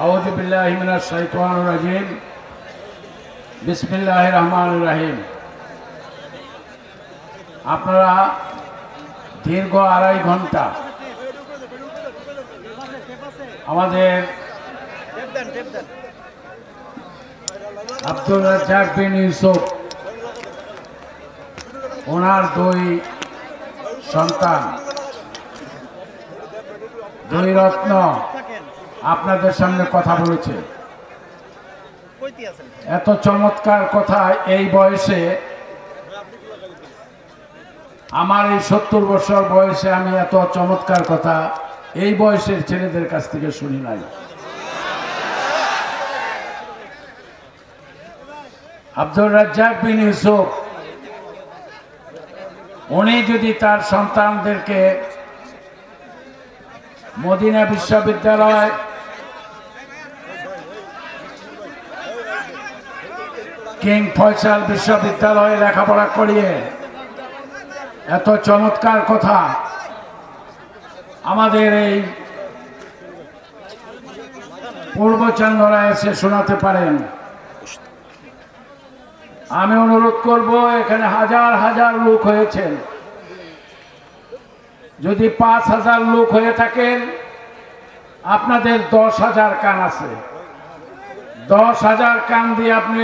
আউযু বিল্লাহি মিনাশ শাইতানির রাজিম। বিসমিল্লাহির রহমানির রহিম। আপনারা দীর্ঘ 2.5 ঘন্টা আমাদের আব্দুর রাজ্জাক বিন ইউসুফ ওনার 2 সন্তান 2 রত্ন আপনাদের সামনে কথা বলেছে। এত চমৎকার কথা এই বয়সে, আমার এই 70 বছর বয়সে আমি এত চমৎকার কথা এই বয়সের ছেলেদের কাছ থেকে শুনি নাই। আব্দুর রাজ্জাক বিন ইউসুফ উনি যদি তার সন্তানদেরকে মদিনা বিশ্ববিদ্যালয়, কিং ফয়সাল বিশ্ববিদ্যালয়ে লেখাপড়া করিয়ে এত চমৎকার কথা আমাদের এই পূর্বচন্দ্রা এসে শোনাতে পারেন, আমি অনুরোধ করব, এখানে হাজার হাজার লোক হয়েছেন, যদি 5,000 লোক হয়ে থাকেন আপনাদের 10,000 কান আছে। 10,000 কান দিয়ে আপনি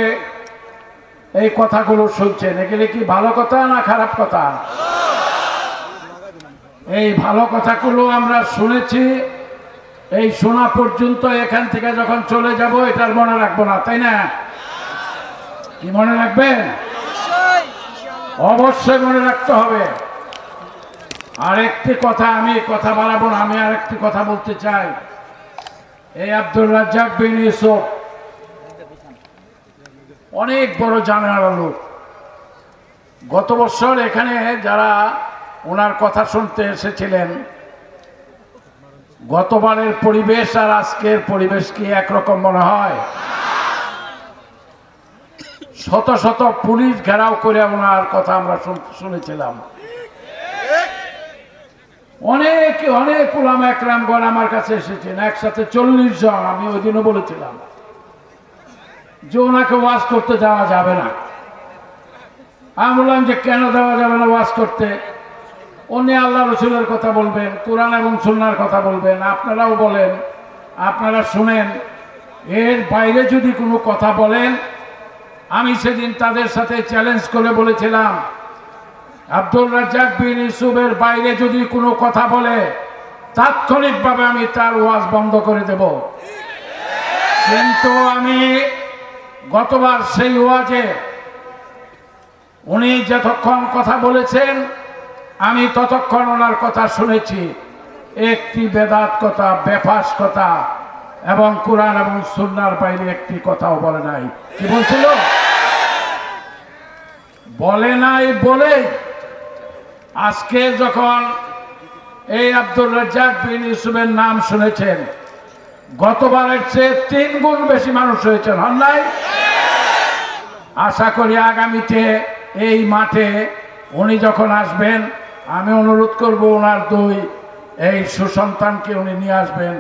এই কথাগুলো শুনছেন। এগুলি কি ভালো কথা না খারাপ কথা? এই ভালো কথাগুলো আমরা শুনেছি, এই শোনা পর্যন্ত এখান থেকে যখন চলে যাব এটার মনে রাখবো না, তাই না? কি মনে রাখবেন? অবশ্যই মনে রাখতে হবে। আরেকটি কথা, আমি কথা বাড়াবো না, আমি আরেকটি কথা বলতে চাই। এই আব্দুর রাজ্জাক বিন ইউসুফ অনেক বড় জানার লোক। গত বছর এখানে যারা ওনার কথা শুনতে এসেছিলেন, গতবারের পরিবেশ আর আজকের পরিবেশ কি একরকম মনে হয়? শত শত পুলিশ ঘেরাও করে ওনার কথা আমরা শুনেছিলাম। অনেক অনেক উলামা একরামগণ আমার কাছে এসেছেন, একসাথে 40 জন। আমি ওই দিনও বলেছিলাম যে ওনাকে ওয়াজ করতে যাওয়া যাবে না। আমি বললাম যে কেন দেওয়া যাবে না ওয়াজ করতে? উনি আল্লাহ রসুলের কথা বলবেন, কোরআন এবং সুন্নাহর কথা বলবেন, আপনারাও বলেন, আপনারা শুনেন। এর বাইরে যদি কোনো কথা বলেন, আমি সেদিন তাদের সাথে চ্যালেঞ্জ করে বলেছিলাম আব্দুর রাজ্জাক বিন ইউসুফের বাইরে যদি কোনো কথা বলে তাৎক্ষণিকভাবে আমি তার ওয়াজ বন্ধ করে দেব। কিন্তু আমি গতবার সেই ওয়াজে উনি যতক্ষণ কথা বলেছেন আমি ততক্ষণ ওনার কথা শুনেছি। একটি বেদাত কথা, বেফাস কথা এবং কোরআন এবং সুন্নাহর বাইরে একটি কথাও বলে নাই। কি বলছিল? বলে নাই বলে আজকে যখন এই আব্দুর রাজ্জাক বিন ইউসুফের নাম শুনেছেন, গতবারের চেয়ে 3 গুণ বেশি মানুষ হয়েছেন, হন নাই? আশা করি আগামীতে এই মাঠে উনি যখন আসবেন, আমি অনুরোধ করব ওনার 2 এই সুসন্তানকে উনি নিয়ে আসবেন।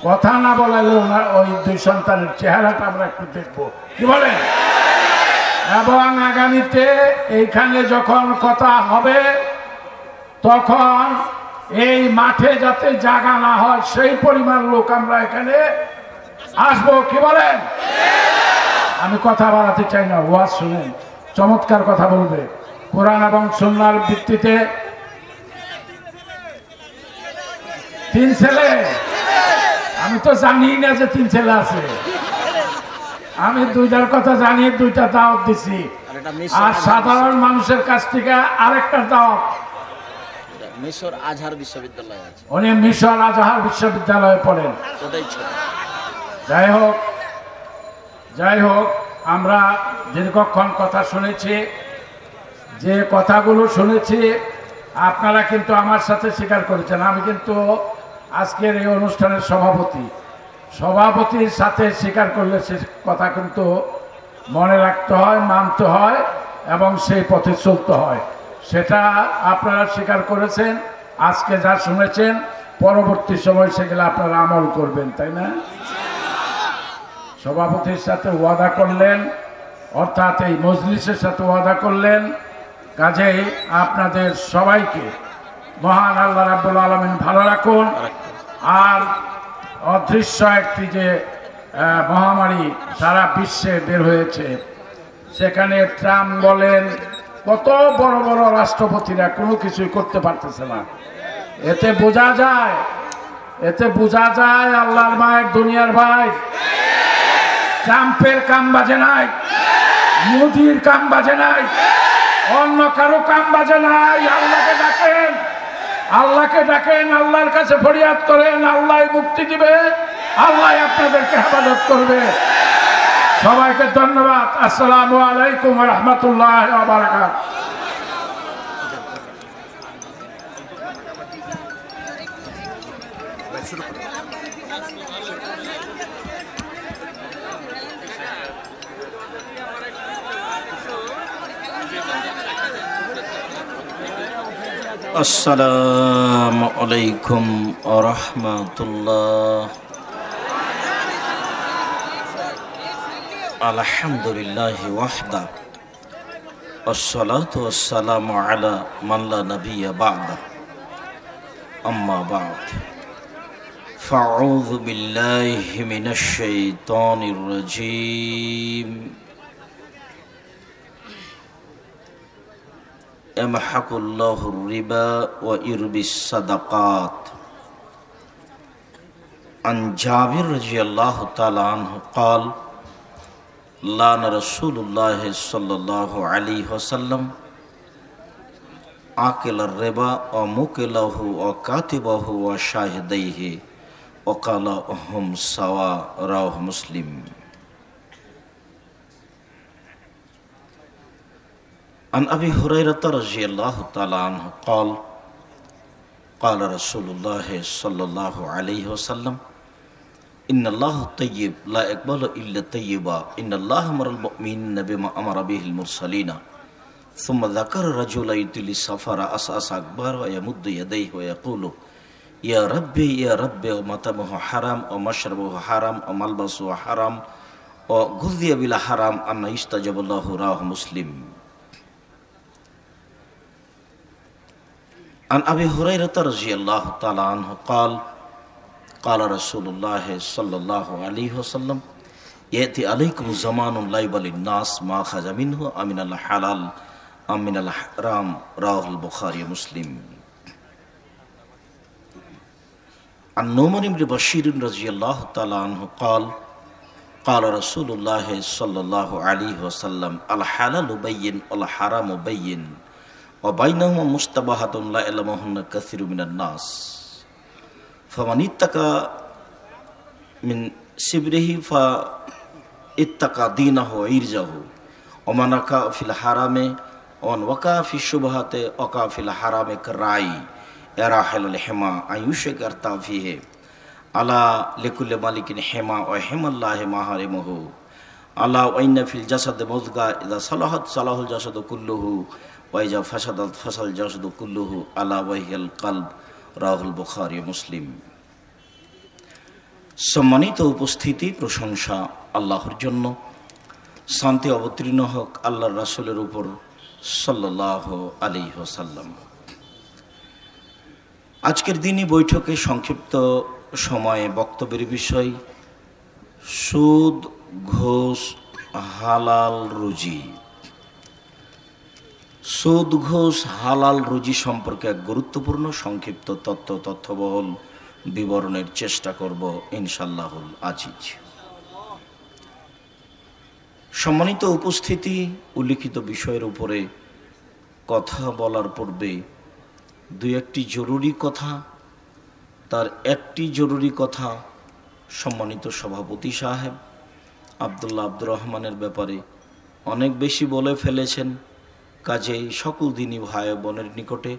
কথা না বলালে ওনার ওই 2 সন্তানের চেহারাটা আমরা একটু দেখবো, কি বলেন? এবং আগামীতে এইখানে যখন কথা হবে তখন এই মাঠে যাতে জায়গা না হয় সেই পরিমাণ লোক আমরা এখানে আসবো, কি বলেন? আমি কথা বাড়াতে চাই না, ওয়াজ শুনেন, চমৎকার কথা বলবে কোরআন এবং সুন্নাহর ভিত্তিতে। 3 ছেলে? আমি তো জানি না যে 3 ছেলে আছে। আমি 2টার কথা জানি, 2টা দাওয়াত দিছি। আর সাধারণ মানুষের কাছ থেকে আরেকটা দাওয়াত। মিশর আজহার বিশ্ববিদ্যালয়ে আছে। উনি মিশর আজহার বিশ্ববিদ্যালয়ে পড়েন। যাই হোক, আমরা দীর্ঘক্ষণ কথা শুনেছি। যে কথাগুলো শুনেছি আপনারা কিন্তু আমার সাথে স্বীকার করেছেন। আমি কিন্তু আজকের এই অনুষ্ঠানের সভাপতির সাথে স্বীকার করলে সে কথা কিন্তু মনে রাখতে হয়, মানতে হয় এবং সেই পথে চলতে হয়। সেটা আপনারা স্বীকার করেছেন। আজকে যা শুনেছেন পরবর্তী সময় সেগুলো আপনারা আমল করবেন, তাই না? সভাপতির সাথে ওয়াদা করলেন, অর্থাৎ এই মজলিসের সাথে ওয়াদা করলেন। কাজেই আপনাদের সবাইকে মহান আল্লাহ রাব্বুল আলামিন ভালো রাখুন। আর অদৃশ্য একটি যে মহামারী সারা বিশ্বে বের হয়েছে, সেখানে ট্রাম্প বলেন, কত বড় বড় রাষ্ট্রপতিরা কোনো কিছুই করতে পারতেছে না। এতে বোঝা যায় আল্লাহর মায়ের দুনিয়ার ভাই, ট্রাম্পের কাম বাজে নাই, মোদির কাম বাজে নাই, অন্য কারো কাম বাজে নাই। আল্লাহকে ডাকেন, আল্লাহর কাছে ফরিয়াদ করেন, আল্লাহ মুক্তি দিবে, আল্লাহ আপনাদেরকে হেফাজত করবে। সবাইকে ধন্যবাদ। আসসালামু আলাইকুম ওয়া রাহমাতুল্লাহি ওয়া বারাকাতুহু। আসসালামু আলাইকুম ওয়া রাহমাতুল্লাহ। আলহামদুলিল্লাহি ওয়াহদা والصلاة والسلام على من لا نبي بعده أما بعد فأعوذ بالله من الشيطان الرجيم يمحق الله الربا ويربي الصدقات عن جابر رضي الله تعالى عنه قال لعن رسول الله صلى الله عليه وسلم آكل الربا وموكله وكاتبه وشاهديه وقال هم سواء رواه مسلم. عن أبي هريرة رضي الله تعالى عنه قال قال رسول الله صلى الله عليه وسلم إن الله طيب لا يقبل إلا طيبا إن الله أمر المؤمنين بما أمر به المرسلين ثم ذكر رجلا يطيل السفر أسأس أكبر ويمد يديه ويقول يا ربي يا ربي ومطعمه حرام ومشربه حرام وملبسه حرام وغذي بلا حرام أن يستجب الله رواه مسلم. عن أبي هريرة رضي الله تعالى عنه قال قال رسول الله صلى الله عليه وسلم يأتي عليكم زمان لا يبالي الناس ما أخذ منه أمن الحلال أمن الحرام رواه البخاري ومسلم. عن نعمان بن بشير رضي الله تعالى عنه قال قال رسول الله صلى الله عليه وسلم الحلال بين والحرام بين وبينهما مشتبهات لا يعلمهن كثير من الناس فمن اتقى من سبره فاتقى دينه وعرضه ومن وقع في الحرام ومن وقع في الشبهات وقع في الحرام كالراعي يرحل الحمى أن يشك أرتع فيه ألا لكل مالك حمى وحمى الله محارمه ألا وإن في الجسد مضغة إذا صلحت صلح الجسد كله وإذا فسدت فسد الجسد كله ألا وهي القلب রাহুল বুখারী মুসলিম। সম্মানিত উপস্থিতি, প্রশংসা আল্লাহর জন্য, শান্তি অবতীর্ণ হোক আল্লাহর রাসূলের উপর সাল্লাল্লাহু আলাইহি ওয়াসাল্লাম। আজকের দিনই বৈঠকে সংক্ষিপ্ত সময়ে বক্তব্যের বিষয় সুদ, ঘুষ, হালাল রুজি। সুদ, ঘুষ, হালাল রুজি সম্পর্কে এক গুরুত্বপূর্ণ সংক্ষিপ্ত তথ্যবহুল বিবরণের চেষ্টা করব ইনশাআল্লাহুল আজিজ। সম্মানিত উপস্থিতি, উল্লিখিত বিষয়ের উপরে কথা বলার পূর্বে দুই একটি জরুরি কথা, তার একটি জরুরি কথা সম্মানিত সভাপতি সাহেব আব্দুল্লাহ আব্দুর রহমানের ব্যাপারে অনেক বেশি বলে ফেলেছেন। কাজেই সকল দিনী ভাই বোনের নিকটে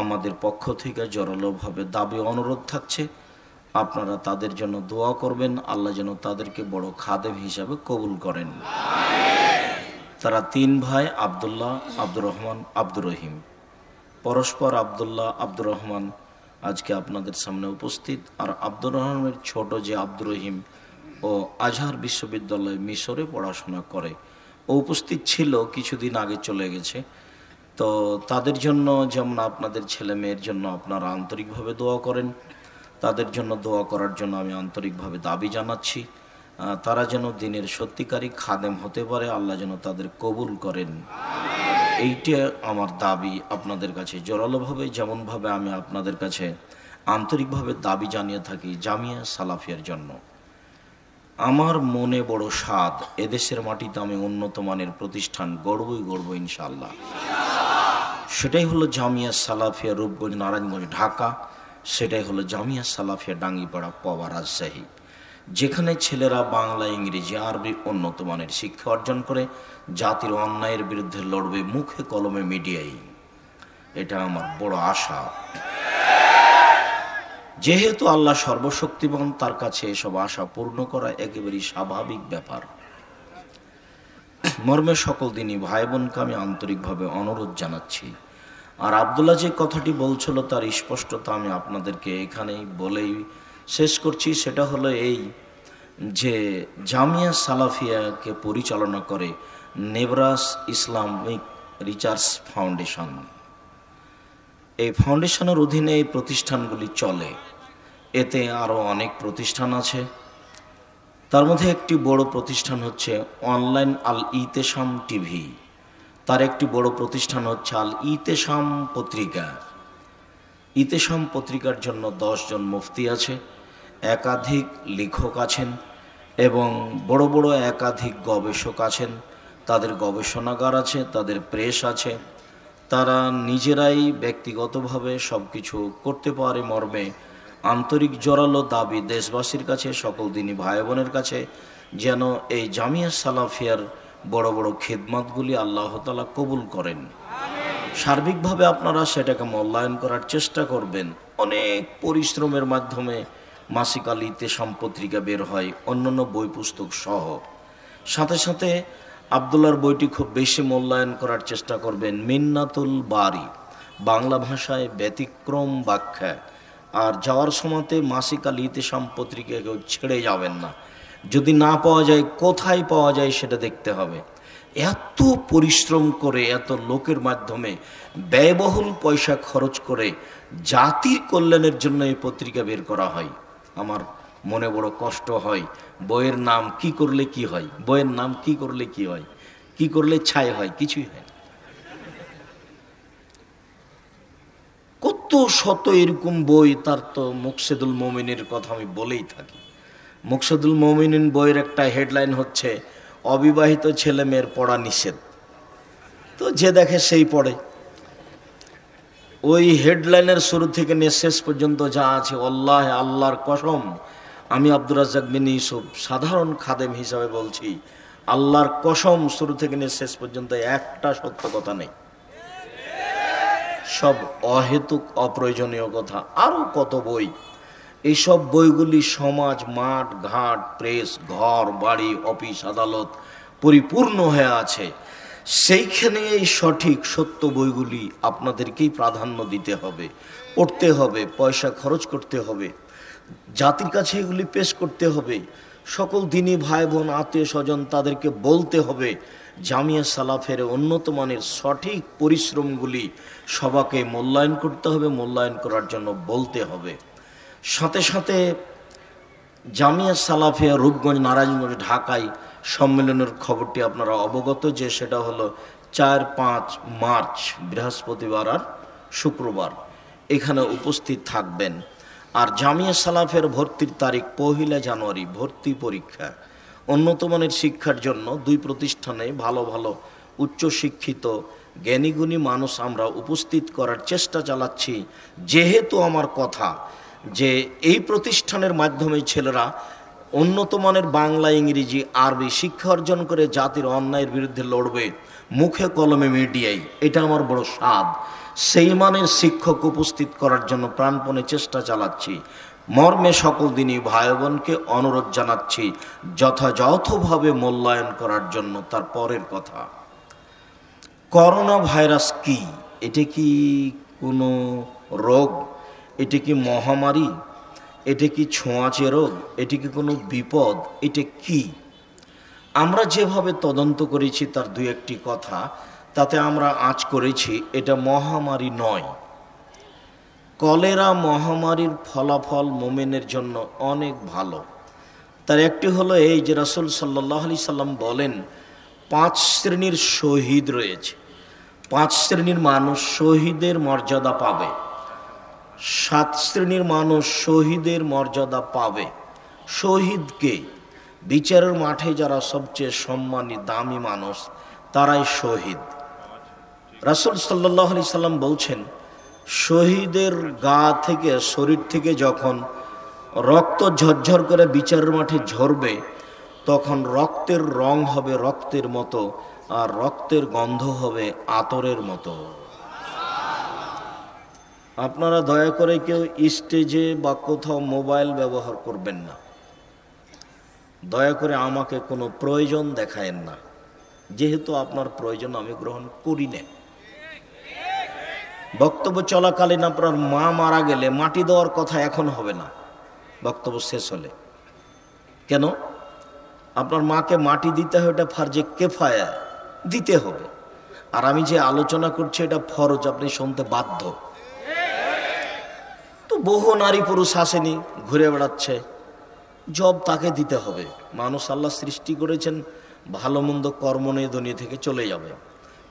আমাদের পক্ষ থেকে জোরালোভাবে দাবি অনুরোধ থাকছে, আপনারা তাদের জন্য দোয়া করবেন, আল্লাহ যেন তাদেরকে বড় খাদেম হিসাবে কবুল করেন। তারা তিন ভাই, আব্দুল্লাহ, আব্দুর রহমান, আব্দুর রহিম। পরস্পর আব্দুল্লাহ, আব্দুর রহমান আজকে আপনাদের সামনে উপস্থিত, আর আব্দুর রহমানের ছোট যে আব্দুর রহিম ও আজহার বিশ্ববিদ্যালয় মিশরে পড়াশোনা করে। ও উপস্থিত ছিল, কিছুদিন আগে চলে গেছে। তো তাদের জন্য, যেমন আপনাদের ছেলে মেয়ের জন্য আপনারা আন্তরিকভাবে দোয়া করেন, তাদের জন্য দোয়া করার জন্য আমি আন্তরিকভাবে দাবি জানাচ্ছি। তারা যেন দিনের সত্যিকারী খাদেম হতে পারে, আল্লাহ যেন তাদের কবুল করেন, এইটা আমার দাবি আপনাদের কাছে জোরালোভাবে, যেমনভাবে আমি আপনাদের কাছে আন্তরিকভাবে দাবি জানিয়ে থাকি জামিয়া সালাফিয়ার জন্য। আমার মনে বড় স্বাদ, এদেশের মাটিতে আমি উন্নত মানের প্রতিষ্ঠান গড়ব ইনশাআল্লাহ। সেটাই হলো জামিয়া সালাফিয়া রূপগঞ্জ, নারায়ণগঞ্জ, ঢাকা। সেটাই হলো জামিয়া সালাফিয়া ডাঙ্গিপাড়া, পাওয়া, রাজশাহী, যেখানে ছেলেরা বাংলা, ইংরেজি, আরবি উন্নত মানের শিক্ষা অর্জন করে জাতির অন্যায়ের বিরুদ্ধে লড়বে মুখে কলমে মিডিয়ায়। এটা আমার বড় আশা। যেহেতু আল্লাহ সর্বশক্তিমান, তার কাছে এসব আশা পূর্ণ করা একেবারেই স্বাভাবিক ব্যাপার। মর্মে সকল দিনই ভাই বোনকে আমি আন্তরিকভাবে অনুরোধ জানাচ্ছি। আর আব্দুল্লাহ যে কথাটি বলছিল তার স্পষ্টতা আমি আপনাদেরকে এখানেই বলেই শেষ করছি। সেটা হলো এই যে জামিয়া সালাফিয়াকে পরিচালনা করে নেবরাস ইসলামিক রিসার্চ ফাউন্ডেশন। এই ফাউন্ডেশনের অধীনে এই প্রতিষ্ঠানগুলি চলে। এতে আরও অনেক প্রতিষ্ঠান আছে। তার মধ্যে একটি বড় প্রতিষ্ঠান হচ্ছে অনলাইন আল ইতেশাম টিভি। তার একটি বড় প্রতিষ্ঠান হচ্ছে আল ইতেশাম পত্রিকা। ইতেশাম পত্রিকার জন্য 10 জন মুফতি আছে, একাধিক লেখক আছেন এবং বড় বড় একাধিক গবেষক আছেন। তাদের গবেষণাগার আছে, তাদের প্রেস আছে। তারা নিজেরাই ব্যক্তিগতভাবে সব কিছু করতে পারে মর্মে আন্তরিক জোরালো দাবি দেশবাসীর কাছে, সকল দিনী ভাই বোনের কাছে, যেন এই জামিয়া সালাফিয়ার বড় বড় খিদমতগুলি আল্লাহ তাআলা কবুল করেন। সার্বিকভাবে আপনারা সেটাকে মূল্যায়ন করার চেষ্টা করবেন। অনেক পরিশ্রমের মাধ্যমে মাসিক আল ইতেশাম পত্রিকা বের হয়, অন্যান্য বই পুস্তক সহ। সাথে সাথে আব্দুল্লাহর বইটি খুব বেশি মূল্যায়ন করার চেষ্টা করবেন, মিন্নাতুল বারি, বাংলা ভাষায় ব্যতিক্রম ব্যাখ্যা। আর যাওয়ার সময়তে মাসিক আল ইতেশাম পত্রিকা কেউ ছেড়ে যাবেন না। যদি না পাওয়া যায়, কোথায় পাওয়া যায় সেটা দেখতে হবে। এত পরিশ্রম করে, এত লোকের মাধ্যমে ব্যয়বহুল পয়সা খরচ করে জাতির কল্যাণের জন্য এই পত্রিকা বের করা হয়। আমার মনে বড় কষ্ট হয়, বইয়ের নাম কি করলে কি হয়, বইয়ের নাম কি করলে কি হয়, কি করলে ছাই হয়, কিছুই হয়। কত শত এরকম বই। তার তো মুকসেদুল মুমিনের কথা আমি বলেই থাকি। মুকসেদুল মুমিনিন বইয়ের একটা হেডলাইন হচ্ছে অবিবাহিত ছেলে মেয়ের পড়া নিষেধ। তো যে দেখে সেই পড়ে। ওই হেডলাইনের শুরু থেকে নিয়ে শেষ পর্যন্ত যা আছে, আল্লাহর কসম, আমি আব্দুর রাজ্জাক বিন ইউসুফ সাধারণ খাদেম হিসাবে বলছি, আল্লাহর কসম, শুরু থেকে নিয়ে শেষ পর্যন্ত একটা সত্য কথা নেই। সব অহেতুক অপ্রয়োজনীয় কথা। আরও কত বই। এইসব বইগুলি সমাজ, মাঠ ঘাট, প্রেস, ঘর বাড়ি, অফিস আদালত পরিপূর্ণ হয়ে আছে। সেইখানে এই সঠিক সত্য বইগুলি আপনাদেরকেই প্রাধান্য দিতে হবে, পড়তে হবে, পয়সা খরচ করতে হবে, জাতির কাছে এগুলি পেশ করতে হবে। সকল দিনী ভাই বোন, আত্মীয় স্বজন, তাদেরকে বলতে হবে জামিয়া সালাফের উন্নত মানের সঠিক পরিশ্রমগুলি সবাইকে মূল্যায়ন করতে হবে, মূল্যায়ন করার জন্য বলতে হবে। সাথে সাথে জামিয়া সালাফিয়া রূপগঞ্জ, নারায়ণগঞ্জ, ঢাকায় সম্মেলনের খবরটি আপনারা অবগত যে সেটা হলো 4-5 মার্চ বৃহস্পতিবার আর শুক্রবার। এখানে উপস্থিত থাকবেন। আর জামিয়া সালাফের ভর্তির তারিখ 1 জানুয়ারি। ভর্তি পরীক্ষা। উন্নত মানের শিক্ষার জন্য 2 প্রতিষ্ঠানে ভালো ভালো উচ্চশিক্ষিত জ্ঞানীগুণী মানুষ আমরা উপস্থিত করার চেষ্টা চালাচ্ছি। যেহেতু আমার কথা যে এই প্রতিষ্ঠানের মাধ্যমে ছেলেরা উন্নত মানের বাংলা, ইংরেজি, আরবি শিক্ষা অর্জন করে জাতির অন্যায়ের বিরুদ্ধে লড়বে মুখে কলমে মিডিয়ায়, এটা আমার বড় স্বাদ। সেই মানের শিক্ষক উপস্থিত করার জন্য প্রাণপণে চেষ্টা চালাচ্ছি। মর্মে সকল দিনই ভাই বোনকে অনুরোধ জানাচ্ছি যথাযথভাবে মূল্যায়ন করার জন্য। তার পরের কথা, করোনা ভাইরাস কি? এটা কি কোনো রোগ? এটা কি মহামারী? এটা কি ছোঁয়াচে রোগ? এটি কি কোনো বিপদ? এটা কি? আমরা যেভাবে তদন্ত করেছি তার দু একটি কথা, তাতে আমরা আঁচ করেছি এটা মহামারী নয়। কলেরা মহামারীর ফলাফল মোমেনের জন্য অনেক ভালো। তার একটি হলো এই যে রাসূল সাল্লাল্লাহু আলাইহি সাল্লাম বলেন 5 শ্রেণীর শহীদ রয়েছে। 5 শ্রেণীর মানুষ শহীদের মর্যাদা পাবে। 7 শ্রেণীর মানুষ শহীদের মর্যাদা পাবে। শহীদকে বিচারের মাঠে যারা সবচেয়ে সম্মানী দামি মানুষ তারাই শহীদ। রাসূল সাল্লাল্লাহু আলাইহি সাল্লাম বলছেন শহীদের গা থেকে, শরীর থেকে যখন রক্ত ঝরঝর করে বিচারের মাঠে ঝরবে, তখন রক্তের রং হবে রক্তের মতো, আর রক্তের গন্ধ হবে আতরের মতো। আপনারা দয়া করে কেউ স্টেজে বা কোথাও মোবাইল ব্যবহার করবেন না। দয়া করে আমাকে কোনো প্রয়োজন দেখায়েন না, যেহেতু আপনার প্রয়োজন আমি গ্রহণ করি না। বক্তব্য চলাকালীন আপনার মা মারা গেলে মাটি দেওয়ার কথা এখন হবে না, বক্তব্য শেষ হলে। কেন? আপনার মাকে মাটি দিতে হয়, এটা ফারজে কেফায়া, দিতে হবে। আর আমি যে আলোচনা করছি এটা ফরজ, আপনি শুনতে বাধ্য। তো বহু নারী পুরুষ আসেনি, ঘুরে বেড়াচ্ছে, জব তাকে দিতে হবে। মানুষ আল্লাহ সৃষ্টি করেছেন ভালো মন্দ কর্ম নিয়ে দুনিয়া থেকে চলে যাবে।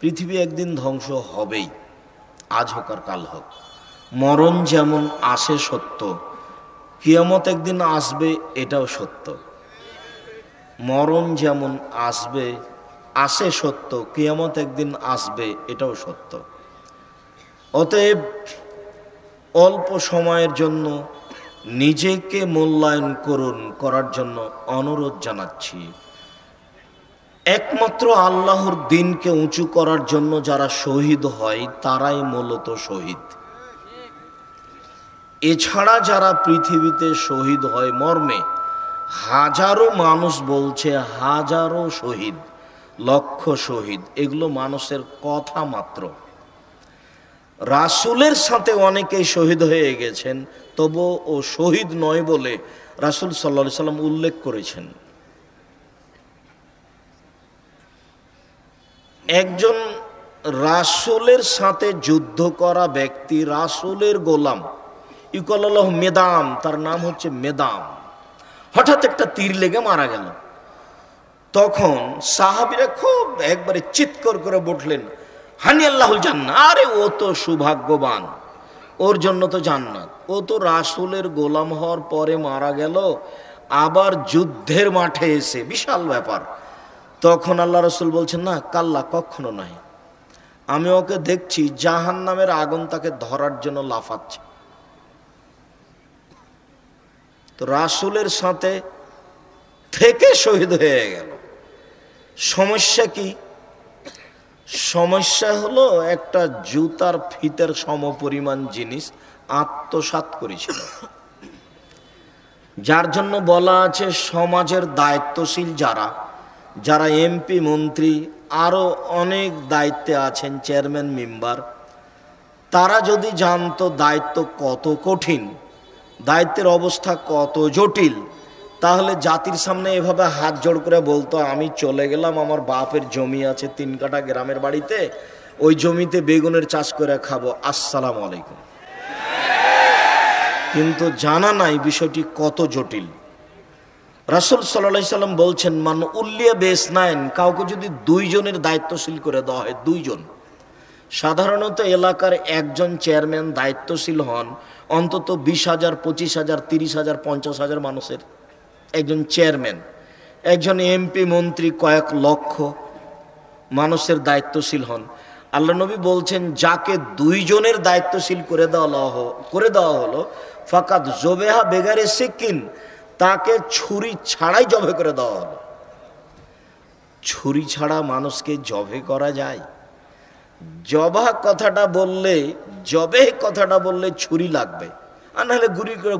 পৃথিবী একদিন ধ্বংস হবেই, আজ হোক আর কাল হোক। মরণ যেমন আসে সত্য, কিয়ামত একদিন আসবে এটাও সত্য। মরণ যেমন আসে সত্য, কিয়ামত একদিন আসবে এটাও সত্য। অতএব অল্প সময়ের জন্য নিজেকে মূল্যায়ন করার জন্য অনুরোধ জানাচ্ছি। একমাত্র আল্লাহর দিনকে উঁচু করার জন্য যারা শহীদ হয় তারাই মূলত শহীদ। এছাড়া যারা পৃথিবীতে শহীদ হয় মর্মে হাজারো মানুষ বলছে হাজারো শহীদ, লক্ষ শহীদ, এগুলো মানুষের কথা মাত্র। রাসূলের সাথে অনেকেই শহীদ হয়ে গেছেন, তবু ও শহীদ নয় বলে রাসূল সাল্লাল্লাহু আলাইহি সাল্লাম উল্লেখ করেছেন। একজন রাসূলের সাথে যুদ্ধ করা ব্যক্তি, রাসূলের গোলাম, ইউকাল্লাহ মেদাম, তার নাম হচ্ছে মেদাম, হঠাৎ একটা তীর লেগে মারা গেল। তখন সাহাবীরা খুব একবারে চিৎকার করে বললেন, হানি আল্লাহুল জান্নাত, আরে ও তো সৌভাগ্যবান, ওর জন্য তো জান্নাত। ও তো রাসূলের গোলাম হওয়ার পরে মারা গেল, আবার যুদ্ধের মাঠে এসে, বিশাল ব্যাপার। তখন আল্লাহ রাসূল বলছেন, না কাল্লা, কখনো নয়, আমি ওকে দেখছি জাহান্নামের আগুন তাকে ধরার জন্য লাফাচ্ছে। তো রাসূলের সাথে থেকে শহীদ হয়ে গেল। সমস্যা কি? সমস্যা হলো একটা জুতার ফিতের সমপরিমাণ জিনিস আত্মসাৎ করেছিল, যার জন্য বলা আছে সমাজের দায়িত্বশীল যারা এমপি, মন্ত্রী, আরো অনেক দায়িত্বে আছেন, চেয়ারম্যান, মেম্বার, তারা যদি জানতো দায়িত্ব কত কঠিন, দায়িত্বের অবস্থা কত জটিল, তাহলে জাতির সামনে এভাবে হাত জোড় করে বলতো, আমি চলে গেলাম, আমার বাপের জমি আছে 3 কাঠা গ্রামের বাড়িতে, ওই জমিতে বেগুনের চাষ করে খাবো, আসসালামু আলাইকুম। কিন্তু জানা নাই বিষয়টি কত জটিল। রাসূল সাল্লাল্লাহু আলাইহি সাল্লাম বলছেন, মান উল্লিয়া বেসনাইন, কাউকে যদি 2 জনের দায়িত্বশীল করে দেওয়া হয়, 2 জন, সাধারণত এলাকার একজন চেয়ারম্যান দায়িত্বশীল হন অন্তত 20,000, 25,000, 30,000, 50,000 মানুষের একজন চেয়ারম্যান। একজন এমপি, মন্ত্রী কয়েক লক্ষ মানুষের দায়িত্বশীল হন। আল্লাহ নবী বলছেন, যাকে 2 জনের দায়িত্বশীল করে দেওয়া হলো ফাকাদ জবেহা বেগারে সিকিন, তাকে ছুরি ছাড়াই জবে করে দেওয়া হলো। ছুরি ছাড়া মানুষকে জবে করা যায়? জবে কথাটা বললে ছুরি লাগবে, আর নাহলে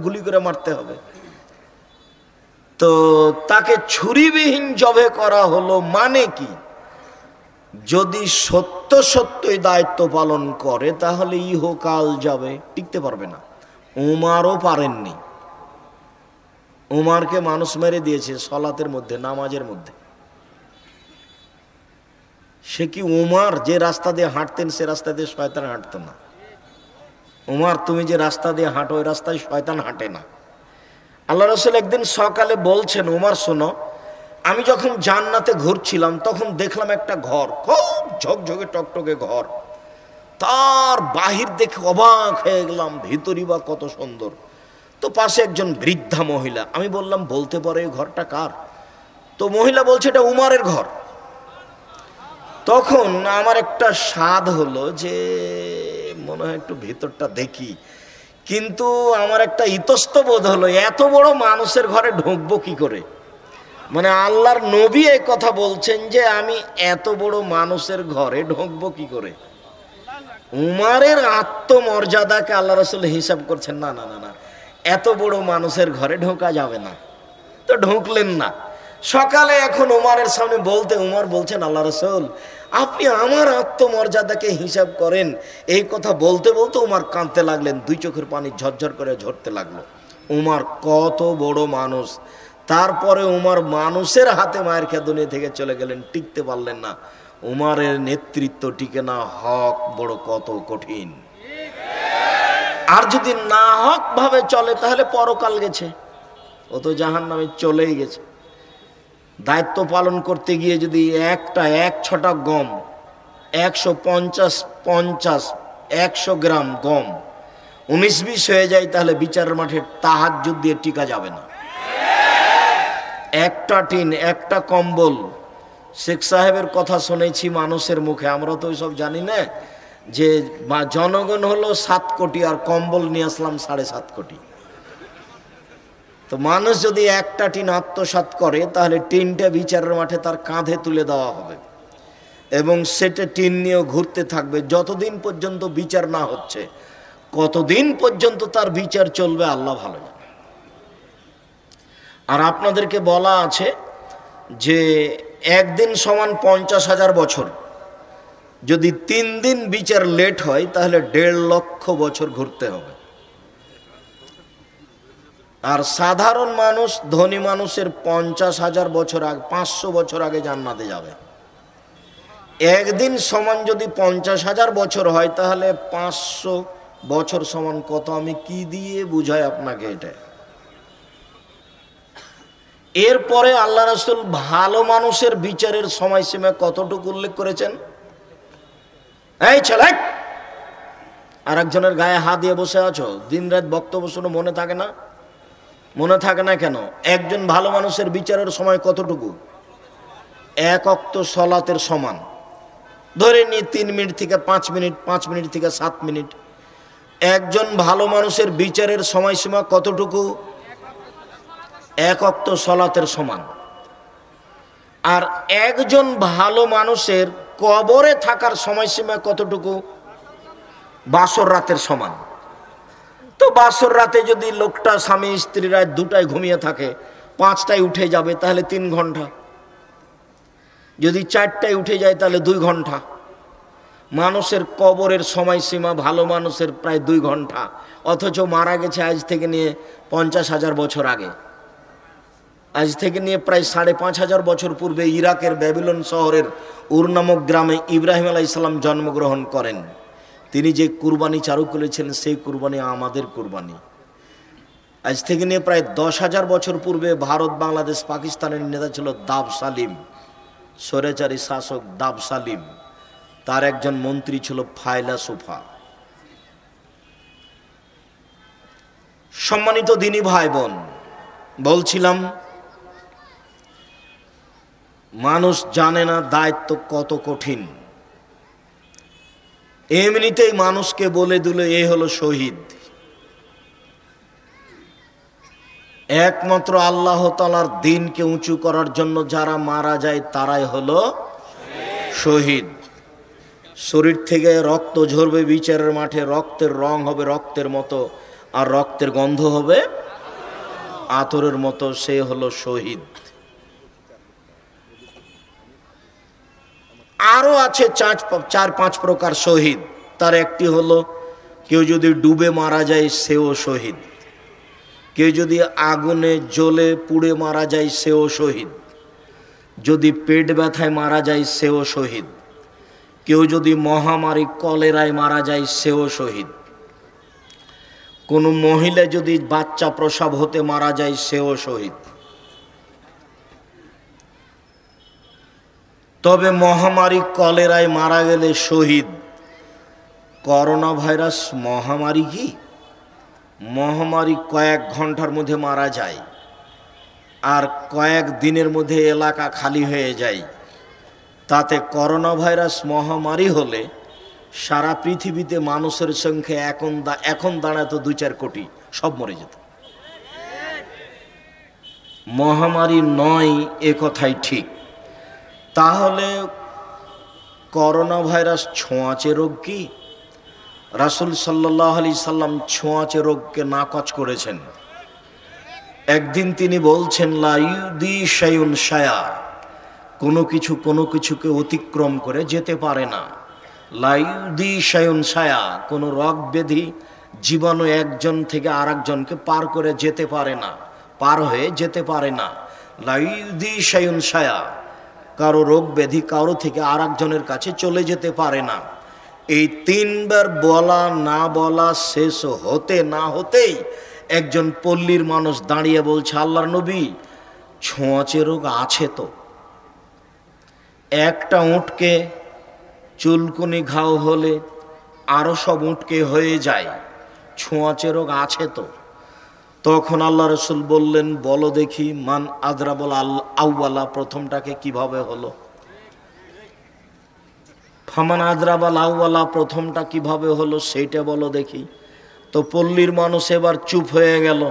গুলি করে মারতে হবে। তো তাকে ছুরিবিহীন জবে করা হলো মানে কি? যদি সত্যই দায়িত্ব পালন করে তাহলে ইহকাল যাবে, টিকতে পারবে না। উমারও পারেননি, উমারকে মানুষ মেরে দিয়েছে সলাতের মধ্যে, নামাজের মধ্যে। সে কি উমার যে রাস্তা দিয়ে হাঁটতেন সে রাস্তা দিয়ে শয়তান হাঁটতো না। উমার তুমি যে রাস্তা দিয়ে হাঁটো ওই রাস্তায় শয়তান হাঁটে না। আল্লাহ রাসূল একদিন সকালে বলছেন, উমার শোনো, আমি যখন জান্নাতে ঘুরছিলাম তখন দেখলাম একটা ঘর, খুব ঝকঝকে টকটকে ঘর। তার বাহির দেখে অবাক হয়ে গেলাম, ভিতরই বা কত সুন্দর। তো পাশে একজন বৃদ্ধা মহিলা, আমি বললাম বলতে পারো এই ঘরটা কার? তো মহিলা বলছে এটা উমারের ঘর। তখন আমার একটা স্বাদ হলো যে মনে হয় একটু ভেতরটা দেখি, কিন্তু আমার একটা ইতস্তবোধ হলো এত বড় মানুষের ঘরে ঢুকবো কি করে। মানে আল্লাহর নবী এই কথা বলছেন যে আমি এত বড় মানুষের ঘরে ঢুকবো কি করে। উমারের আত্মমর্যাদাকে আল্লাহ রাসূল হিসাব করছেন, না না না না, এত বড় মানুষের ঘরে ঢোকা যাবে না। তো ঢুকলেন না। সকালে এখন উমারের সামনে বলতে উমার বলছেন, আল্লাহ রাসূল আপনি আমার আত্মমর্যাদাকে হিসাব করেন। এই কথা বলতে বলতে উমার কাঁদতে লাগলেন, দুই চোখের পানি ঝরঝর করে ঝরতে লাগলো। উমার কত বড় মানুষ, তারপরে উমার মানুষের হাতে মায়ের খেয়ে দুনিয়া থেকে চলে গেলেন, টিকতে পারলেন না। উমারের নেতৃত্ব টিকে না, হক বড় কত কঠিন। আর যদি না হক ভাবে চলে তাহলে পরকাল গেছে, ও তো জাহান্নামে চলেই গেছে। দায়িত্ব পালন করতে গিয়ে যদি এক ছটা গম 150 গ্রাম গম 19-20 হয়ে যায়, তাহলে বিচারের মাঠে তাহাজ্জুদ দিয়ে টিকা যাবে না। একটা টিন, একটা কম্বল, শেখ সাহেবের কথা শুনেছি মানুষের মুখে, আমরা তো ওইসব জানি না, যে জনগণ হলো 7 কোটি আর কম্বল নিয়ে আসলাম 7.5 কোটি। তো মানুষ যদি একটা টিন আত্মসাৎ করে তাহলে টিনটা বিচারের মাঠে তার কাঁধে তুলে দেওয়া হবে এবং সেটা টিন নিয়েও ঘুরতে থাকবে যতদিন পর্যন্ত বিচার না হচ্ছে। কতদিন পর্যন্ত তার বিচার চলবে আল্লাহ ভালো জানে। আর আপনাদেরকে বলা আছে যে একদিন সমান 50,000 বছর, যদি 3 দিন বিচার লেট হয় তাহলে 1.5 লক্ষ বছর ঘুরতে হবে। আর সাধারণ মানুষ, ধনী মানুষের 50,000 বছর আগে, 500 বছর আগে জান্নাতে যাবে। একদিন সমান যদি 50,000 বছর হয় তাহলে 500 বছর সমান কত, আমি কি দিয়ে বুঝাই আপনাকে এটা। এরপরে আল্লাহ রাসূল ভালো মানুষের বিচারের সময়সীমা কতটুকু উল্লেখ করেছেন। এই ছেলে, আর একজনের গায়ে হাত দিয়ে বসে আছো, দিনরাত বক্তব্য শুনে মনে থাকে না? মনে থাকে না কেন? একজন ভালো মানুষের বিচারের সময় কতটুকু? 1 ওয়াক্ত সালাতের সমান। ধরে নি 3 মিনিট থেকে 5 মিনিট, 5 মিনিট থেকে 7 মিনিট। একজন ভালো মানুষের বিচারের সময়সীমা কতটুকু? 1 ওয়াক্ত সালাতের সমান। আর একজন ভালো মানুষের কবরে থাকার সময়সীমা কতটুকু? বাসর রাতের সমান। তো বাসর রাতে যদি লোকটা স্বামী স্ত্রীরা 2টায় ঘুমিয়ে থাকে, 5টায় উঠে যাবে তাহলে 3 ঘন্টা। যদি 4টায় উঠে যায় তাহলে 2 ঘন্টা। মানুষের কবরের সময়সীমা ভালো মানুষের প্রায় 2 ঘন্টা, অথচ মারা গেছে আজ থেকে নিয়ে 50,000 বছর আগে। আজ থেকে নিয়ে প্রায় 5,500 বছর পূর্বে ইরাকের ব্যাবিলন শহরের উর নামক গ্রামে ইব্রাহিম আলাইহিস সালাম জন্মগ্রহণ করেন। তিনি যে কুরবানি চালু করেছিলেন সেই কুরবানি আমাদের কুরবানি। আজ থেকে নিয়ে প্রায় 10,000 বছর পূর্বে ভারত, বাংলাদেশ, পাকিস্তানের নেতা ছিল দাব সালিম, স্বৈরাচারী শাসক দাব সালিম। তার একজন মন্ত্রী ছিল ফায়লা সুফা। সম্মানিত দিনী ভাই বোন, বলছিলাম মানুষ জানে না দায়িত্ব কত কঠিন। এমনিতেই মানুষকে বলে দিল এ হলো শহীদ। একমাত্র আল্লাহ তাআলার দ্বীনকে উঁচু করার জন্য যারা মারা যায় তারাই হলো শহীদ। শরীর থেকে রক্ত ঝরবে বিচারের মাঠে, রক্তের রং হবে রক্তের মতো আর রক্তের গন্ধ হবে আতরের মতো, সে হলো শহীদ। আরো আছে 4-5 প্রকার শহীদ। তার একটি হলো কেউ যদি ডুবে মারা যায় সেও শহীদ, কেউ যদি আগুনে জ্বলে পুড়ে মারা যায় সেও শহীদ, যদি পেট ব্যথায় মারা যায় সেও শহীদ, কেউ যদি মহামারী কলেরায় মারা যায় সেও শহীদ, কোনো মহিলা যদি বাচ্চা প্রসব হতে মারা যায় সেও শহীদ। তবে মহামারী কলেরায় মারা গেলে শহীদ। করোনা ভাইরাস মহামারী কি? মহামারী কয়েক ঘন্টার মধ্যে মারা যায়, আর কয়েক দিনের মধ্যে এলাকা খালি হয়ে যায়। তাতে করোনা ভাইরাস মহামারী হলে সারা পৃথিবীতে মানুষের সংখ্যা এখন দাঁড়াতো 2-4 কোটি, সব মরে যেত। মহামারী নয় এ কথাই ঠিক। তাহলে করোনা ভাইরাস ছোঁয়াচে রোগ কি? রাসূল সাল্লাল্লাহু আলাইহি সাল্লাম ছোঁয়াচে রোগকে নাকচ করেছেন। একদিন তিনি বলছেন, লা ইউদি শাইউন শায়া, কোনো কিছুকে অতিক্রম করে যেতে পারে না। লা ইউদি শাইউন শায়া, কোনো রোগ ব্যাধি জীবাণু একজন থেকে আরেকজনকে পার করে যেতে পারে না, পার হয়ে যেতে পারে না। লা ইউদি শাইউন শায়া, কারো রোগ ব্যাধি কারো থেকে আরেকজনের কাছে চলে যেতে পারে না। এই 3 বার বলা না বলা শেষ হতে না হতেই একজন পল্লীর মানুষ দাঁড়িয়ে বলছে, আল্লাহর নবী, ছোঁয়াচে রোগ আছে তো? একটা উটকে চুলকুনি ঘাও হলে আরো সব উটকে হয়ে যায়, ছোঁয়াচে রোগ আছে তো? তখন আল্লাহ রাসূল বললেন, বলো দেখি, মান আদরাবল আউয়ালা, প্রথমটাকে কিভাবে হলো? ফামান আদরাবাল আউয়ালা, প্রথমটা কিভাবে হলো সেইটা বলো দেখি। তো পল্লীর মানুষ এবার চুপ হয়ে গেল।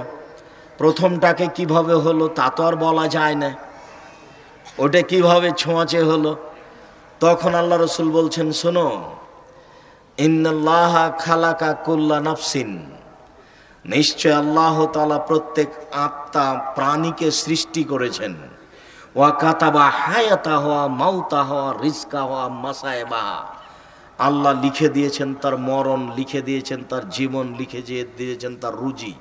প্রথমটাকে কিভাবে হলো তা তো আর বলা যায় না, ওটা কিভাবে ছোঁয়াচে হলো? তখন আল্লাহ রাসূল বলছেন, শোনো, ইন্নাল্লাহা খালাকা কুল্লা নাফসিন, নিশ্চয় আল্লাহ তাআলা প্রত্যেক আত্মা প্রাণীকে সৃষ্টি করেছেন। ওয়া কাতাবা হায়াতাহা মাউতাহা রিজকাহা মাসায়বাহা, আল্লাহ লিখে দিয়েছেন তার মরণ, লিখে দিয়েছেন তার জীবন, লিখে দিয়েছেন তার রুজি,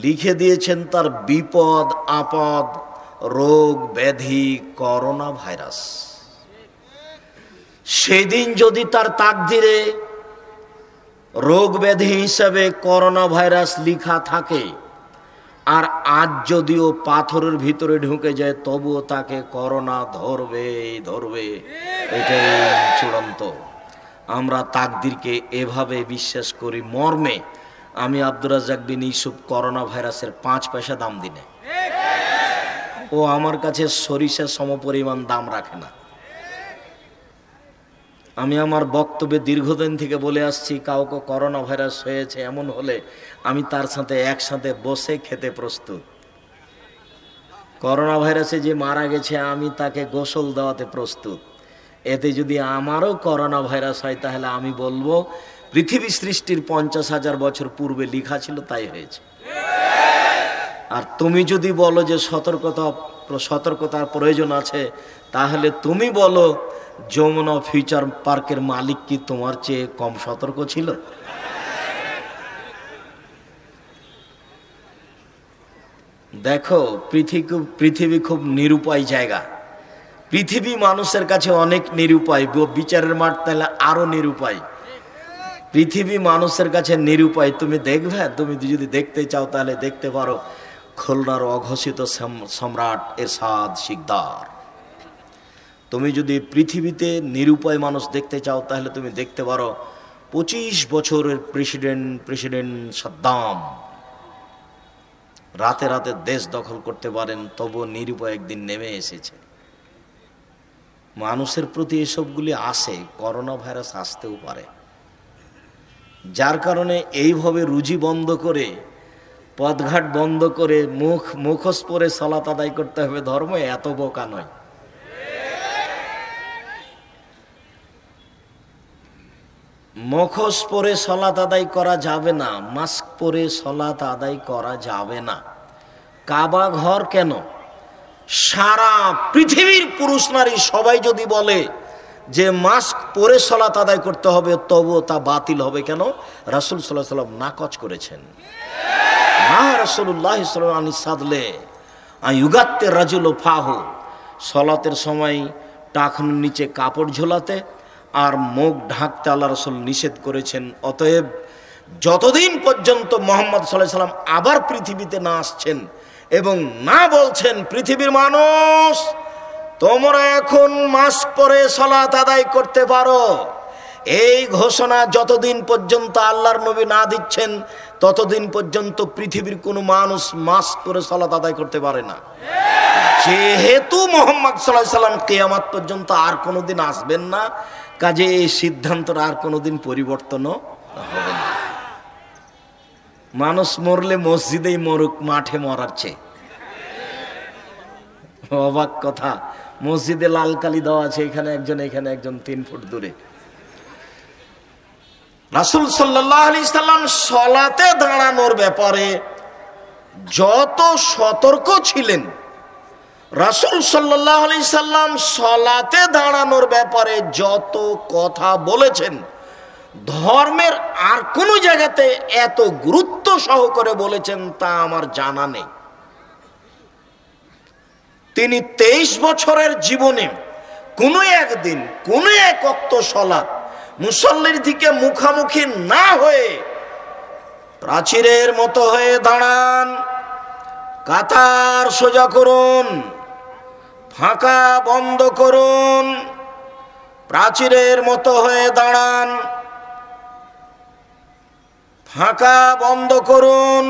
লিখে দিয়েছেন তার বিপদ আপদ, রোগ ব্যাধি, করোনা ভাইরাস। সেদিন যদি তার তাকদিরে রোগ ব্যাধি হিসাবে করোনা ভাইরাস লিখা থাকে, আর আজ যদিও পাথরের ভিতরে ঢুকে যায়, তবুও তাকে করোনা ধরবে। এটাই চূড়ান্ত। আমরা তাকদিরকে এভাবে বিশ্বাস করি মর্মে আমি আব্দুর রাজ্জাক বিন ইউসুফ করোনা ভাইরাসের 5 পয়সা দাম দিনে, ও আমার কাছে সরিষা সমপরিমাণ দাম রাখে না। আমি আমার বক্তব্যে দীর্ঘদিন থেকে বলে আসছি, কাউকে করোনা ভাইরাস হয়েছে এমন হলে আমি তার সাথে একসাথে বসে খেতে প্রস্তুত। করোনা ভাইরাসে যে মারা গেছে আমি তাকে গোসল দেওয়াতে প্রস্তুত। এতে যদি আমারও করোনা ভাইরাস হয় তাহলে আমি বলবো পৃথিবী সৃষ্টির 50,000 বছর পূর্বে লেখা ছিল তাই হয়েছে। আর তুমি যদি বলো যে সতর্কতার প্রয়োজন আছে, তাহলে তুমি বলো যমুনা ফিউচার পার্কের মালিক কি তোমার চেয়ে কম সতর্ক ছিল? দেখো, পৃথিবী খুব নিরুপায় জায়গা। পৃথিবী মানুষের কাছে অনেক নিরুপায়, বিচারের মাঠ তাহলে আরো নিরুপায়। পৃথিবী মানুষের কাছে নিরুপায়। তুমি দেখবে, তুমি যদি দেখতে চাও তাহলে দেখতে পারো খুলনার অঘোষিত সম্রাট এরশাদ শিকদার। তুমি যদি পৃথিবীতে নিরুপায় মানুষ দেখতে চাও তাহলে তুমি দেখতে পারো 25 বছরের প্রেসিডেন্ট সাদ্দাম রাতে রাতে দেশ দখল করতে পারেন, তবু নিরুপায় একদিন নেমে এসেছে। মানুষের প্রতি এসবগুলি আসে, করোনা ভাইরাস আসতেও পারে। যার কারণে এইভাবে রুজি বন্ধ করে, পথঘাট বন্ধ করে, মুখোশ পরে সালাত আদায় করতে হবে, ধর্ম এত বোকা নয়। মুখোশ পরে সালাত আদায় করা যাবে না, মাস্ক পরে সালাত আদায় করা যাবে না। কাবা ঘর কেন, সারা পৃথিবীর পুরুষ নারী সবাই যদি বলে যে মাস্ক পরে সালাত আদায় করতে হবে, তবুও তা বাতিল হবে। কেন? রাসূল সাল্লাল্লাহু আলাইহি ওয়াসাল্লাম নাকচ করেছেন। রাসূলুল্লাহ সাল্লাল্লাহু আলাইহি সাদলে আয়ুগাত্তে রাজুল ফাহু, সলাতের সময় টাকনুর নিচে কাপড় ঝোলাতে আর মুখ ঢাকতে আল্লাহ রাসূল নিষেধ করেছেন। অতএব যতদিন পর্যন্ত মুহাম্মদ সাল্লাল্লাহু আলাইহি সাল্লাম আবার পৃথিবীতে না আসছেন এবং না বলছেন পৃথিবীর মানুষ তোমরা এখন মাস্ক পরে সালাত আদায় করতে পারো, এই ঘোষণা যতদিন পর্যন্ত আল্লাহর নবী না দিচ্ছেন ততদিন পর্যন্ত পৃথিবীর কোনো মানুষ মাস্ক পরে সালাত আদায় করতে পারে না। যেহেতু মুহাম্মদ সাল্লাল্লাহু আলাইহি সাল্লাম কিয়ামত পর্যন্ত আর কোনোদিন আসবেন না, কাজে এই সিদ্ধান্তটা আর কোনোদিন পরিবর্তনও হবে না। মানুষ মরলে মসজিদেই মরুক, মাঠে মরার চেয়ে। অবাক কথা, মসজিদে লাল কালি দেওয়া আছে, এখানে একজন 3 ফুট দূরে। রাসূল সাল্লাল্লাহু আলাইহি সাল্লাম সালাতে দাঁড়ানোর ব্যাপারে যত সতর্ক ছিলেন, রাসূল সাল্লাল্লাহু আলাইহি সাল্লাম সালাতে দাঁড়ানোর ব্যাপারে যত কথা বলেছেন, ধর্মের আর কোন জায়গাতে এত গুরুত্ব সহকারে বলেছেন তা আমার জানা নেই। তিনি 23 বছরের জীবনে কোনো একদিন কোনো এক ওয়াক্ত সালাত মুসল্লির দিকে মুখামুখি না হয়ে প্রাচীরের মতো হয়ে দাঁড়ান, কাতার সোজা করুন, ফাঁকা বন্ধ করুন, প্রাচীরের মতো হয়ে দাঁড়ান, ফাঁকা বন্ধ করুন,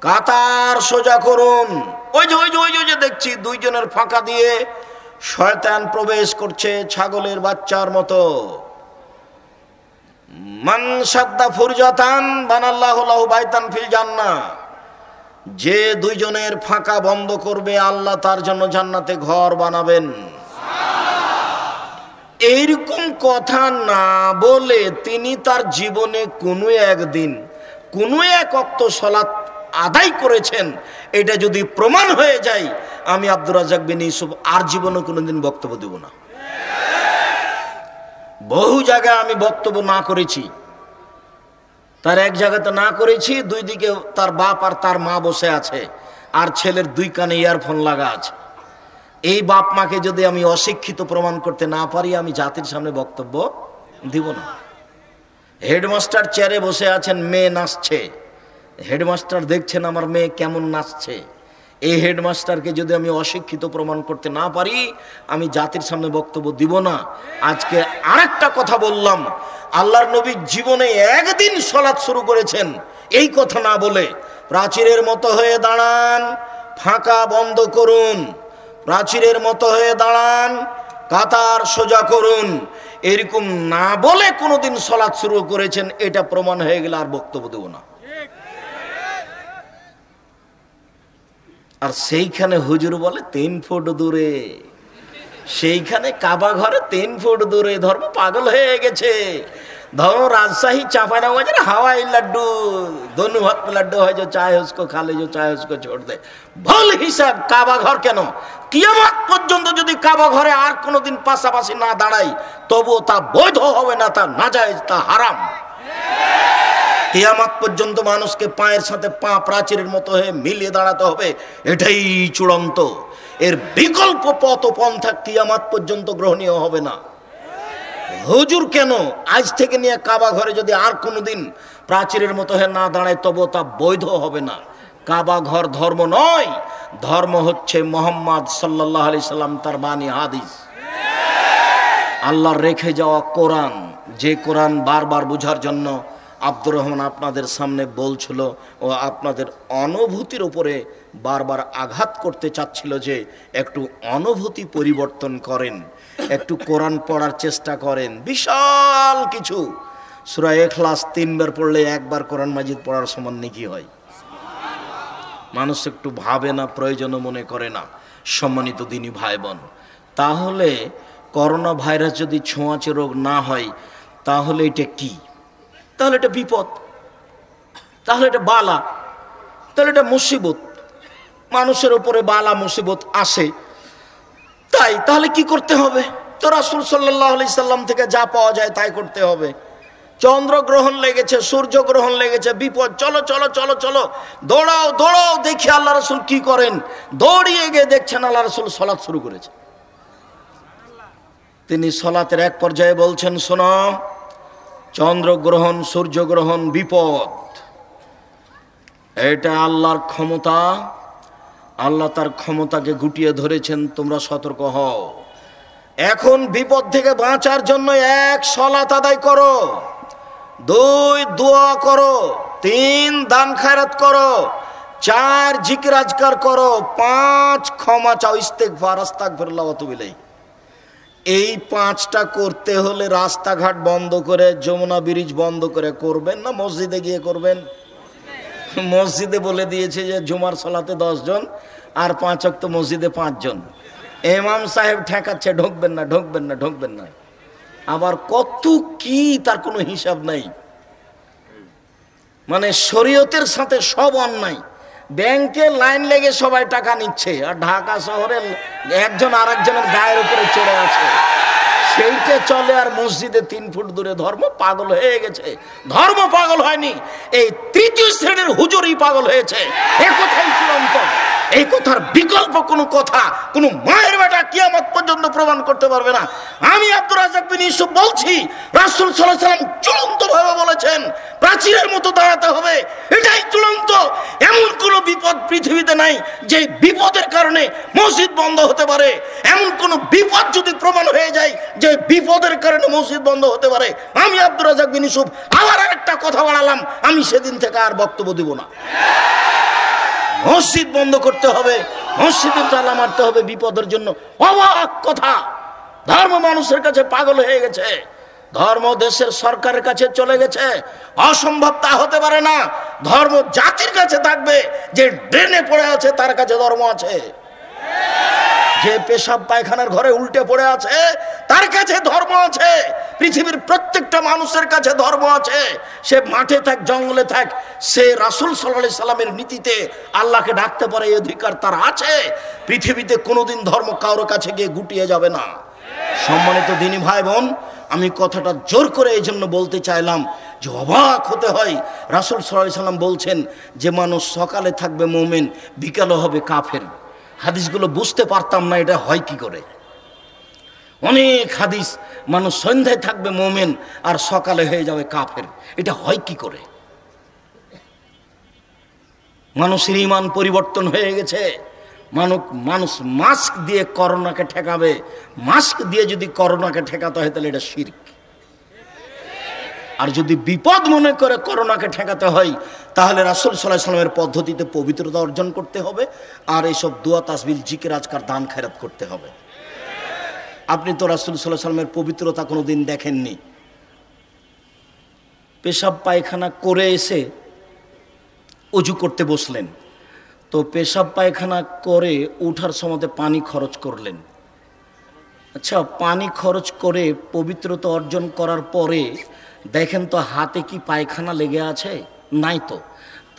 কাতার সোজা করুন। ওই যে দেখছি 2 জনের ফাঁকা দিয়ে শয়তান প্রবেশ করছে ছাগলের বাচ্চার মতো। মান সাদ্দা ফুরজাতান বানাল্লাহু লাহু বাইতান ফিল জান্নাহ, যে 2 জনের ফাঁকা বন্ধ করবে আল্লাহ তার জন্য জান্নাতে ঘর বানাবেন। এইরকম কথা না বলে তিনি তার জীবনে কোনো একদিন কোনো এক ওয়াক্ত সালাত আদায় করেছেন, এটা যদি প্রমাণ হয়ে যায়, আমি আব্দুর রাজ্জাক বিন ইউসুফ আর জীবনে কোনোদিন বক্তব্য দেব না। বহু জায়গায় আমি বক্তব্য না করেছি, তার এক জায়গাতে না করেছি, 2 দিকে তার বাপ আর তার মা বসে আছে, আর ছেলের 2 কানে ইয়ারফোন লাগা আছে। এই বাপ মাকে যদি আমি অশিক্ষিত প্রমাণ করতে না পারি, আমি জাতির সামনে বক্তব্য দিব না। হেডমাস্টার চেয়ারে বসে আছেন, মেয়ে নাচছে, হেডমাস্টার দেখছেন আমার মেয়ে কেমন নাচছে। এই হেডমাস্টারকে যদি আমি অশিক্ষিত প্রমাণ করতে না পারি, আমি জাতির সামনে বক্তব্য দিব না। আজকে আরেকটা কথা বললাম, আল্লাহর নবী জীবনে একদিন সালাত শুরু করেছেন, এই কথা না বলে প্রাচীরের মতো হয়ে দাঁড়ান, ফাঁকা বন্ধ করুন, প্রাচীরের মতো হয়ে দাঁড়ান, কাতার সোজা করুন, এরকম না বলে কোনোদিন সালাত শুরু করেছেন, এটা প্রমাণ হয়ে গেলে আর বক্তব্য দেব না। আর সেইখানে হুজুর বলে 3 ফুট দূরে, সেইখানে কাবা ঘরে 3 ফুট দূরে। ধর্ম পাগল হয়ে গেছে। ধর্ম রাজশাহী চাঁপাইনবাবগंज हवाई लड्डू, दोनों हाथ में लड्डू है, जो चाहे उसको खा ले, जो चाहे उसको छोड़ दे। ভুল হিসাব। কাবা ঘর কেন? কিয়ামত পর্যন্ত যদি কাবা ঘরে আর কোনোদিন পাশাপাশি না দাঁড়াই, তবুও তা বৈধ হবে না, তা নাজায়েজ, তা হারাম। কিয়ামত পর্যন্ত মানুষকে পায়ের সাথে পা প্রাচীরের মতো হয়ে মিলিয়ে দাঁড়াতে হবে, এটাই চূড়ান্ত। এর বিকল্প পথ পন্থা কিয়ামত পর্যন্ত গ্রহণীয় হবে না। হুজুর কেন আজ থেকে নিয়ে কাবা ঘরে যদি আর কোনোদিন প্রাচীরের মতো হয়ে না দাঁড়ায়, তবু তা বৈধ হবে না। কাবা ঘর ধর্ম নয়, ধর্ম হচ্ছে মুহাম্মদ সাল্লাল্লাহু আলাইহি সাল্লাম, তার বাণী হাদিস, আল্লাহর রেখে যাওয়া কোরআন। যে কোরআন বারবার বোঝার জন্য আব্দুর রহমান আপনাদের সামনে বলছিল ও আপনাদের অনুভূতির উপরে বারবার আঘাত করতে চাচ্ছিল যে একটু অনুভূতি পরিবর্তন করেন, একটু কোরআন পড়ার চেষ্টা করেন। বিশাল কিছু। সূরা ইখলাস 3 বার পড়লে 1 বার কোরআন মাজিদ পড়ার সমান নেকি হয়। মানুষ একটু ভাবে না, প্রয়োজনও মনে করে না। সম্মানিত দিনী ভাই বোন, তাহলে করোনা ভাইরাস যদি ছোঁয়াচে রোগ না হয়, তাহলে এটা কি? তাহলে এটা বিপদ, তাহলে এটা বালা, তাহলে এটা মুসিবত। মানুষের উপরে বালা মুসিবত আসে, তাহলে কি করতে হবে? তো রাসূল সাল্লাল্লাহু আলাইহি সাল্লাম থেকে যা পাওয়া যায় তাই করতে হবে। চন্দ্রগ্রহণ লেগেছে, সূর্যগ্রহণ লেগেছে, বিপদ, চলো চলো চলো চলো, দৌড়াও দৌড়াও, দেখি আল্লাহ রাসূল কি করেন। দৌড়িয়ে গিয়ে দেখছেন আল্লাহ রাসূল সালাত শুরু করেছে। তিনি সালাতের এক পর্যায়ে বলছেন, শোনো, চন্দ্রগ্রহণ, সূর্যগ্রহণ বিপদ, এটা আল্লাহর ক্ষমতা, আল্লাহ তার ক্ষমতাকে গুটিয়ে ধরেছেন, তোমরা সতর্ক হও। এখন বিপদ থেকে বাঁচার জন্য 1 সালাত আদায় করো, 2 দোয়া করো, 3 দান খায়রাত করো, 4 জিকির আজকার করো, 5 ক্ষমা চাও, ইস্তেগফার, আস্তাগফিরুল্লাহ ওয়া আতুবু ইলাইহি। এই 5টা করতে হলে রাস্তাঘাট বন্ধ করে, যমুনা ব্রিজ বন্ধ করে করবেন না মসজিদে গিয়ে করবেন? মসজিদে বলে দিয়েছে যে জুমার সালাতে 10 জন আর 5 ওয়াক্ত মসজিদে 5 জন। ইমাম সাহেব ঠেকাচ্ছে, ঢুকবেন না ঢুকবেন না ঢুকবেন না। আবার কত কি তার কোনো হিসাব নাই। মানে শরীয়তের সাথে সব অন্যায়। ব্যাংকে লাইন লেগে সবাই টাকা নিচ্ছে, আর ঢাকা শহরে একজন আরেকজনের গায়ের উপরে চড়ে আছে, সেইটা চলে। আর মসজিদে 3 ফুট দূরে ধর্ম পাগল হয়ে গেছে। ধর্ম পাগল হয়নি, এই 3য় শ্রেণীর হুজুরই পাগল হয়েছে। এ কথাই চূড়ান্ত। এই কথার বিকল্প কোনো কথা কোনো মায়ের বেটা কিয়ামত পর্যন্ত প্রমাণ করতে পারবে না। আমি আব্দুর রাজ্জাক বিন ইউসুফ বলছি, রাসূল সাল্লাল্লাহু আলাইহি ওয়াসাল্লাম চূড়ান্ত ভাবে বলেছেন প্রাচীরের মতো দাঁড়াতে হবে, এটাই চূড়ান্ত। এমন কোনো বিপদ পৃথিবীতে নাই যে বিপদের কারণে মসজিদ বন্ধ হতে পারে। এমন কোনো বিপদ যদি প্রমাণ হয়ে যায় যে বিপদের কারণে মসজিদ বন্ধ হতে পারে, আমি আব্দুর রাজ্জাক বিন ইউসুফ আবার আরেকটা কথা বাড়ালাম, আমি সেদিন থেকে আর বক্তব্য দিব না। মসজিদ বন্ধ করতে হবে, মসজিদে তালা মারতে হবে বিপদের জন্য। অবাক কথা, ধর্ম মানুষের কাছে পাগল হয়ে গেছে, ধর্ম দেশের সরকারের কাছে চলে গেছে। অসম্ভব তা হতে পারে না। ধর্ম জাতির কাছে থাকবে, যে ড্রেনে পড়ে আছে তার কাছে ধর্ম আছে, যে পেশাব পায়খানার ঘরে উল্টে পড়ে আছে তার কাছে ধর্ম আছে। পৃথিবীর প্রত্যেকটা মানুষের কাছে ধর্ম আছে। সে মাঠে থাক, জঙ্গলে থাক, সে রাসূল সাল্লাল্লাহু আলাইহি সাল্লামের নীতিতে আল্লাহকে ডাকতে পারে, এই অধিকার তার আছে। পৃথিবীতে কোনোদিন ধর্ম কারোর কাছে গিয়ে গুটিয়ে যাবে না। সম্মানিত দিনী ভাই বোন, আমি কথাটা জোর করে এই জন্য বলতে চাইলাম যে অবাক হতে হয়। রাসূল সাল্লাল্লাহু আলাইহি সাল্লাম বলছেন যে মানুষ সকালে থাকবে মুমিন, বিকালে হবে কাফের। হাদিসগুলো বুঝতে পারতাম না এটা হয় কি করে। অনেক হাদিস, মানুষ সন্ধ্যায় থাকবে মুমিন আর সকালে হয়ে যাবে কাফের, এটা হয় কি করে? মানুষের ঈমান পরিবর্তন হয়ে গেছে। মানুষ মাস্ক দিয়ে করোনাকে ঠেকাবে। মাস্ক দিয়ে যদি করোনাকে ঠেকাতে হয় তাহলে এটা শিরক। আর যদি বিপদ মনে করে করোনাকে ঠেকাতে হয় তাহলে রাসূল সাল্লাল্লাহু আলাইহি সাল্লামের পদ্ধতিতে পবিত্রতা অর্জন করতে হবে, আর এইসব দোয়া তাসবিহ জিকির আজকার দান খেরাত করতে হবে। আপনি তো রাসূল সাল্লাল্লাহু আলাইহি সাল্লামের পবিত্রতা কোনোদিন দেখেননি। পেশাব পায়খানা করে এসে অজু করতে বসলেন, তো পেশাব পায়খানা করে উঠার সময় পানি খরচ করলেন। আচ্ছা, পানি খরচ করে পবিত্রতা অর্জন করার পরে দেখেন তো হাতে কি পায়খানা লেগে আছে? নাই তো।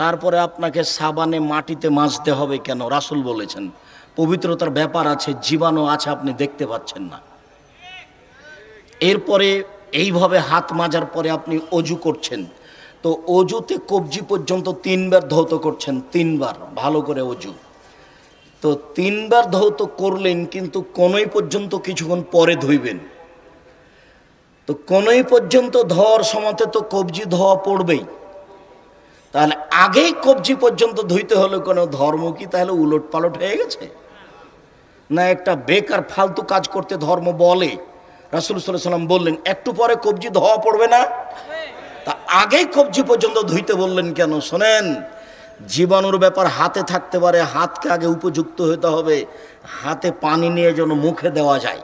তারপরে আপনাকে সাবানে মাটিতে মাজতে হবে কেন? রাসূল বলেছেন পবিত্রতার ব্যাপার আছে, জীবাণু আছে, আপনি দেখতে পাচ্ছেন না। এরপরে এইভাবে হাত মাজার পরে আপনি অজু করছেন, তো অজুতে কবজি পর্যন্ত 3 বার ধৌত করছেন, 3 বার ভালো করে অজু। তো 3 বার ধৌত করলেন, কিন্তু কোনই পর্যন্ত কিছুক্ষণ পরে ধুইবেন। তো কোনই পর্যন্ত ধোয়ার সময়তে তো কবজি ধোয়া পড়বেই, তাহলে আগেই কবজি পর্যন্ত ধুইতে হলে কোনো ধর্ম কি তাহলে উলট পালট হয়ে গেছে? না একটা বেকার ফালতু কাজ করতে ধর্ম বলে? রাসূল সাল্লাল্লাহু আলাইহি সাল্লাম বললেন একটু পরে কবজি ধোয়া পড়বে না, তা আগেই কবজি পর্যন্ত ধুইতে বললেন কেন? শোনেন, জীবাণুর ব্যাপার হাতে থাকতে পারে, হাতকে আগে উপযুক্ত হতে হবে। হাতে পানি নিয়ে যেন মুখে দেওয়া যায়,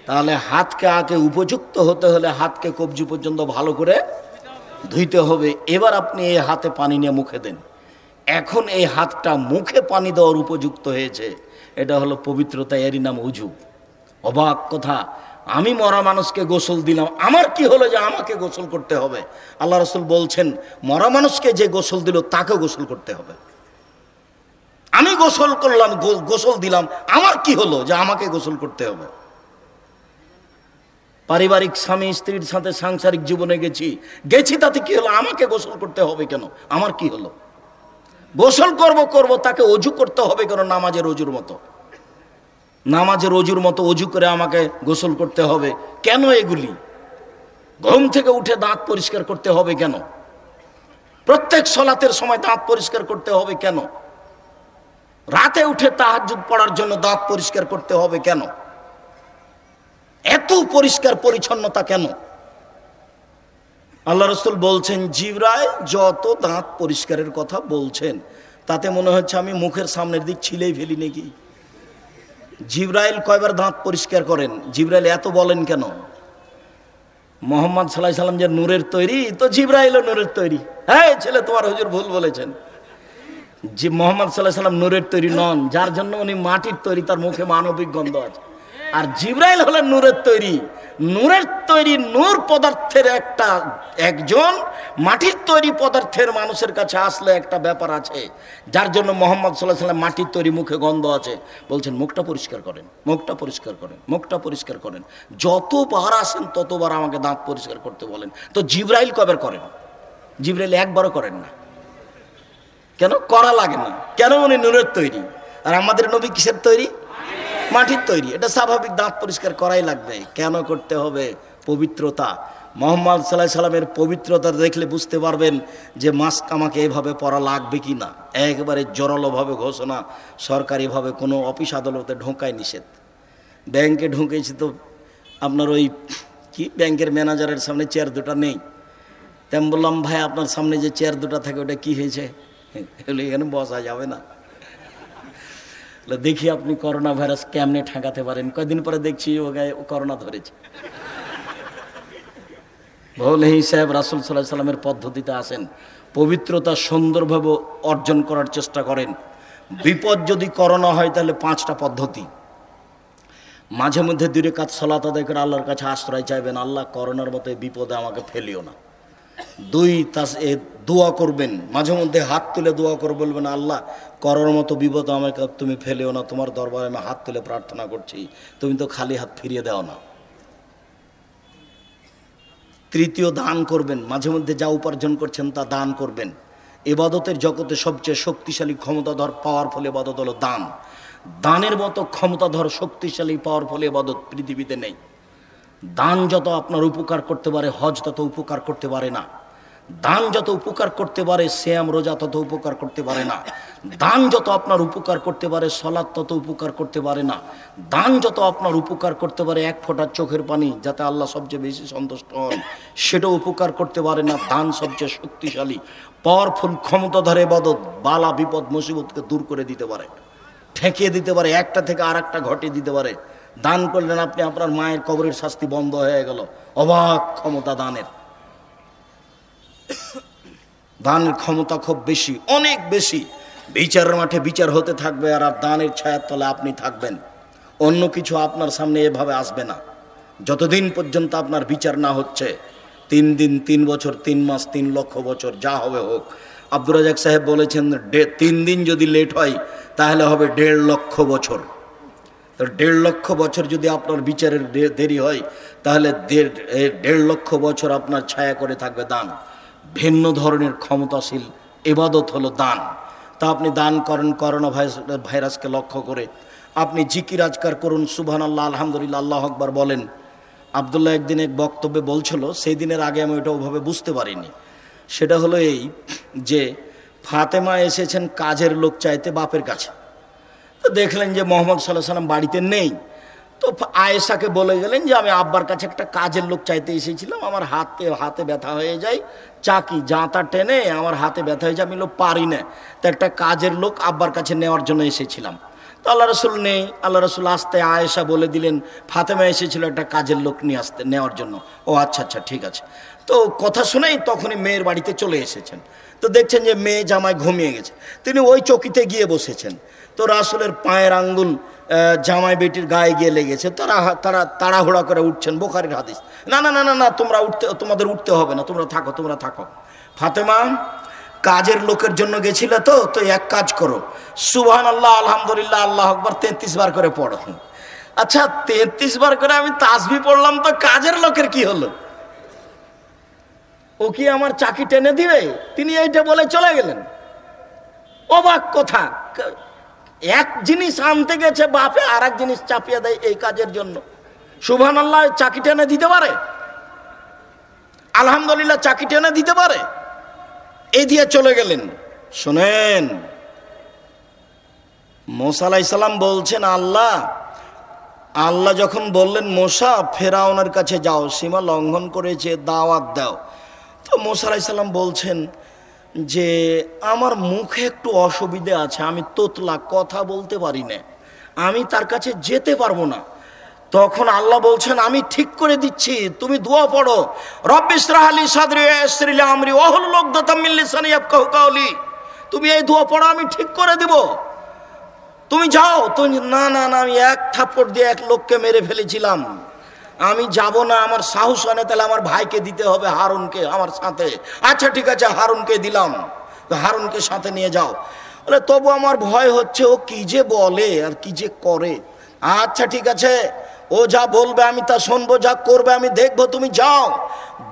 তাহলে হাতকে আগে উপযুক্ত হতে হলে হাতকে কবজি পর্যন্ত ভালো করে ধুইতে হবে। এবার আপনি এই হাতে পানি নিয়ে মুখে দেন। এখন এই হাতটা মুখে পানি দেওয়ার উপযুক্ত হয়েছে, এটা হলো পবিত্রতা, এরই নাম উজু। অবাক কথা, আমি মরা মানুষকে গোসল দিলাম, আমার কি হলো যে আমাকে গোসল করতে হবে? আল্লাহ রাসূল বলছেন মরা মানুষকে যে গোসল দিল তাকেও গোসল করতে হবে। আমি গোসল করলাম, গোসল দিলাম, আমার কি হলো যে আমাকে গোসল করতে হবে? পারিবারিক স্বামী স্ত্রীর সাথে সাংসারিক জীবনে গেছি তাতে কি হলো? আমাকে গোসল করতে হবে কেন? আমার কি হলো? গোসল করব তাকে অজু করতে হবে কেন? নামাজের অজুর মতো, নামাজের অজুর মতো অজু করে আমাকে গোসল করতে হবে কেন? এগুলি ঘুম থেকে উঠে দাঁত পরিষ্কার করতে হবে কেন? প্রত্যেক সলাতের সময় দাঁত পরিষ্কার করতে হবে কেন? রাতে উঠে তাহাজ্জুদ পড়ার জন্য দাঁত পরিষ্কার করতে হবে কেন? এত পরিষ্কার পরিচ্ছন্নতা কেন? আল্লাহ রাসূল বলছেন, জিবরাইল যত দাঁত পরিষ্কারের কথা বলছেন তাতে মনে হচ্ছে আমি মুখের সামনের দিক ছিলেই ফেলি নাকি। জিবরাইল কয়বার দাঁত পরিষ্কার করেন? জিবরাইল এত বলেন কেন? মোহাম্মদ সাল্লাল্লাহু আলাইহি সাল্লাম যে নূরের তৈরি, তো জিবরাইলও নূরের তৈরি। হ্যাঁ ছেলে, তোমার হুজুর ভুল বলেছেন। যে মোহাম্মদ সাল্লাল্লাহু আলাইহি সাল্লাম নূরের তৈরি নন, যার জন্য উনি মাটির তৈরি, তার মুখে মানবিক গন্ধ আছে। আর জিবরাইল হলেন নূরের তৈরি। নূরের তৈরি, নূর পদার্থের একজন মাটির তৈরি পদার্থের মানুষের কাছে আসলে একটা ব্যাপার আছে, যার জন্য মোহাম্মদ সাল্লাল্লাহু আলাইহি সাল্লাম মাটির তৈরি, মুখে গন্ধ আছে। বলছেন মুখটা পরিষ্কার করেন, মুখটা পরিষ্কার করেন, মুখটা পরিষ্কার করেন। যতবার আসেন ততবার আমাকে দাঁত পরিষ্কার করতে বলেন। তো জিবরাইল কয়বার করেন? জিবরাইল একবারও করেন না। কেন? করা লাগে না। কেন? উনি নূরের তৈরি। আর আমাদের নবী কিসের তৈরি? মাটির তৈরি। এটা স্বাভাবিক, দাঁত পরিষ্কার করাই লাগবে। কেন করতে হবে? পবিত্রতা। মোহাম্মদ সাল্লাল্লাহু আলাইহি সাল্লামের পবিত্রতা দেখলে বুঝতে পারবেন যে মাস্ক আমাকে এভাবে পরা লাগবে কি না। একবারে জোরালোভাবে ঘোষণা, সরকারিভাবে কোনো অফিস আদালতে ঢোকায় নিষেধ। ব্যাংকে ঢুকেছি তো আপনার ওই কি ব্যাংকের ম্যানেজারের সামনে চেয়ার দুটা নেই। তেমন বললাম, ভাই আপনার সামনে যে চেয়ার দুটা থাকে ওটা কি হয়েছে? এখানে বসা যাবে না। দেখি আপনি করোনা ভাইরাস কেমনে ঠেকাতে পারেন। কয়েকদিন পরে দেখছি ও গায়ে করোনা ধরেছে। বলে সাহেব রাসূল সাল্লাল্লাহু আলাইহি সাল্লামের পদ্ধতিতে আসেন, পবিত্রতা সুন্দরভাবে অর্জন করার চেষ্টা করেন। বিপদ যদি করোনা হয় তাহলে 5টা পদ্ধতি। মাঝে মধ্যে 2 রাকাত সালাত আদায় করে আল্লাহর কাছে আশ্রয় চাইবেন, আল্লাহ করোনার মতো বিপদে আমাকে ফেলিও না। 2 দোয়া করবেন, মাঝে মধ্যে হাত তুলে দোয়া করে বলবেন, আল্লাহ করোনার মতো বিপদ আমাকে তুমি ফেলিও না, তোমার দরবারে আমি হাত তুলে প্রার্থনা করছি, তুমি তো খালি হাত ফিরিয়ে দাও না। 3 দান করবেন, মাঝে মধ্যে যা উপার্জন করছেন তা দান করবেন। ইবাদতের জগতে সবচেয়ে শক্তিশালী ক্ষমতাধর পাওয়ারফুল ইবাদত হলো দান। দানের মতো ক্ষমতাধর শক্তিশালী পাওয়ারফুল ইবাদত পৃথিবীতে নেই। দান যত আপনার উপকার করতে পারে, হজ তত উপকার করতে পারে না। দান যত উপকার করতে পারে, সিয়াম রোজা তত উপকার করতে পারে না। দান যত আপনার উপকার করতে পারে, সালাত তত উপকার করতে পারে না। দান যত আপনার উপকার করতে পারে, 1 ফোঁটা চোখের পানি যাতে আল্লাহ সবচেয়ে বেশি সন্তুষ্ট হন, সেটাও উপকার করতে পারে না। দান সবচেয়ে শক্তিশালী পাওয়ারফুল ক্ষমতাধর ইবাদত, বালা বিপদ মুসিবতকে দূর করে দিতে পারে, ঠেকিয়ে দিতে পারে, একটা থেকে আরেকটা ঘটিয়ে দিতে পারে। দান করলেন আপনি, আপনার মায়ের কবরের শাস্তি বন্ধ হয়ে গেল। অবাক ক্ষমতা দানের। দানের ক্ষমতা খুব বেশি, অনেক বেশি। বিচারের মাঠে বিচার হতে থাকবে আর দানের ছায়ার তলে আপনি থাকবেন। অন্য কিছু আপনার সামনে এভাবে আসবে না যতদিন পর্যন্ত আপনার বিচার না হচ্ছে। 3 দিন, 3 বছর, 3 মাস, 3 লক্ষ বছর, যা হবে হোক। আব্দুর রাজাক সাহেব বলেছেন 3 দিন যদি লেট হয় তাহলে হবে 1.5 লক্ষ বছর। তো 1.5 লক্ষ বছর যদি আপনার বিচারের দেরি হয় তাহলে 1.5 লক্ষ বছর আপনার ছায়া করে থাকবে দান। ভিন্ন ধরনের ক্ষমতাশীল ইবাদত হলো দান। তা আপনি দান করেন করোনা ভাইরাসকে লক্ষ্য করে। আপনি জিকির আজকার করুন, সুবহানাল্লাহ, আলহামদুলিল্লাহ, আল্লাহু আকবার বলেন। আব্দুল্লাহ একদিন এক বক্তব্যে বলছিল, সেই দিনের আগে আমি ওটা ওভাবে বুঝতে পারিনি। সেটা হলো এই যে ফাতেমা এসেছেন কাজের লোক চাইতে বাপের কাছে। তো দেখলেন যে মোহাম্মদ সাল্লাল্লাহু আলাইহি সাল্লাম বাড়িতে নেই। তো আয়েশাকে বলে গেলেন যে আমি আব্বার কাছে একটা কাজের লোক চাইতে এসেছিলাম, আমার হাতে ব্যথা হয়ে যায়, চাকি জাঁতা টেনে আমার হাতে ব্যথা হয়ে যায়, আমি পারি না, তো একটা কাজের লোক আব্বার কাছে নেওয়ার জন্য এসেছিলাম। তো আল্লাহ রসুল নেই। আল্লাহ রসুল আসতে আয়েশা বলে দিলেন ফাতেমা এসেছিল একটা কাজের লোক নেওয়ার জন্য। ও আচ্ছা আচ্ছা ঠিক আছে। তো কথা শুনেই তখনই মেয়ের বাড়িতে চলে এসেছেন। তো দেখছেন যে মেয়ে জামাই ঘুমিয়ে গেছে, তিনি ওই চকিতে গিয়ে বসেছেন। তো রাসূলের পায়ের আঙ্গুল জামাই বেটির গায়ে গিয়ে লেগেছে। তারা তাড়াহুড়া করে উঠছেন, বুখারীর হাদিস। না না না না না, তোমাদের উঠতে হবে না, তোমরা থাকো। ফাতেমা, কাজের লোকের জন্য গেছিলে তো এক কাজ করো, সুবহানাল্লাহ, আলহামদুলিল্লাহ, আল্লাহু আকবার 33 বার করে পড়ো। আচ্ছা 33 বার করে আমি তাসবিহ পড়লাম, তো কাজের লোকের কি হলো? ও কি আমার চাকি টেনে দিবে? তিনি এইটা বলে চলে গেলেন। অবাক কথা, এক জিনিস আনতে গেছে বাপে, আর এক জিনিস চাপিয়ে দেয় এই কাজের জন্য। সুবহানাল্লাহ, চাকি টেনে দিতে পারে? আলহামদুলিল্লাহ, চাকি টেনে দিতে পারে? এই দিয়ে চলে গেলেন। শোনেন, মুসা আলাইহিস সালাম বলছেন, আল্লাহ যখন বললেন মুসা ফেরাউনের কাছে যাও, সীমা লঙ্ঘন করেছে, দাওয়াত দাও, তো মুসা আলাইহিস সালাম বলছেন যে আমার মুখে একটু অসুবিধে আছে, আমি তোতলা, কথা বলতে পারি না, আমি তার কাছে যেতে পারবো না। তখন আল্লাহ বলছেন আমি ঠিক করে দিচ্ছি, তুমি দোয়া পড়ো, রব্বি ইশরাহ লি সাদরি ওয়া ইয়াসসির লি আমরি ওয়াহলুল উকদাতাম মিন লিসানি ইয়াফকাহু কাওলি। তুমি এই দোয়া পড়ো, আমি ঠিক করে দিব, তুমি যাও। তুমি না না না, আমি এক থাপ্পড় দিয়ে এক লোককে মেরে ফেলেছিলাম, আমি যাব না, আমার সাহস হয় না, তাহলে আমার ভাইকে দিতে হবে, হারুনকে আমার সাথে। আচ্ছা ঠিক আছে, হারুনকে দিলাম, তো হারুনকে সাথে নিয়ে যাও। বলে তবু আমার ভয় হচ্ছে, ও কি যে বলে আর কি যে করে। আচ্ছা ঠিক আছে, ও যা বলবে আমি তা শুনবো, যা করবে আমি দেখবো, তুমি যাও।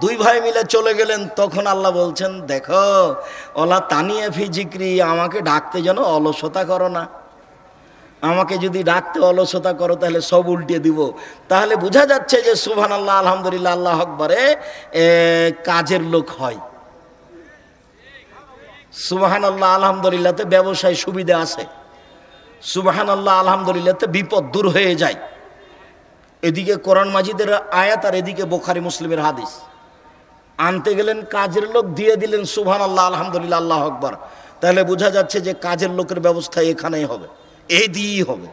দুই ভাই মিলে চলে গেলেন। তখন আল্লাহ বলছেন, দেখো ওলা তানিয়া ফি জিক্রি, আমাকে ডাকতে যেন অলসতা করো না, আমাকে যদি ডাকতে অলসতা করো তাহলে সব উল্টে দিব। তাহলে বোঝা যাচ্ছে যে সুবহানাল্লাহ, আলহামদুলিল্লাহ, আল্লাহু আকবারে কাজের লোক হয়। সুবহানাল্লাহ, আলহামদুলিল্লাহ তে ব্যবসায় সুবিধা আছে। সুবহানাল্লাহ, আলহামদুলিল্লাহ তে বিপদ দূর হয়ে যায়। এদিকে কোরআন মাজিদের আয়াত আর এদিকে বুখারী মুসলিমের হাদিস। আনতে গেলেন কাজের লোক, দিয়ে দিলেন সুবহানাল্লাহ, আলহামদুলিল্লাহ, আল্লাহু আকবার। তাহলে বোঝা যাচ্ছে যে কাজের লোকের ব্যবস্থা এখানেই হবে, এই দিয়েই হবে।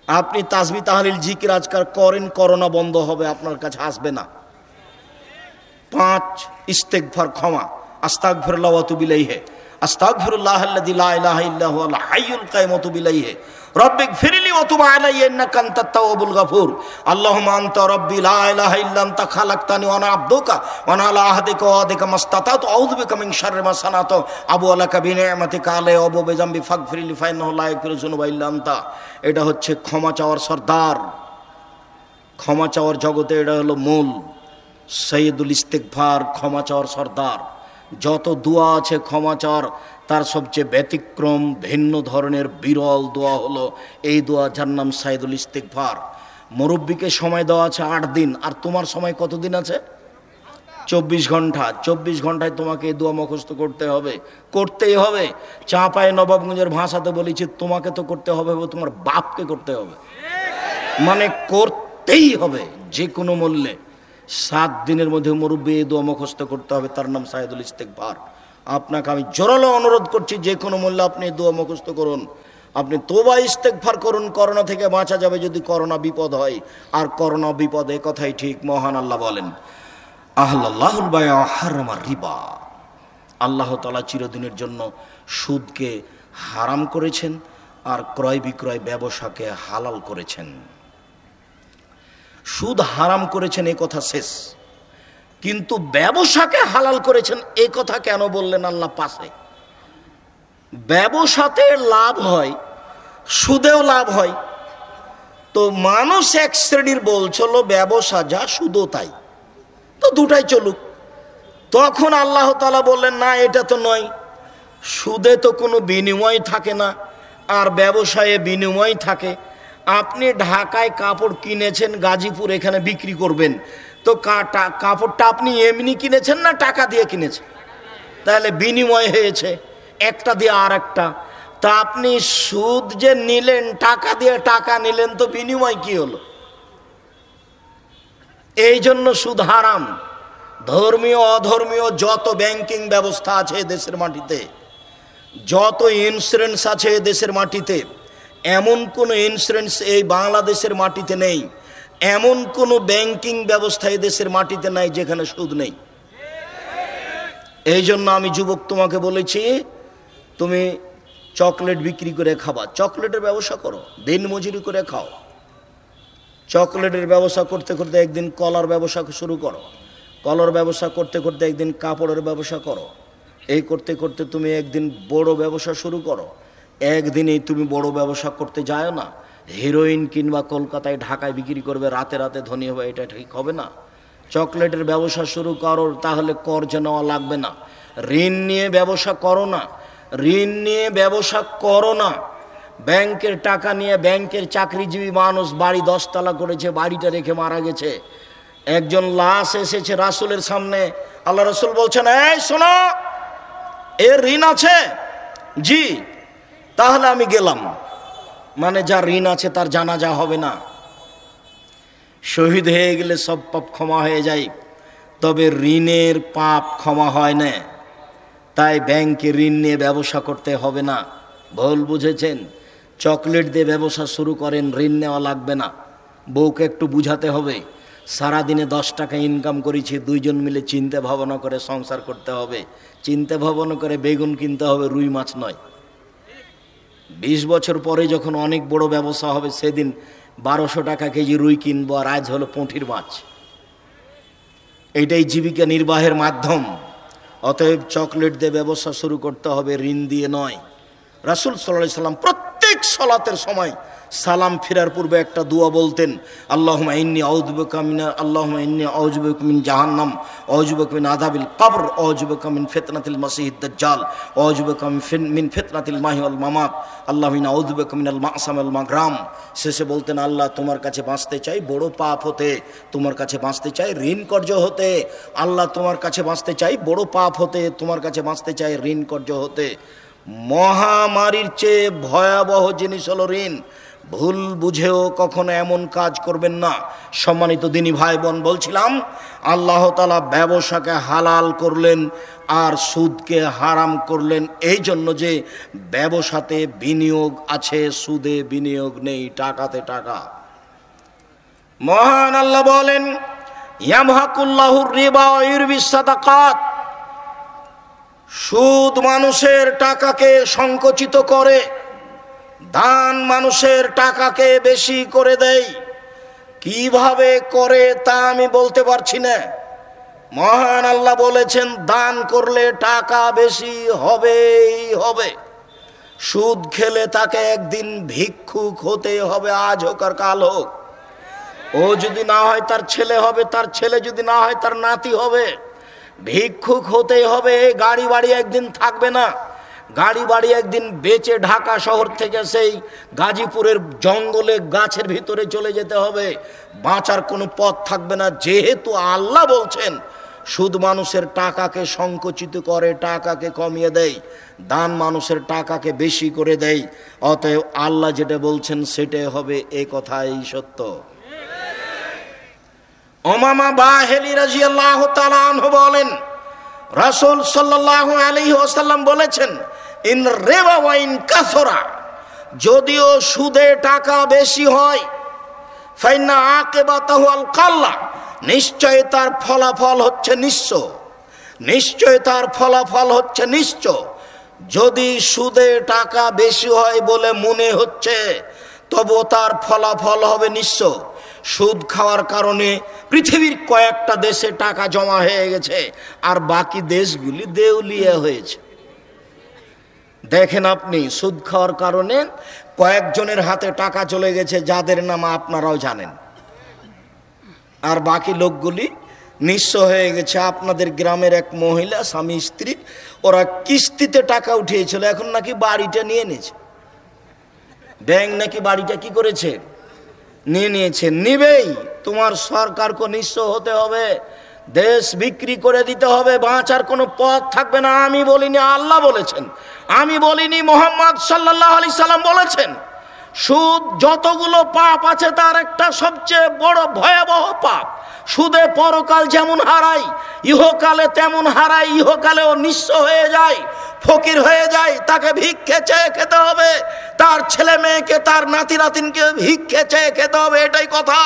আপনি তাসবিহ তাহলিল জিকির আজকার করেন, করোনা বন্ধ হবে, আপনার কাছে আসবে না। 5 ইস্তেগফার, ক্ষমা, আস্তাগফিরুল্লাহ ওয়া আতুবু ইলাইহি, আস্তাগফিরুল্লাহাল্লাযী লা ইলাহা ইল্লা হুয়াল হাইয়ুল কাইয়্যুম ওয়া আতুবু ইলাইহি, রব্বিগফিরলি ওয়া তুব আলাইয়া ইন্নাকা আনতাত তাওয়াবুল গাফুর, আল্লাহুম্মা আনতা রাব্বি লা ইলাহা ইল্লা আনতা খালাকতানি ওয়া আনা আবদুকা ওয়া আনা আলা আহদিকা ওয়া ওয়াদিকা মাসতাতাতু আউযু বিকা মিন শাররি মা সানাতু আবু আলাকা বিনি'মাতিকা আলাইয়া ওয়া বিযামবি ফাগফিরলি ফাইন্নাহু লা ইয়াগফিরুয যুনুবা ইল্লা আনতা। এটা হচ্ছে ক্ষমা চাওয়ার সর্দার, ক্ষমা চাওয়ার জগতে এটা হলো মূল। সাইয়্যিদুল ইস্তিগফার, ক্ষমা চাওয়ার সর্দার। যত দোয়া আছে ক্ষমা চাওয়ার, তার সবচেয়ে ব্যতিক্রম ভিন্ন ধরনের বিরল দোয়া হলো এই দোয়া, যার নাম সাইয়্যিদুল ইস্তিগফার। মুরব্বিকে সময় দেওয়া আছে 8 দিন, আর তোমার সময় কতদিন আছে? 24 ঘন্টা। 24 ঘন্টায় তোমাকে এই দোয়া মুখস্থ করতে হবে, করতেই হবে। চাঁপায় নবাবগঞ্জের ভাষাতে বলেছি, তোমাকে তো করতে হবে, তোমার বাপকে করতে হবে, মানে করতেই হবে যে কোনো মূল্যে। 7 দিনের মধ্যে মুরব্বি এই দোয়া মুখস্থ করতে হবে, তার নাম সাইয়্যিদুল ইস্তিগফার। আপনাকে আমি জোরালো অনুরোধ করছি, যে কোনো মূল্যে আপনি এই দোয়া মুখস্থ করুন, আপনি তওবা ইস্তিগফার করুন। করোনা থেকে বাঁচা যাবে যদি করোনা বিপদ হয়, আর করোনা বিপদ, এ কথাই ঠিক। মহান আল্লাহ বলেন, আহলাল্লাহুল বায়আ ওয়া হারামার রিবা, আল্লাহ তাআলা চিরদিনের জন্য সুদকে হারাম করেছেন আর ক্রয় বিক্রয় ব্যবসাকে হালাল করেছেন। সুদ হারাম করেছেন এই কথা শেষ, কিন্তু ব্যবসাকে হালাল করেছেন এই কথা কেন বললেন আল্লাহ পাশে? ব্যবসাতে লাভ হয়, সুদেও লাভ হয়। তো মানুষ এক শ্রেণীর বলছিল ব্যবসা যা সুদও তাই, তো দুটাই চলুক। তখন আল্লাহ তাআলা বললেন না, এটা তো নয়, সুদে তো কোনো বিনিময় থাকে না, আর ব্যবসায়ে বিনিময় থাকে। আপনি ঢাকায় কাপড় কিনেছেন, গাজীপুর এখানে বিক্রি করবেন, তো কাপড়টা আপনি এমনি কিনেছেন না টাকা দিয়ে কিনেছেন? তাহলে বিনিময় হয়েছে, একটা দিয়ে আর একটা। তা আপনি সুদ যে নিলেন, টাকা দিয়ে টাকা নিলেন, তো বিনিময় কি হলো? এই জন্য সুদ হারাম। ধর্মীয় অধর্মীয় যত ব্যাংকিং ব্যবস্থা আছে দেশের মাটিতে, যত ইন্স্যুরেন্স আছে দেশের মাটিতে, এমন কোনো ইন্স্যুরেন্স এই বাংলাদেশের মাটিতে নেই, এমন কোনো ব্যাংকিং ব্যবস্থা এই দেশের মাটিতে নাই যেখানে সুদ নেই। এই জন্য আমি যুবক তোমাকে বলেছি, তুমি চকলেট বিক্রি করে খাবা, চকলেটের ব্যবসা করো, দিন মজুরি করে খাও। চকলেটের ব্যবসা করতে করতে একদিন কলার ব্যবসা শুরু করো, কলার ব্যবসা করতে করতে একদিন কাপড়ের ব্যবসা করো, এই করতে করতে তুমি একদিন বড় ব্যবসা শুরু করো। একদিনেই তুমি বড় ব্যবসা করতে যাও না, হিরোইন কিংবা কলকাতায় ঢাকায় বিক্রি করবে, রাতে রাতে ধনী হবে, এটা ঠিক হবে না। চকলেটের ব্যবসা শুরু করো, তাহলে কর্জ নেওয়া লাগবে না। ঋণ নিয়ে ব্যবসা করো না, ঋণ নিয়ে ব্যবসা করো না। ব্যাংকের টাকা নিয়ে, ব্যাংকের চাকরিজীবী মানুষ বাড়ি 10 তলা করেছে, বাড়িটা রেখে মারা গেছে। একজন লাশ এসেছে রাসূলের সামনে, আল্লাহ রাসূল বলছেন, এই শোনো, এর ঋণ আছে? জি। তাহলে আমি গেলাম। মানে যার ঋণ আছে তার জানাজা হবে না। শহীদ হয়ে গেলে সব পাপ ক্ষমা হয়ে যায়, তবে ঋণের পাপ ক্ষমা হয় না। তাই ব্যাংকে ঋণ নিয়ে ব্যবসা করতে হবে না। ভুল বুঝেছেন। চকলেট দিয়ে ব্যবসা শুরু করেন, ঋণ নেওয়া লাগবে না। বউকে একটু বুঝাতে হবে, সারাদিনে 10 টাকা ইনকাম করেছি, 2 জন মিলে চিন্তা ভাবনা করে সংসার করতে হবে। চিন্তা ভাবনা করে বেগুন কিনতে হবে, রুই মাছ নয়। 20 বছর পরে যখন অনেক বড় ব্যবসা হবে, সেদিন 1200 টাকা কেজি রুই কিনবো, আর আজ হলো পুঁটির মাছ। এইটাই জীবিকা নির্বাহের মাধ্যম। অতএব চকলেট দিয়ে ব্যবসা শুরু করতে হবে, ঋণ দিয়ে নয়। রাসূল সাল্লাল্লাহু আলাইহি সাল্লাম প্রত্যেক সালাতের সময় সালাম ফেরার পূর্বে একটা দোয়া বলতেন, আল্লাহুম্মা ইন্নী আউযু বিকা মিন জাহান্নাম, আউযু বিকা মিন আযাবিল কবর, আউযু বিকা মিন ফিতনাতিল মাসিহিদ দাজ্জাল, আউযু বিকা মিন ফিতনাতিল মাহি ওয়াল মামাত, আল্লাহুম্মা ইন্নী আউযু বিকা মিনাল মা'সাম ওয়াল মাগরাম। শেষে বলতেন, আল্লাহ তোমার কাছে বাঁচতে চাই বড় পাপ হতে, তোমার কাছে বাঁচতে চাই ঋণ কর্জ হতে। আল্লাহ তোমার কাছে বাঁচতে চাই বড় পাপ হতে, তোমার কাছে বাঁচতে চাই ঋণ কর্জ হতে। মহামারীর চেয়ে ভয়াবহ জিনিস হলো ঋণ। ভুল বুঝেও কখনো এমন কাজ করবেন না। সম্মানিত দিনী ভাই বোন, বলছিলাম আল্লাহ তাআলা ব্যবসাকে হালাল করলেন আর সুদকে হারাম করলেন, এই জন্য যে ব্যবসাতে বিনিয়োগ আছে, সুদে বিনিয়োগ নেই, টাকাতে টাকা। মহান আল্লাহ বলেন, ইয়ামহাকুল্লাহুর রিবা ওয়া ইউরবিস সাদাকাত। সুদ মানুষের টাকাকে সংকুচিত করে, দান মানুষের টাকাকে বেশি করে দেয়। কিভাবে করে তা আমি বলতে পারছি না। মহান আল্লাহ বলেছেন, দান করলে টাকা বেশি হবেই হবে। সুদ খেলে তাকে একদিন ভিক্ষুক হতে হবে, আজ হোক আর কাল হোক। ও যদি না হয় তার ছেলে হবে, তার ছেলে যদি না হয় তার নাতি হবে। ভিক্ষুক হতেই হবে। গাড়ি বাড়ি একদিন থাকবে না। গাড়ি বাড়ি একদিন বেচে ঢাকা শহর থেকে সেই গাজীপুরের জঙ্গলে গাছের ভিতরে চলে যেতে হবে। বাঁচার কোনো পথ থাকবে না। যেহেতু আল্লাহ বলছেন সুদ মানুষের টাকাকে সংকুচিত করে, টাকাকে কমিয়ে দেয়, দান মানুষের টাকাকে বেশি করে দেয়। অতএব আল্লাহ যেটা বলছেন সেটাই হবে, এই কথাই সত্য। উমামা বাহিলি রাদিয়াল্লাহু তাআলা আনহু বলেন, রাসূল সাল্লাল্লাহু আলাইহি ওয়াসাল্লাম বলেছেন, ইন রিবা ওয়া ইন কাসরা, যদিও সুদে টাকা বেশি হয়, ফাইন্না আকিবাতাহু আল কাল্লা, নিশ্চয় তার ফলাফল হচ্ছে নিঃস্ব। নিশ্চয় তার ফলাফল হচ্ছে নিঃস্ব। যদি সুদে টাকা বেশি হয় বলে মনে হচ্ছে, তবু তার ফলাফল হবে নিঃস্ব। সুদ খাওয়ার কারণে পৃথিবীর কয়েকটা দেশে টাকা জমা হয়ে গেছে, আর বাকি দেশগুলি দেউলিয়া হয়েছে। দেখেন আপনি, সুদ খাওয়ার কারণে কয়েকজনের হাতে টাকা চলে গেছে, যাদের নাম আপনারাও জানেন, আর বাকি লোকগুলি নিঃস্ব হয়ে গেছে। আপনাদের গ্রামের এক মহিলা, স্বামী স্ত্রী, ওরা কিস্তিতে টাকা উঠিয়েছিল, এখন নাকি বাড়িটা নিয়ে নিয়েছে। ব্যাংক নাকি বাড়িটা কি করেছে, নিয়ে নিয়েছে। নিবেই, তোমার সরকারকে নিঃস্ব হতে হবে, দেশ বিক্রি করে দিতে হবে, বাঁচার কোনো পথ থাকবে না। আমি বলিনি, আল্লাহ বলেছেন। আমি বলিনি, মুহাম্মদ সাল্লাল্লাহু আলাইহি সাল্লাম বলেছেন। সুদ যতগুলো পাপ আছে তার একটা সবচেয়ে বড় ভয়াবহ পাপ। সুদে পরকাল যেমন হারায়, ইহকালে তেমন হারায়। ইহকালেও নিঃস্ব হয়ে যায়, ফকির হয়ে যায়, তাকে ভিক্ষে চেয়ে খেতে হবে। তার ছেলে মেয়েকে, তার নাতি নাতিনকে ভিক্ষে চেয়ে খেতে হবে, এটাই কথা।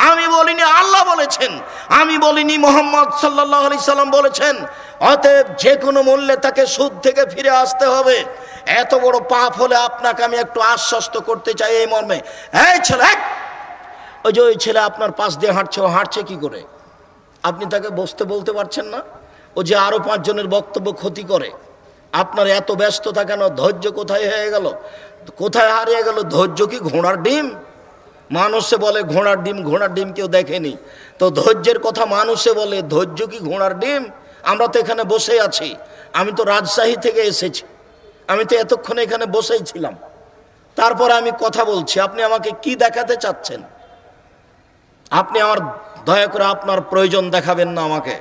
আমি বলিনি, আল্লাহ বলেছেন। আমি বলিনি, মুহাম্মদ সাল্লাল্লাহু আলাইহি সাল্লাম বলেছেন। অতএব যে কোনো মূল্যে তাকে সুদ থেকে ফিরে আসতে হবে। এত বড় পাপ হলে আপনাকে আমি একটু আশ্বস্ত করতে চাই এই মর্মে, এই ছেলে, ওই যে ওই ছেলে আপনার পাশ দিয়ে হাঁটছে, ও হাঁটছে কি করে? আপনি তাকে বসতে বলতে পারছেন না? ও যে আরো 5 জনের বক্তব্য ক্ষতি করে, আপনার এত ব্যস্ততা কেন? ধৈর্য কোথায় হয়ে গেল, কোথায় হারিয়ে গেল? ধৈর্য কি ঘোড়ার ডিম? মানুষে বলে ঘোড়ার ডিম, ঘোড়ার ডিম কেউ দেখেনি, তো ধৈর্যের কথা মানুষে বলে, ধৈর্য কি ঘোড়ার ডিম? আমরা তো এখানে বসে আছি, আমি তো রাজশাহী থেকে এসেছি, আমি তো এতক্ষণ এখানে বসেই ছিলাম, তারপরে আমি কথা বলছি। আপনি আমাকে কি দেখাতে চাচ্ছেন? আপনি আমার দয়া করে আপনার প্রয়োজন দেখাবেন না আমাকে,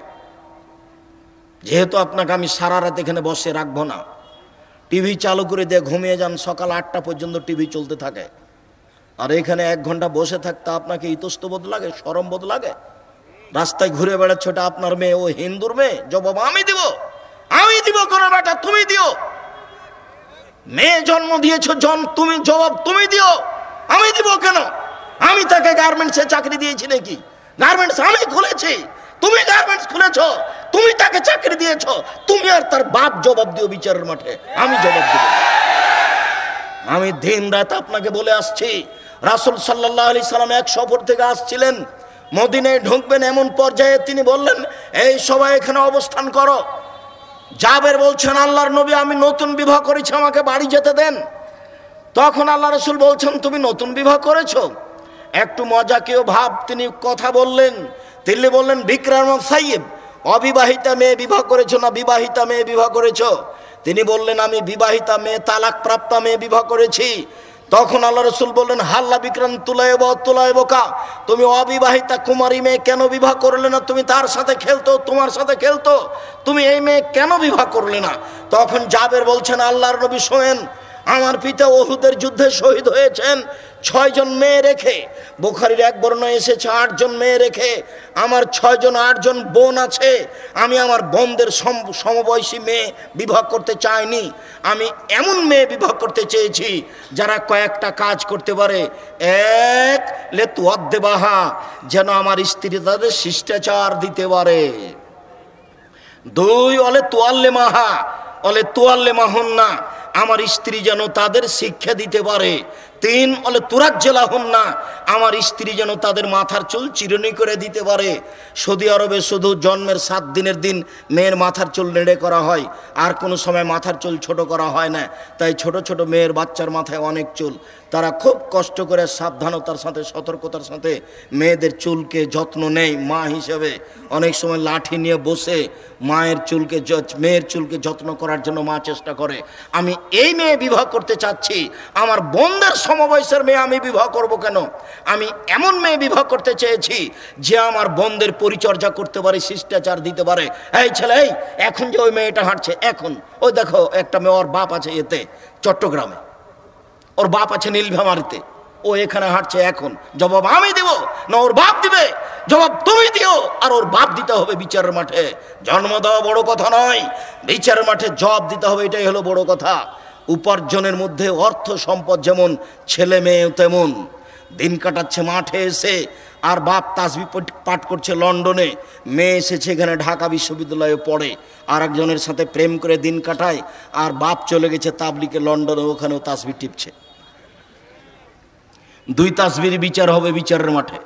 যেহেতু আপনাকে আমি সারা রাত এখানে বসে রাখবো না। টিভি চালু করে দিয়ে ঘুমিয়ে যান, সকাল 8টা পর্যন্ত টিভি চলতে থাকে, আর এখানে 1 ঘন্টা বসে থাকতে আপনাকে ইতস্তবোধ লাগে, শরম বোধ লাগে? রাস্তায় ঘুরে বেড়াচ্ছে, ওটা আপনার মেয়ে, ও হিন্দুর মেয়ে, জবাব আমি দিব, আমি দিব। কোনো বেটা তুমি দিও, মেয়ে জন্ম দিয়েছো, তুমি জবাব তুমি দিও, আমি দিব কেন? আমি তাকে গার্মেন্টসে চাকরি দিয়েছি নাকি? গার্মেন্টস আমি খুলেছি, তুমি গার্মেন্টস খুলেছো, তুমি তাকে চাকরি দিয়েছো, তুমি আর তার বাপ জবাব দিও বিচারের মাঠে, আমি জবাব দিব। আমি দিন রাত আপনাকে বলে আসছি, রাসূল সাল্লাল্লাহু আলাইহি সাল্লাম এক সফর থেকে আসছিলেন, মদিনায় ঢুকবেন এমন পর্যায়ে তিনি বললেন, এই সবাই এখানে অবস্থান করো। জাবের বলছেন, আল্লাহর নবী আমি নতুন বিবাহ করেছি, আমাকে বাড়ি যেতে দেন। তখন আল্লাহ রাসূল বলছেন, তুমি নতুন বিবাহ করেছো? একটু মজাকীয় ভাব তিনি কথা বললেন। তিনি বললেন, বিকরাম সাইয়্যিব, অবিবাহিতা মেয়ে বিবাহ করেছো না বিবাহিতা মেয়ে বিবাহ করেছো? তিনি বললেন, আমি বিবাহিতা মেয়ে, তালাক প্রাপ্তা মেয়ে বিবাহ করেছি। তখন আল্লাহ রাসূল বললেন, হাল্লা বিকরাম তুলাইবকা, তুমি অবিবাহিতা কুমারী মেয়ে কেন বিবাহ করলে না? তুমি তার সাথে খেলতো, তোমার সাথে খেলতো, তুমি এই মেয়ে কেন বিবাহ করলে না? তখন জাবের বলছেন, আল্লাহর নবী শোনেন, আমার পিতা উহুদের যুদ্ধে শহীদ হয়েছেন 6 জন মেয়ে রেখে, বুখারীর এক বর্ণনায় এসেছে 8 জন মেয়ে রেখে, আমার 6 জন 8 জন বোন আছে। আমি আমার বোনদের সমবয়সী মেয়ে বিবাহ করতে চাইনি, আমি এমন মেয়ে বিবাহ করতে চেয়েছি যারা কয়েকটা কাজ করতে পারে। এক, লেতুয়াদ্দেবাহা, যেন আমার স্ত্রী তাদের শিষ্টাচার দিতে পারে। 2, অলে তোয়াল্লে মাহা, অলে তোয়াল্লে মাহুন্না, আমার স্ত্রী যেন তাদের শিক্ষা দিতে পারে। 3, অলে তুরাজ্জেলাহুন্না, আমার স্ত্রী যেন তাদের মাথার চুল চিরুনি করে দিতে পারে। সৌদি আরবে শুধু জন্মের 7 দিনের দিন মেয়ের মাথার চুল নেড়ে করা হয়, আর কোনো সময় মাথার চুল ছোট করা হয় না। তাই ছোট ছোট মেয়ের বাচ্চার মাথায় অনেক চুল, তারা খুব কষ্ট করে সাবধানতার সাথে সতর্কতার সাথে মেয়েদের চুলকে যত্ন নেয়। মা হিসেবে অনেক সময় লাঠি নিয়ে বসে মেয়ের চুলকে যত্ন করার জন্য মা চেষ্টা করে। আমি এই মেয়ে বিবাহ করতে চাচ্ছি, আমার বোনদের সমবয়সের মেয়ে আমি বিবাহ করব কেন? আমি এমন মেয়ে বিবাহ করতে চেয়েছি যে আমার বোনদের পরিচর্যা করতে পারে, শিষ্টাচার দিতে পারে। এই ছেলে, এই এখন যে ওই মেয়েটা হাঁটছে, এখন ওই দেখো একটা মেয়ে, ওর বাপ আছে এতে চট্টগ্রামে, ওর বাপ আছে নীলফামারীতে, ও এখানে হাঁটছে, এখন জবাব আমি দেব না ওর বাপ দিবে? জবাব তুমি দিও, আর ওর বাপ দিতে হবে বিচারের মাঠে। জন্ম দেওয়া বড় কথা নয়, বিচারের মাঠে জবাব দিতে হবে, এটাই হলো বড় কথা। উপার্জনের মধ্যে অর্থ সম্পদ যেমন, ছেলে মেয়ে তেমন। দিন কাটাচ্ছে মাঠে এসে, আর বাপ তাসবিহ পাঠ করছে লন্ডনে, মেয়ে এসেছে এখানে ঢাকা বিশ্ববিদ্যালয়ে পড়ে, আর একজনের সাথে প্রেম করে দিন কাটায়, আর বাপ চলে গেছে তাবলিগে লন্ডনে, ওখানেও তাসবিহ টিপছে। 2 তাসবির বিচার হবে বিচারের মাঠে,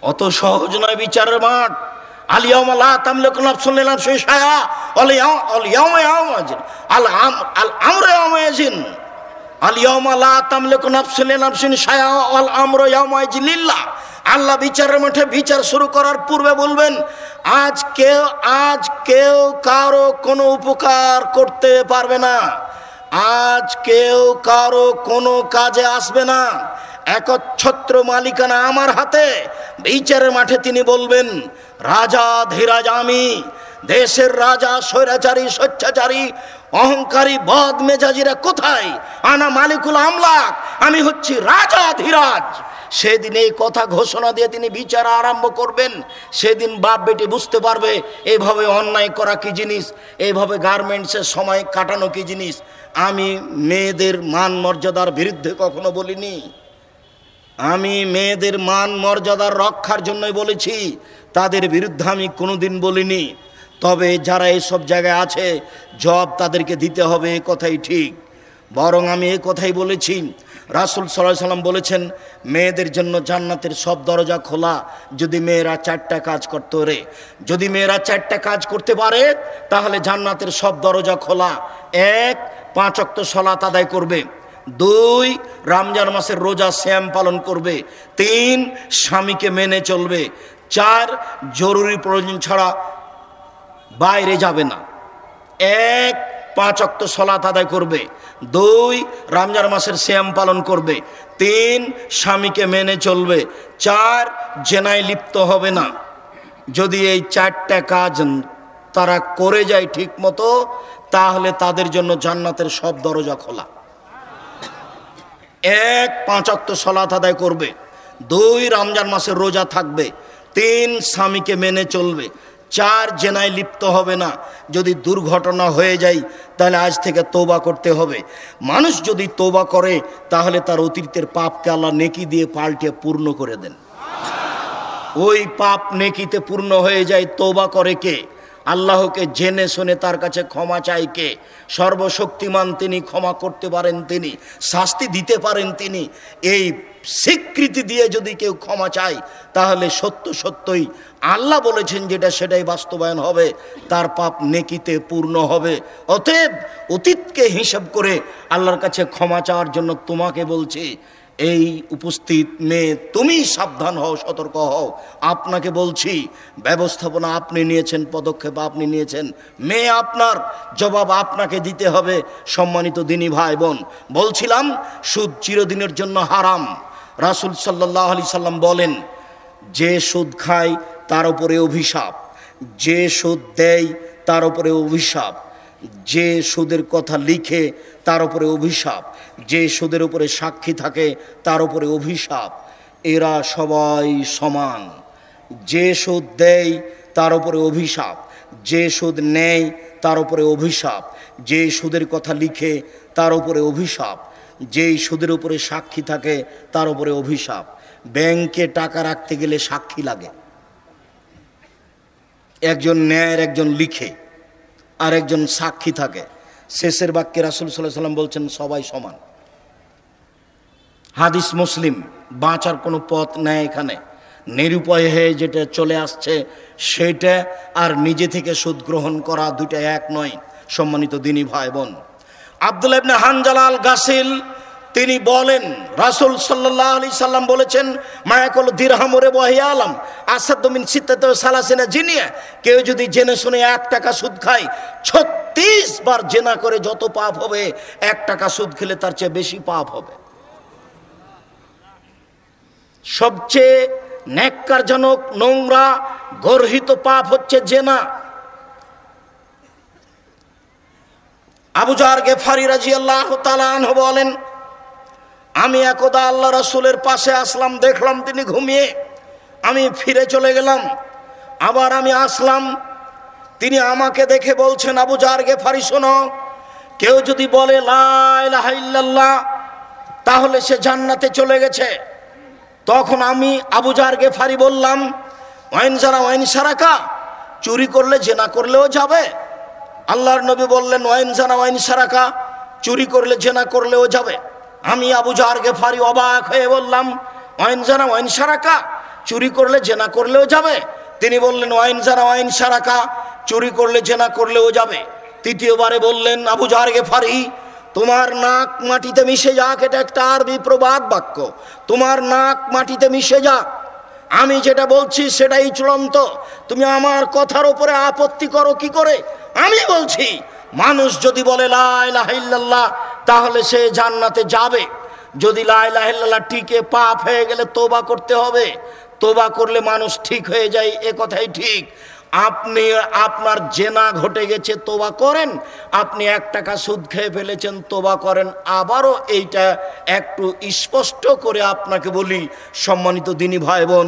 অত সহজ নয় বিচারের মাঠ। আলিয়াউমা লা তামলিকু নাফসুন লিনাফসিন শাইআ আলিয়াউমা ইয়াউমাজিন আমরু ইয়াউমাইজিন আলিয়াউমা লা তামলিকু নাফসুন লিনাফসিন শাইআ ওয়াল আমরু ইয়াউমাইজিন লিল্লাহ। আল্লাহ বিচারের মাঠে বিচার শুরু করার পূর্বে বলবেন, আজ কেউ কারো কোনো উপকার করতে পারবে না, আজ কেউ কারো কোনো কাজে আসবে না, একচ্ছত্র মালিকানা আমার হাতে। বিচারের মাঠে তিনি বলবেন, রাজা ধীরাজ আমি, দেশের রাজা স্বৈরাচারী স্বেচ্ছাচারী অহংকারী বদ মেজাজিরা কোথায়? আনা মালিকুল আমলাক, আমি হচ্ছি রাজা ধীরাজ। সেদিন এই কথা ঘোষণা দিয়ে তিনি বিচার আরম্ভ করবেন। সেদিন বাপ বেটি বুঝতে পারবে এইভাবে অন্যায় করা কি জিনিস, এইভাবে গার্মেন্টসের সময় কাটানো কি জিনিস। আমি মেয়েদের মান মর্যাদার বিরুদ্ধে কখনো বলিনি, আমি মেয়েদের মান মর্যাদার রক্ষার জন্যই বলেছি, তাদের বিরুদ্ধে আমি কোনোদিন বলিনি। তবে যারা এইসব জায়গায় আছে জব তাদেরকে দিতে হবে, এ কথাই ঠিক। বরং আমি এ কথাই বলেছি, রাসূল সাল্লাল্লাহু আলাইহি সাল্লাম বলেছেন, মেয়েদের জন্য জান্নাতের সব দরজা খোলা যদি মেয়েরা 4টা কাজ করতে পারে। যদি মেয়েরা 4টা কাজ করতে পারে তাহলে জান্নাতের সব দরজা খোলা। 1, 5 ওয়াক্ত সালাত আদায় করবে। 2, রমজান মাসের রোজা সিয়াম পালন করবে। 3, স্বামীকে মেনে চলবে। 4, জরুরি প্রয়োজন ছাড়া বাইরে যাবে না। 1, 5 ওয়াক্ত সালাত আদায় করবে। 2, রমজান মাসের সিয়াম পালন করবে। 3, স্বামীকে মেনে চলবে। 4, জেনায় লিপ্ত হবে না। যদি এই 4টা কাজ তারা করে যায় ঠিক মতো, তাহলে তাদের জন্য জান্নাতের সব দরজা খোলা। 1, 5 ওয়াক্ত সালাত আদায় করবে। 2, রমজান মাসের রোজা থাকবে। 3, স্বামীকে মেনে চলবে। 4, জেনায় লিপ্ত হবে না। যদি দুর্ঘটনা হয়ে যায় তাহলে আজ থেকে তওবা করতে হবে। মানুষ যদি তওবা করে তাহলে তার অতীতের পাপকে আল্লাহ নেকি দিয়ে পাল্টে পূর্ণ করে দেন। ওই পাপ নেকিতে পূর্ণ হয়ে যায়। তওবা করে কে? আল্লাহকে জেনে শুনে তার কাছে ক্ষমা চাই কে? সর্বশক্তিমান তিনি, ক্ষমা করতে পারেন তিনি, শাস্তি দিতে পারেন তিনি। এই স্বীকৃতি দিয়ে যদি কেউ ক্ষমা চায় তাহলে সত্য সত্যই আল্লাহ বলেছেন যেটা সেটাই বাস্তবায়ন হবে, তার পাপ নেকিতে পূর্ণ হবে। অতএব অতীতকে হিসাব করে আল্লাহর কাছে ক্ষমা চাওয়ার জন্য তোমাকে বলছি, এই উপস্থিত মেয়ে তুমি সাবধান হও, সতর্ক হও। আপনাকে বলছি, ব্যবস্থাপনা আপনি নিয়েছেন, পদক্ষেপ আপনি নিয়েছেন, মেয়ে আপনার, জবাব আপনাকে দিতে হবে। সম্মানিত দিনী ভাই বোন, বলছিলাম সুদ চিরদিনের জন্য হারাম। রাসূল সাল্লাল্লাহু আলাইহি সাল্লাম বলেন, যে সুদ খায় তার উপরে অভিশাপ, যে সুদ দেয় তার উপরে অভিশাপ, যে সুদের কথা লিখে তার উপরে অভিশাপ, যে সুদের উপরে সাক্ষী থাকে তার উপরে অভিশাপ। এরা সবাই সমান। যে সুদ দেয় তার উপরে অভিশাপ, যে সুদ নেয় তার উপরে অভিশাপ, যে সুদের কথা লিখে তার উপরে অভিশাপ, যেই সুদের উপরে সাক্ষী থাকে তার উপরে অভিশাপ। ব্যাংকে টাকা রাখতে গেলে সাক্ষী লাগে, একজন নেয়, একজন লিখে, আর একজন সাক্ষী থাকে। শেষের বাক্যে রাসূল সাল্লাল্লাহু আলাইহি সাল্লাম বলছেন সবাই সমান। হাদিস মুসলিম। বাঁচার কোনো পথ নেই এখানে। নিরুপায় হয়ে যেটা চলে আসছে সেটা আর নিজে থেকে সুদ গ্রহণ করা, দুইটা এক নয়। সম্মানিত দিনী ভাই বোন, আব্দুল্লাহ ইবনে হানজালা আল গাসিল তিনি বলেন, রাসূল সাল্লাল্লাহু আলাইহি সাল্লাম বলেছেন, মায়াকুল দিরহাম ওয়া ওয়াহিয়া আলাম আসাদু মিন সিত্তাতি ওয়া সালাসিনা জিনিয়া। কেউ যদি জেনে শুনে 1 টাকা সুদ খায়, 36 বার জেনা করে যত পাপ হবে, 1 টাকা সুদ খেলে তার চেয়ে বেশি পাপ হবে। সবচেয়ে ন্যাক্কারজনক, নোংরা, গর্হিত পাপ হচ্ছে জেনা। আবু যার গেফারি রাদিয়াল্লাহু তাআলা আনহু বলেন, আমি একদা আল্লাহ রাসূলের পাশে আসলাম, দেখলাম তিনি ঘুমিয়ে, আমি ফিরে চলে গেলাম। আবার আমি আসলাম, তিনি আমাকে দেখে বলছেন, আবু যার গেফারি শোনো, কেউ যদি বলে লা ইলাহা ইল্লাল্লাহ তাহলে সে জান্নাতে চলে গেছে। তখন আমি আবু যার গেফারি বললাম, ওয়াইন জানা ওয়াইন সারাকা, চুরি করলে জেনা করলেও যাবে। আল্লাহর নবী বললেন, ওয়াইন জানা ওয়াইন সারাকা, চুরি করলে জেনা করলেও যাবে। আমি আবু যার গেফারি অবাক হয়ে বললাম, ওয়াইন জানা ওয়াইন সারাকা, চুরি করলে জেনা করলেও যাবে। তিনি বললেন, ওয়াইন জানা ওয়াইন সারাকা, চুরি করলে জেনা করলেও যাবে। তৃতীয়বারে বললেন, আবু যার গেফারি, তোমার নাক মাটিতে মিশে যাক, এটা একটা আরবি প্রবাদ বাক্য, তোমার নাক মাটিতে মিশে যাক, আমি যেটা বলছি সেটাই চূড়ান্ত, তুমি আমার কথার উপরে আপত্তি করো কি করে? আমি বলছি, মানুষ যদি বলে লা ইলাহা ইল্লাল্লাহ তাহলে সে জান্নাতে যাবে। যদি লা ইলাহা ইল্লাল্লাহ টিকে, পাপ হয়ে গেলে তওবা করতে হবে। তওবা করলে মানুষ ঠিক হয়ে যায়, এ কথাই ঠিক। আপনি, আপনার জেনা ঘটে গেছে, তওবা করেন। আপনি 1 টাকা সুদ খেয়ে ফেলেছেন, তওবা করেন। আবারও এইটা একটু স্পষ্ট করে আপনাকে বলি, সম্মানিত দিনী ভাই বোন,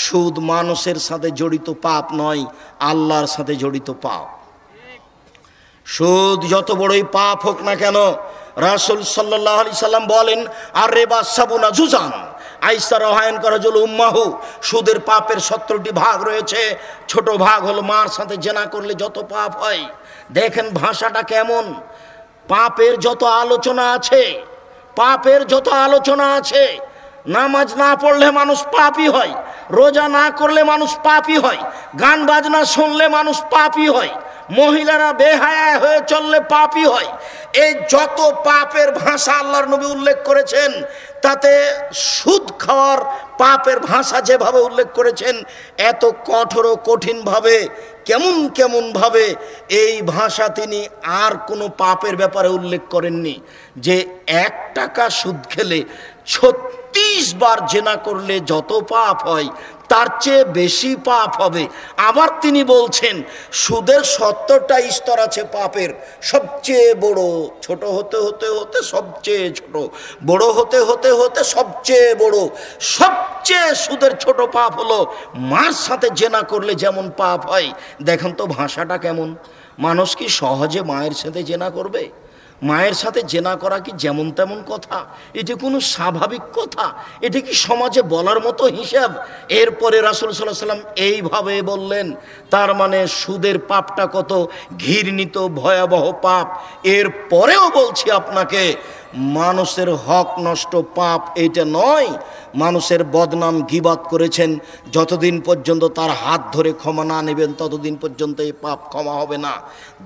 সুদ মানুষের সাথে জড়িত পাপ নয়, আল্লাহর সাথে জড়িত পাপ। সুদ যত বড়ই পাপ হোক না কেন, রাসূল সাল্লাল্লাহু আলাইহি সাল্লাম বলেন, আর রিবা সাবুনা জুজান, আইসা রহায়ন করা জল উম্মাহু, সুদের পাপের 17টি ভাগ রয়েছে। ছোট ভাগ হলো মার সাথে জেনা করলে যত পাপ হয়। দেখেন ভাষাটা কেমন, পাপের যত আলোচনা আছে পাপের যত আলোচনা আছে, নামাজ না পড়লে মানুষ পাপী হয়, রোজা না করলে মানুষ পাপী হয়, গান বাজনা শুনলে মানুষ পাপী হয়, মহিলারা বেহায়া হয়ে চললে পাপী হয়। এই যত পাপের ভাষা আল্লাহর নবী উল্লেখ করেছেন, তাতে সুদ খাওয়ার পাপের ভাষা যেভাবে উল্লেখ করেছেন, এত কঠোর ও কঠিনভাবে, কেমন ভাবে এই ভাষা তিনি আর কোনো পাপের ব্যাপারে উল্লেখ করেননি। যে 1 টাকা সুদ খেলে 36 বার জেনা করলে যত পাপ হয়, তার চেয়ে বেশি পাপ হবে। আবার তিনি বলছেন সুদের 70টা স্তর আছে পাপের, সবচেয়ে বড়, ছোট হতে হতে হতে সবচেয়ে ছোট, বড় হতে হতে হতে সবচেয়ে বড়। সবচেয়ে সুদের ছোট পাপ হলো মার সাথে জেনা করলে যেমন পাপ হয়। দেখেন তো ভাষাটা কেমন। মানুষ কি সহজে মায়ের সাথে জেনা করবে? মায়ের সাথে জেনা করা কি যেমন তেমন কথা? এটি কোনো স্বাভাবিক কথা? এটি কি সমাজে বলার মতো হিসাব? এরপরে রাসূল সাল্লাল্লাহু আলাইহি ওয়াসাল্লাম এইভাবে বললেন, তার মানে সুদের পাপটা কত ঘৃণিত ভয়াবহ পাপ। এরপরেও বলছি আপনাকে, মানুষের হক নষ্ট পাপ এইটা নয়। মানুষের বদনাম গীবাত করেছেন, যতদিন পর্যন্ত তার হাত ধরে ক্ষমা না নেবেন ততদিন পর্যন্ত এই পাপ ক্ষমা হবে না।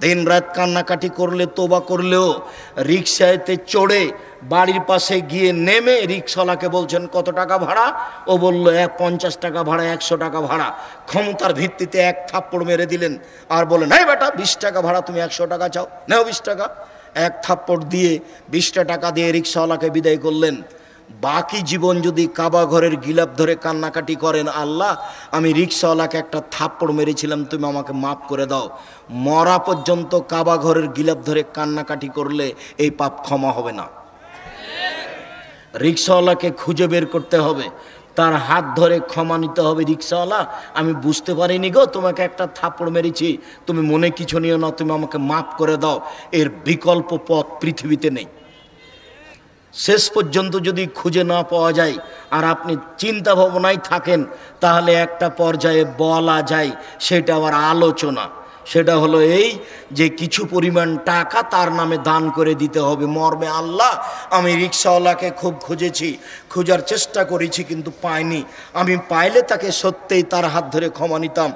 দিন রাত কান্নাকাটি করলে, তোবা করলেও, রিক্সাতে চড়ে বাড়ির পাশে গিয়ে নেমে রিক্সাওয়ালাকে বলছেন কত টাকা ভাড়া, ও বলল 50 টাকা ভাড়া, 100 টাকা ভাড়া। ক্ষমতার ভিত্তিতে 1 থাপ্পড় মেরে দিলেন আর বলেন, এই বেটা 20 টাকা ভাড়া, তুমি 100 টাকা চাও, নেও 20 টাকা। 1 থাপ্পড় দিয়ে 20টা টাকা দিয়ে রিক্সাওয়ালাকে বিদায় করলেন। বাকি জীবন যদি কাবা ঘরের গিলাপ ধরে কান্নাকাটি করেন, আল্লাহ আমি রিক্সাওয়ালাকে একটা থাপ্পড় মেরেছিলাম, তুমি আমাকে মাফ করে দাও, মরা পর্যন্ত কাবা ঘরের গিলাপ ধরে কান্নাকাটি করলে এই পাপ ক্ষমা হবে না। রিক্সাওয়ালাকে খুঁজে বের করতে হবে, তার হাত ধরে ক্ষমা নিতে হবে। রিক্সাওয়ালা, আমি বুঝতে পারিনি গো, তোমাকে একটা থাপ্পড় মেরেছি, তুমি মনে কিছু নিও না, তুমি আমাকে মাফ করে দাও। এর বিকল্প পথ পৃথিবীতে নেই। শেষ পর্যন্ত যদি খুঁজে না পাওয়া যায় আর আপনি চিন্তা ভাবনায় থাকেন, তাহলে একটা পর্যায়ে বলা যায়, সেটা আবার আলোচনা। সেটা হলো এই যে কিছু পরিমাণ টাকা তার নামে দান করে দিতে হবে মর্মে, আল্লাহ আমি রিক্সাওয়ালাকে খুব খুঁজেছি, খোঁজার চেষ্টা করেছি কিন্তু পাইনি, আমি পাইলে তাকে সত্যিই তার হাত ধরে ক্ষমা নিতাম,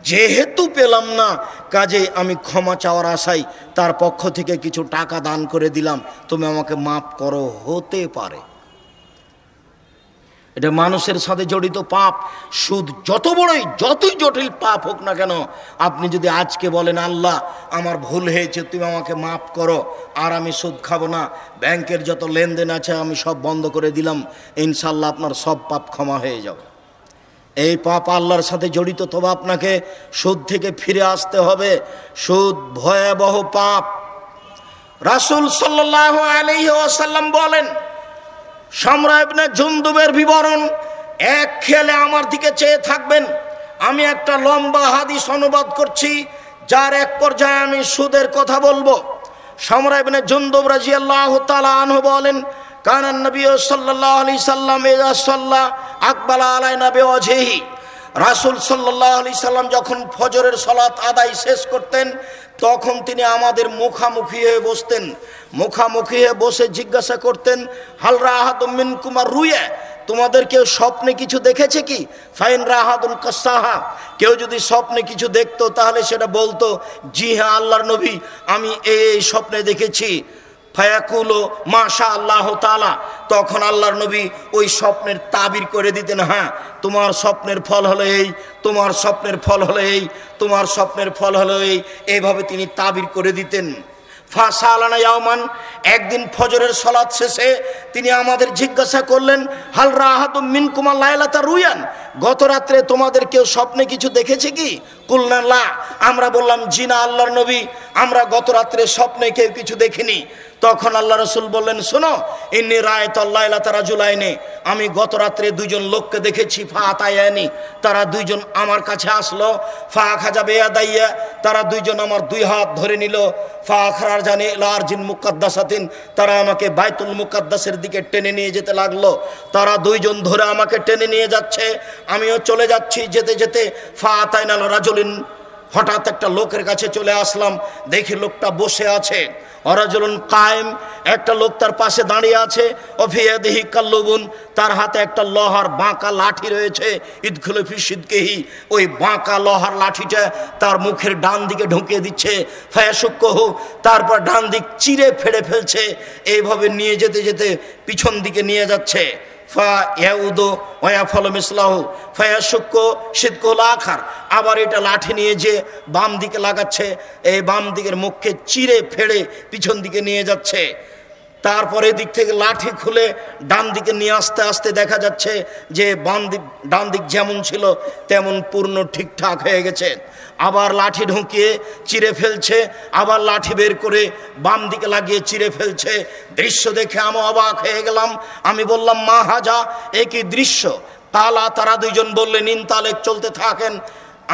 যেহেতু পেলাম না কাজে আমি ক্ষমা চাওয়ার আশায় তার পক্ষ থেকে কিছু টাকা দান করে দিলাম, তুমি আমাকে মাফ করো। হতে পারে এটা মানুষের সাথে জড়িত পাপ। সুদ যতই জটিল পাপ হোক না কেন, আপনি যদি আজকে বলেন আল্লাহ আমার ভুল হয়েছে, তুমি আমাকে মাফ করো, আর আমি সুদ খাবো না, ব্যাংকের যত লেনদেন আছে আমি সব বন্ধ করে দিলাম, ইনশাল্লাহ আপনার সব পাপ ক্ষমা হয়ে যাবে। এই পাপ আল্লাহর সাথে জড়িত, তবে আপনাকে সুদ থেকে ফিরে আসতে হবে। সুদ ভয়াবহ পাপ। রাসূল সাল্লাল্লাহু আলাইহি ওয়াসাল্লাম বলেন, সামরা ইবনে জুনদুবের বিবরণ, এক খেয়ালে আমার দিকে চেয়ে থাকবেন। আমি একটা লম্বা হাদিস অনুবাদ করছি, যার এক পর্যায়ে আমি সুদের কথা বলবো। সামরা ইবনে জুনদুব রাদিয়াল্লাহু তাআলা আনহু বলেন, কানান নবী সাল্লাল্লাহু আলাইহি সাল্লাম ইযা সাল্লা আকবালা আলাইনা বিওয়াজহিহি। রাসূল সাল্লাল্লাহু আলাইহি সাল্লাম যখন ফজরের সালাত আদায় শেষ করতেন, তখন তিনি আমাদের মুখামুখি হয়ে বসতেন। মুখামুখি হয়ে বসে জিজ্ঞাসা করতেন, হাল রাহাতুম মিনকুম রুয়া, তোমাদের কেউ স্বপ্নে কিছু দেখেছে কি? ফাইন রাহাতুন কাসাহা, কেউ যদি স্বপ্নে কিছু দেখতো তাহলে সেটা বলতো, জি হ্যাঁ আল্লাহর নবী আমি এই স্বপ্নে দেখেছি। ফায়াকুলো মাশা আল্লাহ তাআলা, তখন আল্লাহর নবী ওই স্বপ্নের তাবির করে দিতেন, হ্যাঁ তোমার স্বপ্নের ফল হলো এই, তোমার স্বপ্নের ফল হলো এই, তোমার স্বপ্নের ফল হলো এই, এইভাবে তিনি তাবির করে দিতেন। ফাসালানা ইয়াওমান, একদিন ফজরের সালাত শেষে তিনি আমাদের জিজ্ঞাসা করলেন, হাল রাহাতুম মিনকুম লাইলাতা রুয়ান, গত রাত্রে তোমাদের কেউ স্বপ্নে কিছু দেখেছে কি? কুলনা লা, আমরা বললাম জি না আল্লাহর নবী, আমরা গত রাত্রে স্বপ্নে কেউ কিছু দেখিনি। তখন আল্লাহ রাসূল বললেন, শোনো, ইন্নী রাআইতুল লাইলাতা রাজুলাইনি, আমি গত রাত্রে দুইজন লোককে দেখেছি। ফা আতায়ানি, তারা দুইজন আমার কাছে আসলো। ফা আখাযা বিয়াদাইয়া, তারা দুইজন আমার দুই হাত ধরে নিল। ফা আখরাজানি ইলা আরজিন মুকাদ্দাসাতিন, তারা আমাকে বাইতুল মুকাদ্দাসের দিকে টেনে নিয়ে যেতে লাগলো। তারা দুইজন ধরে আমাকে টেনে নিয়ে যাচ্ছে, আমিও চলে যাচ্ছি। যেতে যেতে ফা আতাইনাল রাজুলিন, হঠাৎ একটা লোকের কাছে চলে আসলাম, দেখি লোকটা বসে আছে। ওয়ারাজুলুন কায়েম, একটা লোক তার পাশে দাঁড়িয়ে আছে, অফিয়াদিহি কাল্লুবুন, তার হাতে একটা লোহার বাঁকা লাঠি রয়েছে, ইদখুলু ফি সিদকিহি, ওই বাঁকা লোহার লাঠিটা তার মুখের ডান দিকে ঢুকিয়ে দিচ্ছে, ফায়াশুক্কুহু, তারপর ডান দিক চিরে ফেড়ে ফেলছে, এইভাবে নিয়ে যেতে যেতে পিছন দিকে নিয়ে যাচ্ছে। আবার এটা লাঠি নিয়ে যে বাম দিকে লাগাচ্ছে, এই বাম দিকের মুখকে চিরে ফেড়ে পিছন দিকে নিয়ে যাচ্ছে। তারপরে দিক থেকে লাঠি খুলে ডান দিকে নিয়ে আসতে আসতে দেখা যাচ্ছে যে ডান দিক যেমন ছিল তেমন পূর্ণ ঠিকঠাক হয়ে গেছে। আবার লাঠি ঢুকিয়ে চিরে ফেলছে, আবার লাঠি বের করে বাম দিকে লাগিয়ে চিরে ফেলছে। দৃশ্য দেখে আমি অবাক হয়ে গেলাম। আমি বললাম, মা হাজা, এ কি দৃশ্য? কালা, তারা দুইজন বললেন, ইনতালেক, চলতে থাকেন।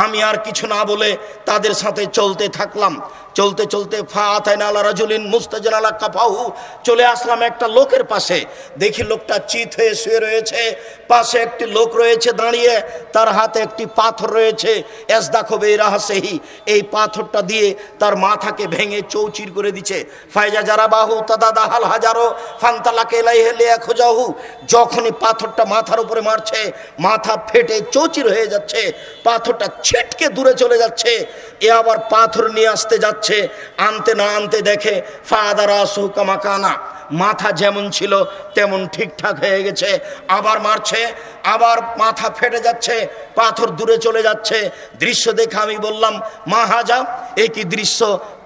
আমি আর কিছু না বলে তাদের সাথে চলতে থাকলাম। চলতে চলতে ফাতাইনা আলা রাজুলিন মুস্তাজিন আলা কাফাহু, চলে আসলাম একটা লোকের পাশে। দেখি লোকটা চিত হয়ে শুয়ে রয়েছে, পাশে একটি লোক রয়েছে দাঁড়িয়ে, তার হাতে একটি পাথর রয়েছে। এসদাখু বিরাহসিহি, এই পাথরটা দিয়ে তার মাথাকে ভেঙে চৌচির করে দিচ্ছে। ফাইজা জারাবাহু তাদাদাহাল হাজারো ফান্তালাকা ইলাইহি লিয়াখুজাহু, যখনই পাথরটা মাথার উপরে মারছে, মাথা ফেটে চৌচির হয়ে যাচ্ছে, পাথরটা ছিটকে দূরে চলে যাচ্ছে। এ আবার পাথর নিয়ে আসতে যাচ্ছে, আনতে না আনতে দেখে ফাদারাসু কামাকানা, মাথা যেমন ছিল তেমন ঠিকঠাক হয়ে গেছে। আবার মারছে, আবার মাথা ফেটে যাচ্ছে, পাথর দূরে চলে যাচ্ছে। দৃশ্য দেখে আমি বললাম, মা হাজা, এ কি দৃশ্য?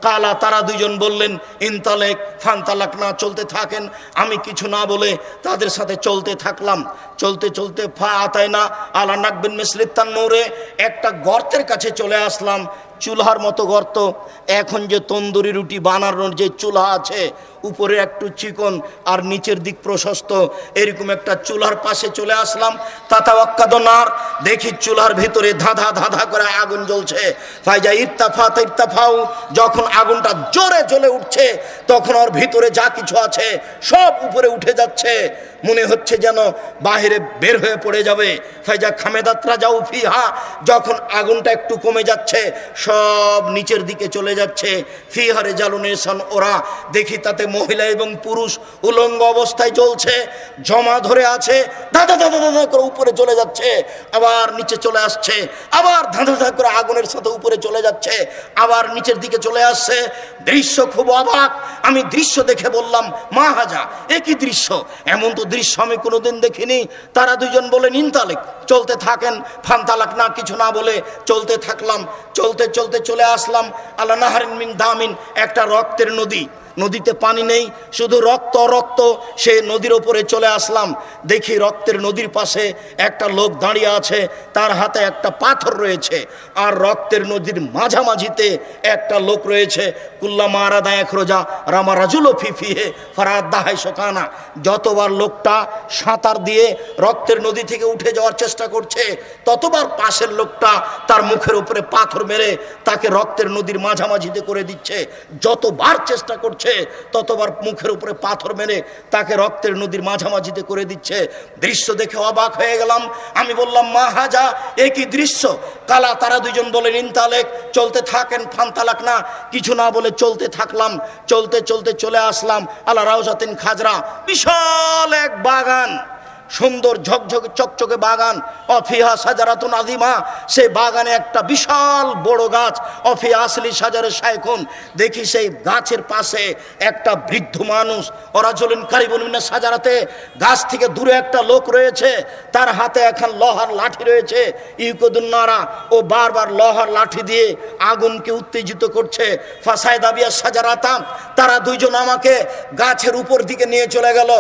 কালা, তারা দুইজন বললেন, ইনতালেক ফান্তালাক, না, চলতে থাকেন। আমি কিছু না বলে তাদের সাথে চলতে থাকলাম। চলতে চলতে ফাতাইনা আলা নাকবিন মিসলিত তান্নুরে, একটা গর্তের কাছে চলে আসলাম, চুলার মতো গর্ত। এখন যে তন্দুরি রুটি বানানোর যে চুলা আছে, উপরে একটু চিকন আর নিচের দিক প্রশস্ত, এরকম একটা চুলার পাশে চলে আসলাম। তাতাওয়াক্কাদুনার, দেখি চুলার ভিতরে ধাঁধা ধাঁধা করে আগুন জ্বলছে। ফাইজা ইরতাফাউ, যখন আগুনটা জোরে জ্বলে উঠছে, তখন ওর ভিতরে যা কিছু আছে সব উপরে উঠে যাচ্ছে, মনে হচ্ছে যেন বাহিরে বের হয়ে পড়ে যাবে। ফাইজা খামেদাতরা যাও ফিহা, যখন আগুনটা একটু কমে যাচ্ছে, সব নিচের দিকে চলে যাচ্ছে। ফিহারে জালুনেশন, ওরা দেখি তাতে মহিলা এবং পুরুষ উলঙ্গ অবস্থায় চলছে, জমা ধরে আছে, ধাঁধা ধাঁধা ধাঁধা করে উপরে চলে যাচ্ছে, আবার নিচে চলে আসছে, আবার ধাঁধা ধাঁধা করে আগুনের সাথে উপরে চলে যাচ্ছে, আবার নিচের দিকে চলে আসছে। দৃশ্য খুব অবাক। আমি দৃশ্য দেখে বললাম, মা হাজা, এ কি দৃশ্য? এমন তো দৃশ্য আমি কোনোদিন দেখিনি। তারা দুজন বলেন, ইনতালেক, চলতে থাকেন। ফান্তালাক, না, কিছু না বলে চলতে থাকলাম। চলতে চলতে চলে আসলাম আলা নাহারিন মিন দামিন, একটা রক্তের নদী। নদীতে পানি নেই, শুধু রক্ত রক্ত। সে নদীর ওপরে চলে আসলাম। দেখি রক্তের নদীর পাশে একটা লোক দাঁড়িয়ে আছে, তার হাতে একটা পাথর রয়েছে, আর রক্তের নদীর মাঝামাঝিতে একটা লোক রয়েছে। কুল্লামা আরাদা একরোজা রামা রাজুলো ফিফিহে ফারাদ্দাহাই শোকানা, যতবার লোকটা সাঁতার দিয়ে রক্তের নদী থেকে উঠে যাওয়ার চেষ্টা করছে, ততবার পাশের লোকটা তার মুখের উপরে পাথর মেরে তাকে রক্তের নদীর মাঝামাঝিতে করে দিচ্ছে। যতবার চেষ্টা করছে, ততবার মুখের উপরে পাথর মেরে তাকে রক্তের নদীর মাঝামাঝিতে করে দিচ্ছে। দৃশ্য দেখে অবাক হয়ে গেলাম। আমি বললাম, মা হাজা, এ কি দৃশ্য? কালা, তারা দুইজন বলেন, ইনতালেক, চলতে থাকেন। ফান্তালাক, না, কিছু না বলে চলতে থাকলাম। চলতে চলতে চলে আসলাম আলা রাউজাতিন খাজরা, বিশাল এক বাগান, সুন্দর ঝকঝকে চকচকে বাগান। অফিহা সাজারাতুন আযীমা, সেই বাগানে একটা বিশাল বড় গাছ। অফিহা আসলি সাজারে শায়খুন, দেখি সেই গাছের পাশে একটা বৃদ্ধ মানুষ। ওরাজুলিন কারিবুন মিনাস সাজারাতে, গাছ থেকে দূরে একটা লোক রয়েছে, তার হাতে এখন লোহার লাঠি রয়েছে। ইউকুদুন নারা, ও বারবার লোহার লাঠি দিয়ে আগুনকে উত্তেজিত করছে। ফাসায়দা বিয়া সাজারাতা, তারা দুইজন আমাকে গাছের উপর দিকে নিয়ে চলে গেল।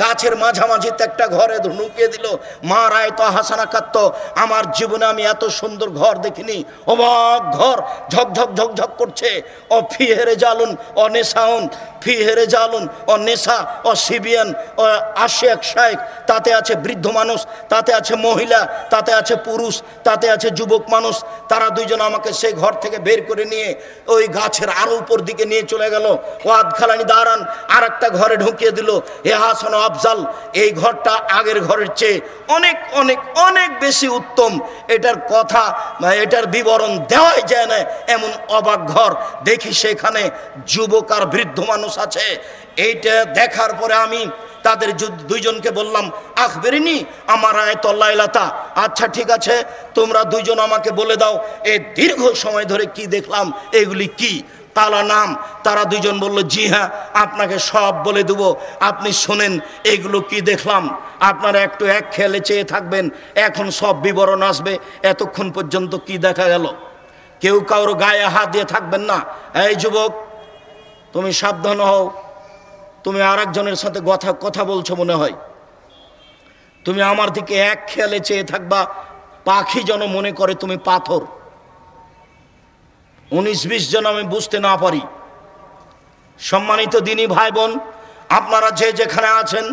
গাছের মাঝামাঝিতে একটা ঘরে ঢুকিয়ে দিল। মা রায় তো হাসানা কাত্ত, আমার জীবনে আমি এত সুন্দর ঘর দেখিনি। অবাক ঘর, ঝকঝক ঝকঝক করছে। ও ফিহেরে জালুন ও নেশাউন, ফিহেরে জালুন ও নেশা ও সিবিয়ান ও আশেক শাইখ, তাতে আছে বৃদ্ধ মানুষ, তাতে আছে মহিলা, তাতে আছে পুরুষ, তাতে আছে যুবক মানুষ। তারা দুইজন আমাকে সেই ঘর থেকে বের করে নিয়ে ওই গাছের আরো উপর দিকে নিয়ে চলে গেল। ওয়াদ খালানি দাঁড়ান, আর একটা ঘরে ঢুকিয়ে দিল। এ হাসান আফজাল, এই ঘরটা আগে আগের ঘরের চেয়ে অনেক অনেক অনেক বেশি উত্তম। এটার কথা এটার বিবরণ দেওয়াই যায় না, এমন অবাক ঘর। দেখি সেখানে যুবক আর বৃদ্ধ মানুষ আছে। এইটা দেখার পরে আমি তাদের দুইজনকে বললাম, আখবেরিনি আমার আয়াতুল্লাইলাতা। আচ্ছা ঠিক আছে, তোমরা দুইজন আমাকে বলে দাও এই দীর্ঘ সময় ধরে কি দেখলাম, এগুলি কি? কালা নাম। তারা দুইজন বলল, জি হ্যাঁ, আপনাকে সব বলে দেব, আপনি শোনেন এগুলো কি দেখলাম। আপনারা একটু এক খেয়ালে চেয়ে থাকবেন, এখন সব বিবরণ আসবে। এতক্ষণ পর্যন্ত কি দেখা গেল? কেউ কারো গায়ে হাত দিয়ে থাকবেন না। এই যুবক, তুমি সাবধান হও, তুমি আর একজনের সাথে কথা বলছো মনে হয়। তুমি আমার দিকে এক খেয়ালে চেয়ে থাকবা, পাখি যেন মনে করে তুমি পাথর। 19-20 জন আমি বুঝতে না পারি। সম্মানিত দিনী ভাই বোন, আপনারা যে যেখানে আছেন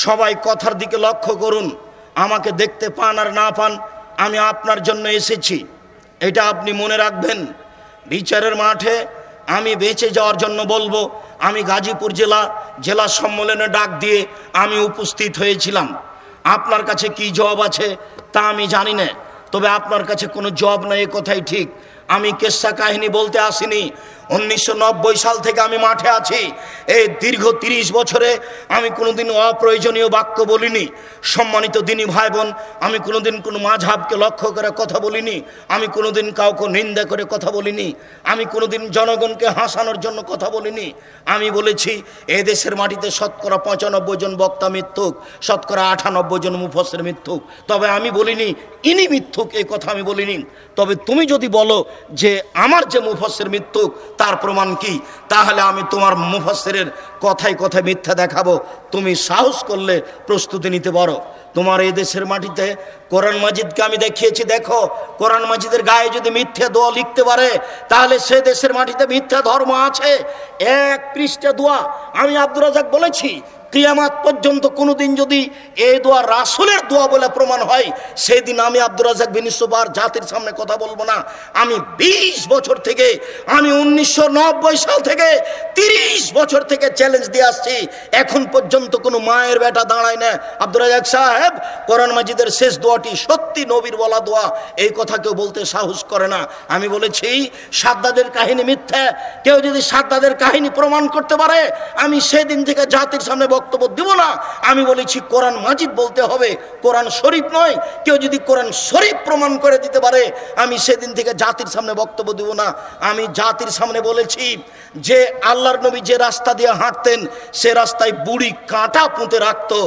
সবাই কথার দিকে লক্ষ্য করুন। আমাকে দেখতে পান আর না পান, আমি আপনার জন্য এসেছি, এটা আপনি মনে রাখবেন। বিচারের মাঠে আমি বেঁচে যাওয়ার জন্য বলবো, আমি গাজীপুর জেলা সম্মেলনে ডাক দিয়ে আমি উপস্থিত হয়েছিলাম। আপনার কাছে কি জবাব আছে তা আমি জানি না, তবে আপনার কাছে কোনো জবাব নেই, এ কথাই ঠিক। আমি কেসা কাহিনী বলতে আসিনি। 1990 সাল থেকে আমি মাঠে আছি। এই দীর্ঘ 30 বছরে আমি কোনোদিন অপ্রয়োজনীয় বাক্য বলিনি। সম্মানিত দিনী ভাই বোন, আমি কোনোদিন কোনো মাযহাবকে লক্ষ্য করে কথা বলিনি। আমি কোনোদিন কাউকে নিন্দা করে কথা বলিনি। আমি কোনোদিন জনগণকে হাসানোর জন্য কথা বলিনি। আমি বলেছি এই দেশের মাটিতে শতকরা 95 জন বক্তা মিথ্যুক, শতকরা 98 জন মুফাসসির মিথ্যুক। তবে আমি বলিনি ইনি মিথ্যুক, এই কথা আমি বলিনি। তবে তুমি যদি বলো যে আমার যে মুফাসসির মিথ্যুক, তার প্রমাণ কি? তাহলে আমি তোমার মুফাসসিরের কথায় কথায় মিথ্যা দেখাবো। তুমি সাহস করলে প্রস্তুতি নিতে পারো। তোমার এই দেশের মাটিতে কোরআন মাজিদকে আমি দেখিয়েছি। দেখো, কোরআন মাজিদের গায়ে যদি মিথ্যা দোয়া লিখতে পারে, তাহলে সে দেশের মাটিতে মিথ্যা ধর্ম আছে। 1 পৃষ্ঠা দোয়া। আমি আব্দুর রাজ্জাক বলেছি, কিয়ামত পর্যন্ত কোনোদিন যদি এই দোয়া রাসূলের দোয়া বলে প্রমাণ হয়, সেদিন আমি আব্দুর রাজ্জাক বিন ইউসুফ আর জাতির সামনে কথা বলবো না। আমি 20 বছর থেকে, আমি 1990 সাল থেকে 30 বছর থেকে চ্যালেঞ্জ দিয়ে আসছি, এখন পর্যন্ত কোনো মায়ের বেটা দাঁড়ায় না। আব্দুর রাজ্জাক সাহেব, কোরআন মাজিদের শেষ দোয়াটি সত্যি নবীর বলা দোয়া, এই কথা কেউ বলতে সাহস করে না। আমি বলেছি সাদ্দাদের কাহিনী মিথ্যা। কেউ যদি সাদ্দাদের কাহিনী প্রমাণ করতে পারে, আমি সেদিন থেকে জাতির সামনে বক্তব্য দিব না। আমি বলেছি কোরআন মাজিদ বলতে হবে, কোরআন শরীফ নয়। কেউ যদি কোরআন শরীফ প্রমাণ করে দিতে পারে, আমি সেদিন থেকে জাতির সামনে বক্তব্য দিব না। আমি জাতির সামনে বলেছি যে আল্লাহর নবী যে রাস্তা দিয়ে হাঁটতেন, সে রাস্তায় বুড়ি কাঁটা পুঁতে রাখতো।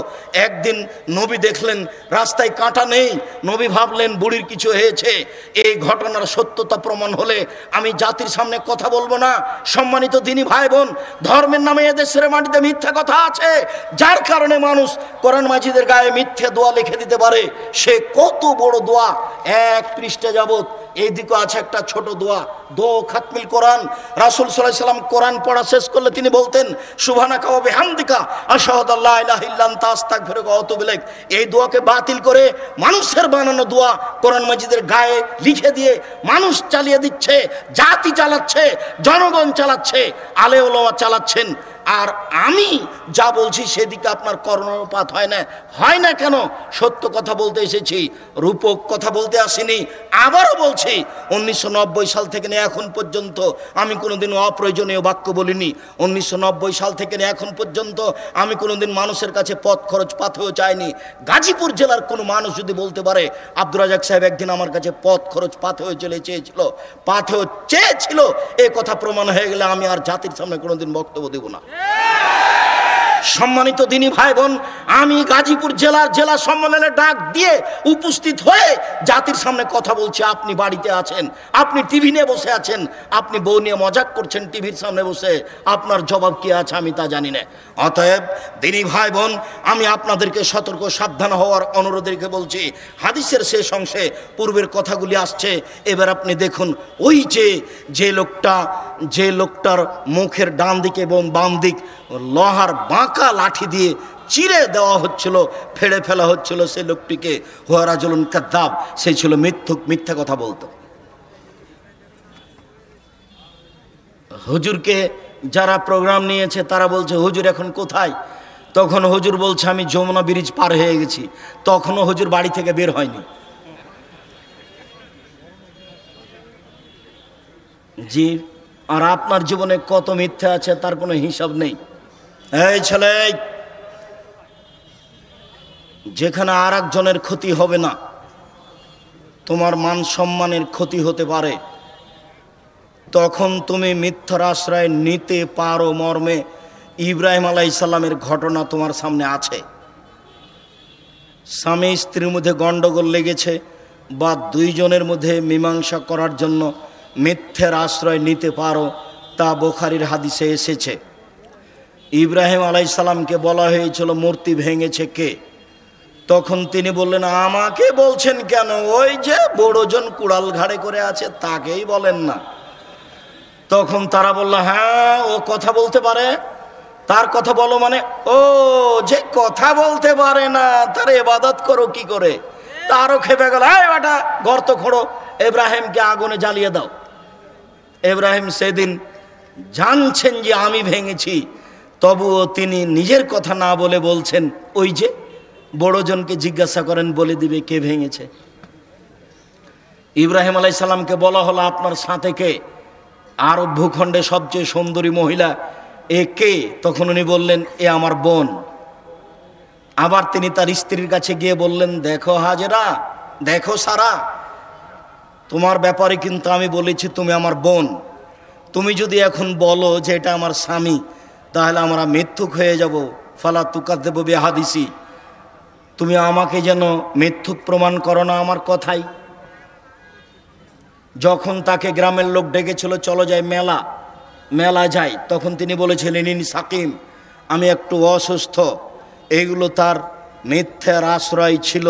একদিন নবী দেখলেন রাস্তায় কাঁটা নেই, নবী ভাবলেন বুড়ির কিছু হয়েছে। এই ঘটনার সত্যতা প্রমাণ হলে আমি জাতির সামনে কথা বলবো না। সম্মানিত দিনী ভাই বোন, ধর্মের নামে এদেশের মাটিতে মিথ্যা কথা আছে, যার কারণে মানুষ কোরআন মাজিদের গায়ে মিথ্যা দোয়া লিখে দিতে পারে। সে কত বড় দোয়া, 1 পৃষ্ঠা যাবত। এইদিকে আছে একটা ছোট দোয়া, দো খাতমিল কোরআন। রাসূল সাল্লাল্লাহু আলাইহি ওয়াসাল্লাম কোরআন পড়া শেষ করলে তিনি বলতেন, সুবহানাকা ওয়া বিহামদিকা আশহাদু আল্লা ইলাহা ইল্লা আনতা আস্তাগফিরুকা ওয়া আতুবু ইলাইক। এই দোয়াকে বাতিল করে মানুষের বানানো দোয়া কোরআন মাজিদের গায়ে লিখে দিয়ে মানুষ চালিয়ে দিচ্ছে, জাতি চালাচ্ছে, জনগণ চালাচ্ছে, আলে ওলামা চালাচ্ছেন। আর আমি যা বলছি সেদিকে আপনার কর্ণপাত হয় না। হয় না কেন? সত্য কথা বলতে এসেছি, রূপক কথা বলতে আসিনি। আবারও বলছি, 1990 সাল থেকে নিয়ে এখন পর্যন্ত আমি কোনোদিন অপ্রয়োজনীয় বাক্য বলিনি। 1990 সাল থেকে নিয়ে এখন পর্যন্ত আমি কোনোদিন মানুষের কাছে পথ খরচ পাথেও চাইনি। গাজীপুর জেলার কোনো মানুষ যদি বলতে পারে আব্দুর রাজ্জাক সাহেব একদিন আমার কাছে পথ খরচ পাথেও চেয়েছিল, এ কথা প্রমাণ হয়ে গেলে আমি আর জাতির সামনে কোনোদিন বক্তব্য দেব না। সম্মানিত দিনী ভাই বোন, আমি গাজীপুর জেলা সম্মেলনে ডাক দিয়ে উপস্থিত হয়ে জাতির সামনে কথা বলছি। আপনি বাড়িতে আছেন, আপনি টিভি নিয়ে বসে আছেন, আপনি বউ নিয়ে মজাক করছেন টিভির সামনে বসে, আপনার জবাব কি আছে আমি তা জানি না। অতএব দিনী ভাই বোন, আমি আপনাদেরকে সতর্ক সাবধান হওয়ার অনুরোধ রেখে বলছি। হাদিসের শেষ অংশে পূর্বের কথাগুলি আসছে। এবার আপনি দেখুন, ওই যে লোকটার মুখের ডান দিকে এবং বাম দিক লোহার বাঁকা লাঠি দিয়ে চিরে দেওয়া হচ্ছিল, ফেড়ে ফেলা হচ্ছিল, সে লোকটিকে হুয়া রাজুলুন কাযযাব, সে ছিল মিথ্যুক, মিথ্যা কথা বলতো। হুজুরকে যারা প্রোগ্রাম নিয়েছে তারা বলছে হুজুর এখন কোথায়? তখন হুজুর বলছে আমি যমুনা ব্রিজ পার হয়ে গেছি, তখনও হুজুর বাড়ি থেকে বের হয়নি। জি, আর আপনার জীবনে কত মিথ্যা আছে তার কোনো হিসাব নেই। এই ছেলে, যেখানে আর একজনের ক্ষতি হবে না, তোমার মান সম্মানের ক্ষতি হতে পারে, তখন তুমি মিথ্যার আশ্রয় নিতে পারো মর্মে ইব্রাহিম আলাইহিস সালামের ঘটনা তোমার সামনে আছে। স্বামী স্ত্রীর মধ্যে গন্ডগোল লেগেছে বা দুইজনের মধ্যে মীমাংসা করার জন্য মিথ্যার আশ্রয় নিতে পারো, তা বুখারীর হাদিসে এসেছে। ইব্রাহিম আলাইহিস সালামকে বলা হয়েছিল মূর্তি ভেঙেছে কে? তখন তিনি বললেন, আমাকে বলছেন কেন? ওই যে বড়জন কুড়াল ঘাড়ে করে আছে তাকেই বলেন না। তখন তারা বলল, হ্যাঁ ও কথা বলতে পারে, তার কথা বলো মানে? ও যে কথা বলতে পারে না তার ইবাদত করো কি করে? তারও খেপে গেল, এই বেটা গর্ত খোঁড়ো, ইব্রাহিমকে আগুনে জ্বালিয়ে দাও। ইব্রাহিম সেদিন জানছেন যে আমি ভেঙেছি, তবুও তিনি নিজের কথা না বলে বলছেন, ওই যে বড়জনকে জিজ্ঞাসা করেন বলে দিবে কে ভেঙেছে। ইব্রাহিম আলাইহিস সালামকে বলা হলো, আপনার সাথে কে? আরব ভূখণ্ডে সবচেয়ে সুন্দরী মহিলা এ কে? তখন উনি বললেন, এ আমার বোন। আবার তিনি তার স্ত্রীর কাছে গিয়ে বললেন, দেখো হাজেরা, দেখো সারা, তোমার ব্যাপারে কিন্তু আমি বলেছি তুমি আমার বোন। তুমি যদি এখন বলো যে এটা আমার স্বামী, তাহলে আমরা মিথ্যুক হয়ে যাব। ফালা তুকাদ্দিবু বিহাদিসি, তুমি আমাকে যেন মিথ্যুক প্রমাণ করো না আমার কথাই। যখন তাকে গ্রামের লোক ডেকেছিল, চলো যাই মেলা যাই, তখন তিনি বলেছিলেন, ইনি সাকিম, আমি একটু অসুস্থ। এগুলো তার মিথ্যার আশ্রয় ছিল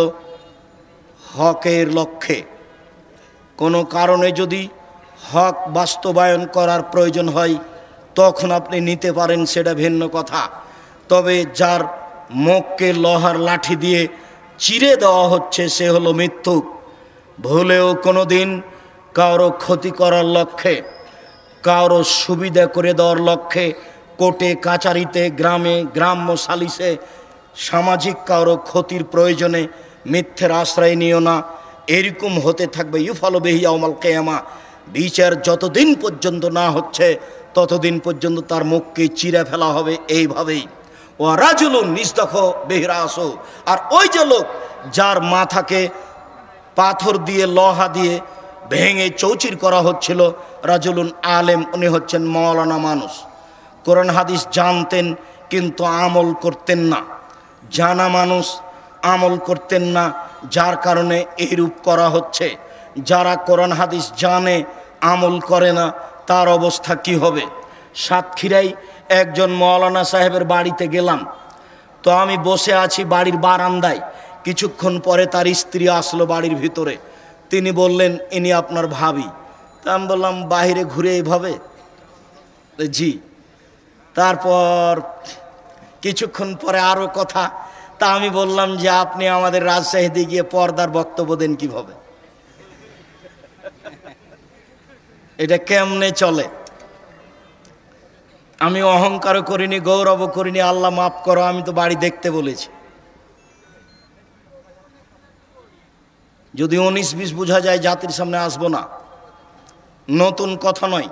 হকের লক্ষ্যে। কোনো কারণে যদি হক বাস্তবায়ন করার প্রয়োজন হয় তখন আপনি নিতে পারেন, সেটা ভিন্ন কথা। তবে যার মুখকে লোহার লাঠি দিয়ে চিরে দেওয়া হচ্ছে সে হলো মিথ্যুক। ভুলেও কোনো দিন কারো ক্ষতি করার লক্ষ্যে, কারো সুবিধা করে দেওয়ার লক্ষ্যে কোর্টে কাচারিতে, গ্রামে, গ্রাম্য সালিসে, সামাজিক কারো ক্ষতির প্রয়োজনে মিথ্যের আশ্রয় নিও না। এরকম হতে থাকবে ইউফালু বিহি ইয়াউমাল কিয়ামা। বিচার যতদিন পর্যন্ত না হচ্ছে ততদিন পর্যন্ত তার মুখকে চিরে ফেলা হবে এইভাবেই। ও রাজুলুন নিস্তাখ বেহরাসু, আর ওই যে লোক যার মাথাকে পাথর দিয়ে লোহা দিয়ে ভেঙে চৌচির করা হচ্ছিল, রাজুলুন আলেম, উনি হচ্ছেন মাওলানা মানুষ। কোরআন হাদিস জানতেন কিন্তু আমল করতেন না। জানা মানুষ আমল করতেন না, যার কারণে এইরূপ করা হচ্ছে। যারা কোরআন হাদিস জানে আমল করে না, তার অবস্থা কি হবে? সাতক্ষীরায় একজন মাওলানা সাহেবের বাড়িতে গেলাম, তো আমি বসে আছি বাড়ির বারান্দায়। কিছুক্ষণ পরে তার স্ত্রী আসলো বাড়ির ভিতরে। তিনি বললেন, ইনি আপনার ভাবি। তা আমি বললাম, বাহিরে ঘুরে এইভাবে? জি। তারপর কিছুক্ষণ পরে আরও কথা। তা আমি বললাম যে আপনি আমাদের রাজশাহীতে গিয়ে পর্দার বক্তব্য দেন কিভাবে? এটা কেমনে চলে? আমি অহংকারও করিনি, গৌরবও করিনি, আল্লাহ মাফ করো, আমি তো বাড়ি দেখতে বলেছি। যদি 19-20 বোঝা যায় জাতির সামনে আসবো না। নতুন কথা নয়,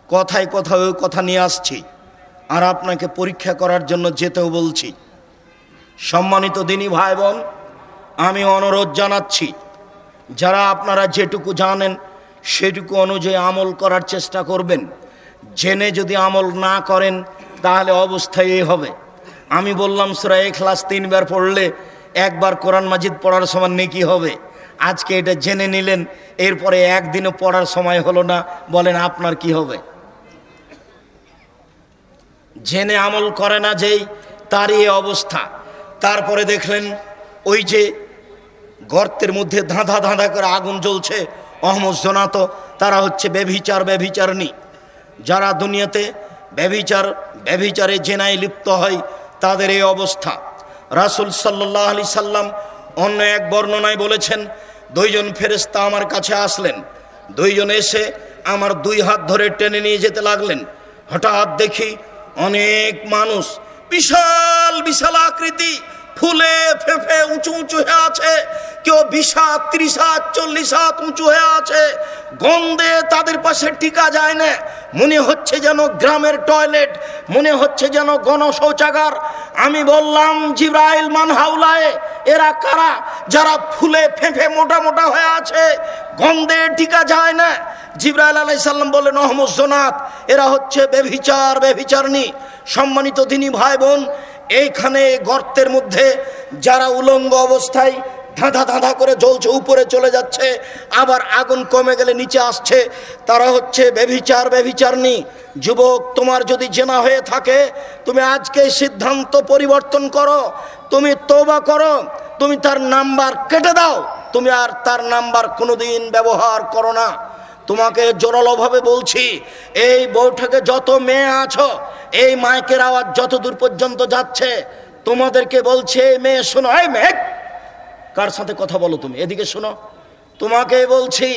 কথায় কথায় ওই কথা নিয়ে আসছি, আর আপনাকে পরীক্ষা করার জন্য যেতেও বলছি। সম্মানিত দিনী ভাই বোন, আমি অনুরোধ জানাচ্ছি, যারা আপনারা যেটুকু জানেন সেটুকু অনুযায়ী আমল করার চেষ্টা করবেন। জেনে যদি আমল না করেন তাহলে অবস্থা এই হবে। আমি বললাম সূরা ইখলাস 3 বার পড়লে একবার কোরআন মাজিদ পড়ার সমান নেকি হবে। আজকে এটা জেনে নিলেন, এরপরে একদিনও পড়ার সময় হলো না, বলেন আপনার কি হবে? জেনে আমল করে না যেই, তারই এই অবস্থা। তারপরে দেখলেন ওই যে গর্তের মধ্যে ধাঁধা ধাঁধা করে আগুন জ্বলছে, অহমদ জনাত, তারা হচ্ছে ব্যভিচারণী। যারা দুনিয়াতে ব্যভিচারে জেনায় লিপ্ত হয় তাদের এই অবস্থা। রাসূল সাল্লাল্লাহু আলাইহি সাল্লাম অন্য এক বর্ণনায় বলেছেন, 2 জন ফেরেশতা আমার কাছে আসলেন। 2 জন এসে আমার 2 হাত ধরে টেনে নিয়ে যেতে লাগলেন। হঠাৎ দেখি অনেক মানুষ বিশাল বিশাল বিশাল আকৃতি, ফুলে ফেঁপে উঁচু উঁচু হয়ে আছে, কেউ 20 হাত 30 হাত 40 হাত উঁচু হয়ে আছে। গন্ধে তাদের পাশে টিকা যায় না, মনে হচ্ছে যেন গ্রামের টয়লেট, মনে হচ্ছে যেন গণশৌচাগার। আমি বললাম, জিব্রাইল মান হাউলায়ে, এরা কারা যারা ফুলে ফেঁপে মোটা মোটা হয়ে আছে, গন্ধে টিকা যায় না? জিব্রাইল আলাইহিস সালাম বললেন, ওহমুজ জনাত, এরা হচ্ছে বেভিচার বেভিচারনি। সম্মানিত দিনী ভাই বোন, এইখানে গর্তের মধ্যে যারা উলঙ্গ অবস্থায় ধাঁধা ধাঁধা করে জ্বলছে, উপরে চলে যাচ্ছে, আবার আগুন কমে গেলে নিচে আসছে, তারা হচ্ছে বেভিচার বেভিচারনি। যুবক, তোমার যদি জেনা হয়ে থাকে, তুমি আজকে সিদ্ধান্ত পরিবর্তন করো, তুমি তওবা করো, তুমি তার নাম্বার কেটে দাও, তুমি আর তার নাম্বার কোনোদিন ব্যবহার করো না। তোমাকে জোরালোভাবে বলছি, এই বৈঠকে যত মেয়ে আছো, এই মাইকের আওয়াজ যত দূর পর্যন্ত যাচ্ছে, তোমাদেরকে বলছে, মেয়ে শোনো, এই মেয়ে কার সাথে কথা বলো তুমি, এদিকে শোনো, তোমাকে বলছি,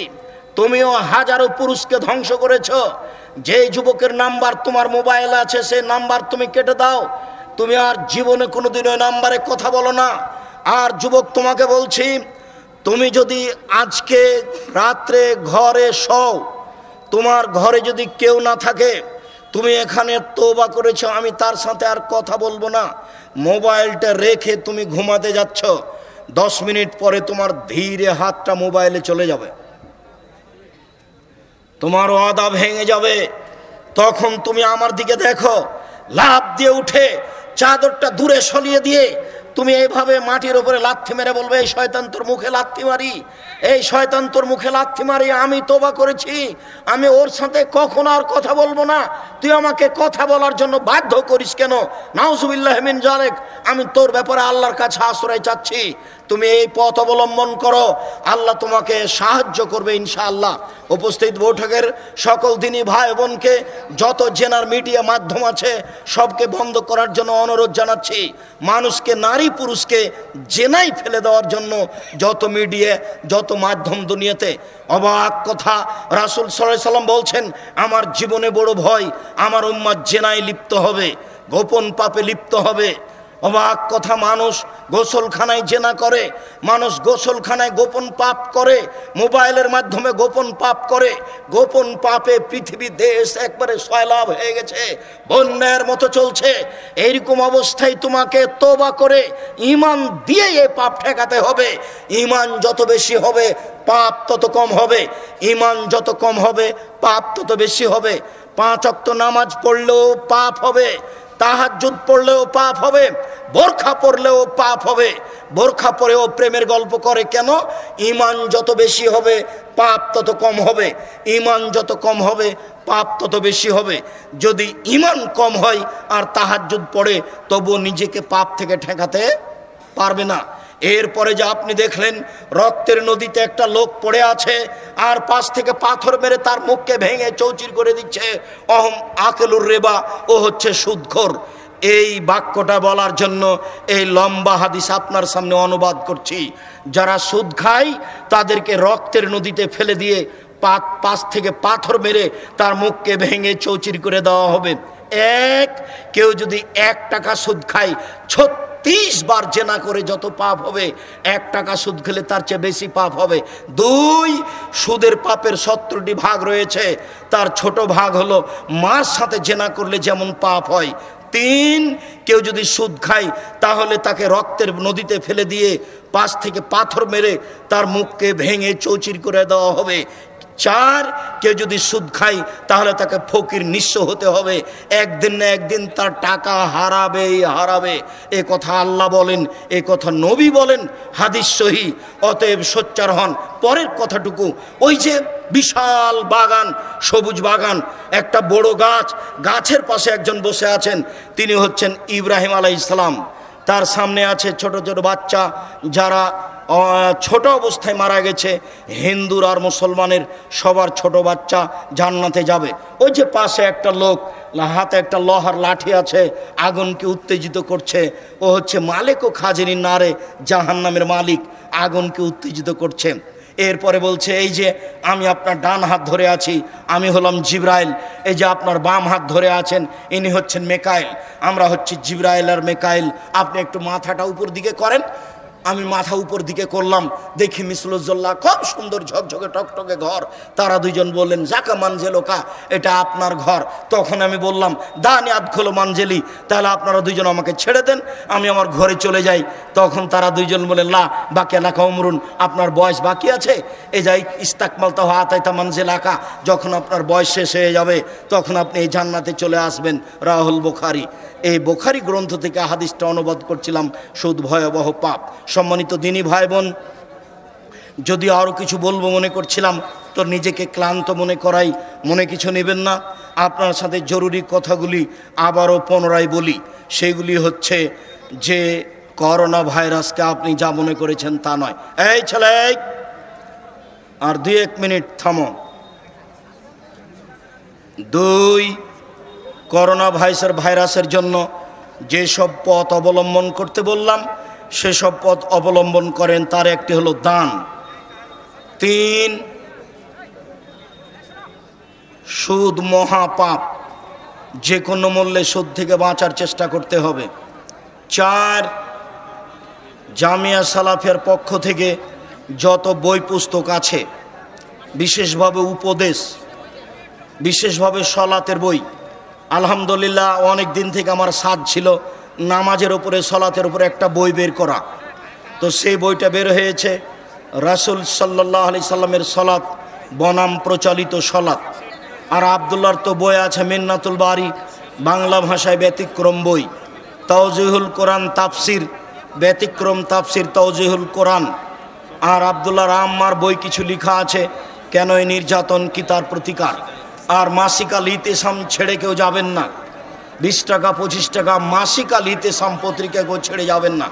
তুমিও হাজারো পুরুষকে ধ্বংস করেছো। যে যুবকের নাম্বার তোমার মোবাইলে আছে, সে নাম্বার তুমি কেটে দাও, তুমি আর জীবনে কোনোদিন ওই নাম্বারে কথা বলো না। আর যুবক, তোমাকে বলছি, তুমি যদি আজকে রাত্রে ঘরে শোও, তোমার ঘরে যদি কেউ না থাকে, তুমি এখানে তওবা করেছো, আমি তার সাথে আর কথা বলবো না, মোবাইলটা রেখে তুমি ঘুমাতে যাচ্ছ, 10 মিনিট পরে তোমার ধীরে হাতটা মোবাইলে চলে যাবে, তোমার ওয়াদা ভেঙে যাবে। তখন তুমি আমার দিকে দেখো, লাফ দিয়ে উঠে চাদরটা দূরে সরিয়ে দিয়ে তুমি এইভাবে মাটির উপরে লাথি মেরে বলবে, এই শয়তান তোর মুখে লাথি মারি, এই শয়তান তোর মুখে লাথি মারি, আমি তওবা করেছি, আমি ওর সাথে কখনো আর কথা বলবো না, তুই আমাকে কথা বলার জন্য বাধ্য করিস কেন? নাউজুবিল্লাহ মিন যালিক, আমি তোর ব্যাপারে আল্লাহর কাছে আশ্রয় চাচ্ছি। তুমি এই পথ অবলম্বন করো, আল্লাহ তোমাকে সাহায্য করবে ইনশাআল্লাহ। উপস্থিত বৈঠকের সকল দিনী ভাই বোনকে, যত জেনার মিডিয়া মাধ্যম আছে, সবকে বন্ধ করার জন্য অনুরোধ জানাচ্ছি। মানুষকে, নারী পুরুষকে জেনাই ফেলে দেওয়ার জন্য যত মিডিয়া, যত মাধ্যম দুনিয়াতে। অবাক কথা, রাসূল সাল্লাল্লাহু আলাইহি সাল্লাম বলছেন, আমার জীবনে বড় ভয়, আমার উম্মাত জেনায় লিপ্ত হবে, গোপন পাপে লিপ্ত হবে। অবাক কথা, মানুষ গোসলখানায় জেনা করে, মানুষ গোসলখানায় গোপন পাপ করে, মোবাইলের মাধ্যমে গোপন পাপ করে, গোপন পাপে পৃথিবী দেশ একবারে সয়লাভ হয়ে গেছে, বন্যার মতো চলছে। এইরকম অবস্থায় তোমাকে তওবা করে ঈমান দিয়ে এই পাপ ঠেকাতে হবে। ঈমান যত বেশি হবে, পাপ তত কম হবে, ঈমান যত কম হবে, পাপ তত বেশি হবে। 5 ওয়াক্ত নামাজ পড়লেও পাপ হবে, তাহাজ্জুদ পড়লেও পাপ হবে, বোরখা পড়লেও পাপ হবে। বোরখা পরেও প্রেমের গল্প করে কেন? ঈমান যত বেশি হবে, পাপ তত কম হবে, ঈমান যত কম হবে, পাপ তত বেশি হবে। যদি ঈমান কম হয় আর তাহাজ্জুদ পড়ে, তবুও নিজেকে পাপ থেকে ঠেকাতে পারবে না। এরপরে যে আপনি দেখলেন, রক্তের নদীতে একটা লোক পড়ে আছে, আর পাশ থেকে পাথর মেরে তার মুখকে ভেঙে চৌচির করে দিচ্ছে, অহম আকেলুর রেবা, ও হচ্ছে সুদখোর। এই বাক্যটা বলার জন্য এই লম্বা হাদিস আপনার সামনে অনুবাদ করছি। যারা সুদ খায় তাদেরকে রক্তের নদীতে ফেলে দিয়ে পাশ থেকে পাথর মেরে তার মুখকে ভেঙে চৌচির করে দেওয়া হবে। কেউ যদি 1 টাকা সুদ খায়, 36 বার জেনা করে যত পাপ হবে, 1 টাকা সুদ খেলে তার চেয়ে বেশি পাপ হবে। 2, সুদের পাপের 17টি ভাগ রয়েছে, তার ছোট ভাগ হলো মার সাথে জেনা করলে যেমন পাপ হয়। 3, কেউ যদি সুদ খায় তাহলে তাকে রক্তের নদীতে ফেলে দিয়ে পাশ থেকে পাথর মেরে তার মুখকে ভেঙে চৌচির করে দেওয়া হবে। 4, কেউ যদি সুদ খায় তাহলে তাকে ফকির নিঃস্ব হতে হবে, একদিন না একদিন তার টাকা হারাবেই হারাবে। এ কথা আল্লাহ বলেন, এ কথা নবী বলেন, হাদিস সহি। অতএব সোচ্চার হন। পরের কথাটুকু, ওই যে বিশাল বাগান, সবুজ বাগান, একটা বড় গাছ, গাছের পাশে একজন বসে আছেন, তিনি হচ্ছেন ইব্রাহিম আলাইহিস সালাম। তার সামনে আছে ছোট ছোট বাচ্চা, যারা ছোট অবস্থায় মারা গেছে। হিন্দুর আর মুসলমানের সবার ছোট বাচ্চা জান্নাতে যাবে। ওই যে পাশে একটা লোক, হাতে একটা লোহার লাঠি আছে, আগুনকে উত্তেজিত করছে, ও হচ্ছে মালিক ও খাজিনী নারে জাহান্নামের মালিক, আগুনকে উত্তেজিত করছে। এরপরে বলছে, এই যে আমি আপনার ডান হাত ধরে আছি, আমি হলাম জিব্রাইল। এই যে আপনার বাম হাত ধরে আছেন, ইনি হচ্ছেন মেকাইল। আমরা হচ্ছি জিব্রাইল আর মেকাইল। আপনি একটু মাথাটা উপর দিকে করেন। আমি মাথা উপর দিকে করলাম, দেখি মিসলুজ্জল্লাহ, খুব সুন্দর ঝকঝকে টকটকে ঘর। তারা দুইজন বললেন, জাকা মানজেলোকা, এটা আপনার ঘর। তখন আমি বললাম, দানি আদখলো মানজেলি, তাহলে আপনারা দুইজন আমাকে ছেড়ে দেন, আমি আমার ঘরে চলে যাই। তখন তারা দুইজন বললেন, লা বাকি এলাকা উমরুন, আপনার বয়স বাকি আছে। এই যাই ইস্তাকমাল তাহ আতাইতা মানজেলাকা, যখন আপনার বয়স শেষ হয়ে যাবে তখন আপনি এই জান্নাতে চলে আসবেন। রাহুল বুখারী। এই বুখারী গ্রন্থ থেকে হাদিসটা অনুবাদ করছিলাম, সুদ ভয়াবহ পাপ। সম্মানিত দিনী ভাই বোন, যদি আরও কিছু বলবো মনে করছিলাম, তো নিজেকে ক্লান্ত মনে করাই, মনে কিছু নেবেন না। আপনার সাথে জরুরি কথাগুলি আবারও পুনরায় বলি। সেগুলি হচ্ছে যে করোনা ভাইরাসকে আপনি যা মনে করেছেন তা নয়। এই ছেলে, আর 2-1 মিনিট থামো। 2, করোনা ভাইরাসের জন্য যেসব পথ অবলম্বন করতে বললাম সেসব পথ অবলম্বন করেন। তার একটি হলো দান। 3, সুদ মহাপাপ, যে কোনো মূল্যে সুদ থেকে বাঁচার চেষ্টা করতে হবে। 4, জামিয়া সালাফের পক্ষ থেকে যত বই পুস্তক আছে, বিশেষভাবে উপদেশ, বিশেষভাবে সলাতের বই, আলহামদুলিল্লাহ অনেক দিন থেকে আমার সাধ ছিল নামাজের উপরে, সলাতের উপরে একটা বই বের করা। তো সেই বইটা বের হয়েছে, রাসূল সাল্লাল্লাহু আলাইহি সাল্লামের সলাত বনাম প্রচলিত সলাত। আর আব্দুল্লাহর তো বই আছে মিন্নাতুল বারি, বাংলা ভাষায় ব্যতিক্রম বই। তাওজিহুল কোরআন তাফসির, ব্যতিক্রম তাফসির তাওজিহুল কোরআন। আর আব্দুল্লাহর আম্মার বই কিছু লেখা আছে, কেন এই নির্যাতন, কি তার প্রতিকার। আর মাসিক আল ইতিসাম ছেড়ে কেউ যাবেন না। 20 টাকা 25 টাকা মাসিক আল ইতিসাম পত্রিকা কেউ ছেড়ে যাবেন না।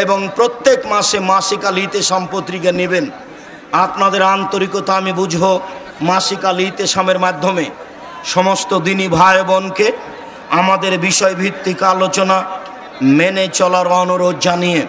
এবং প্রত্যেক মাসে মাসিক আল ইতিসাম পত্রিকা নেবেন। আপনাদের আন্তরিকতা আমি বুঝব। মাসিক আল ইতিসামের মাধ্যমে সমস্ত দিনী ভাই বোনকে আমাদের বিষয়ভিত্তিক আলোচনা মেনে চলার অনুরোধ জানিয়ে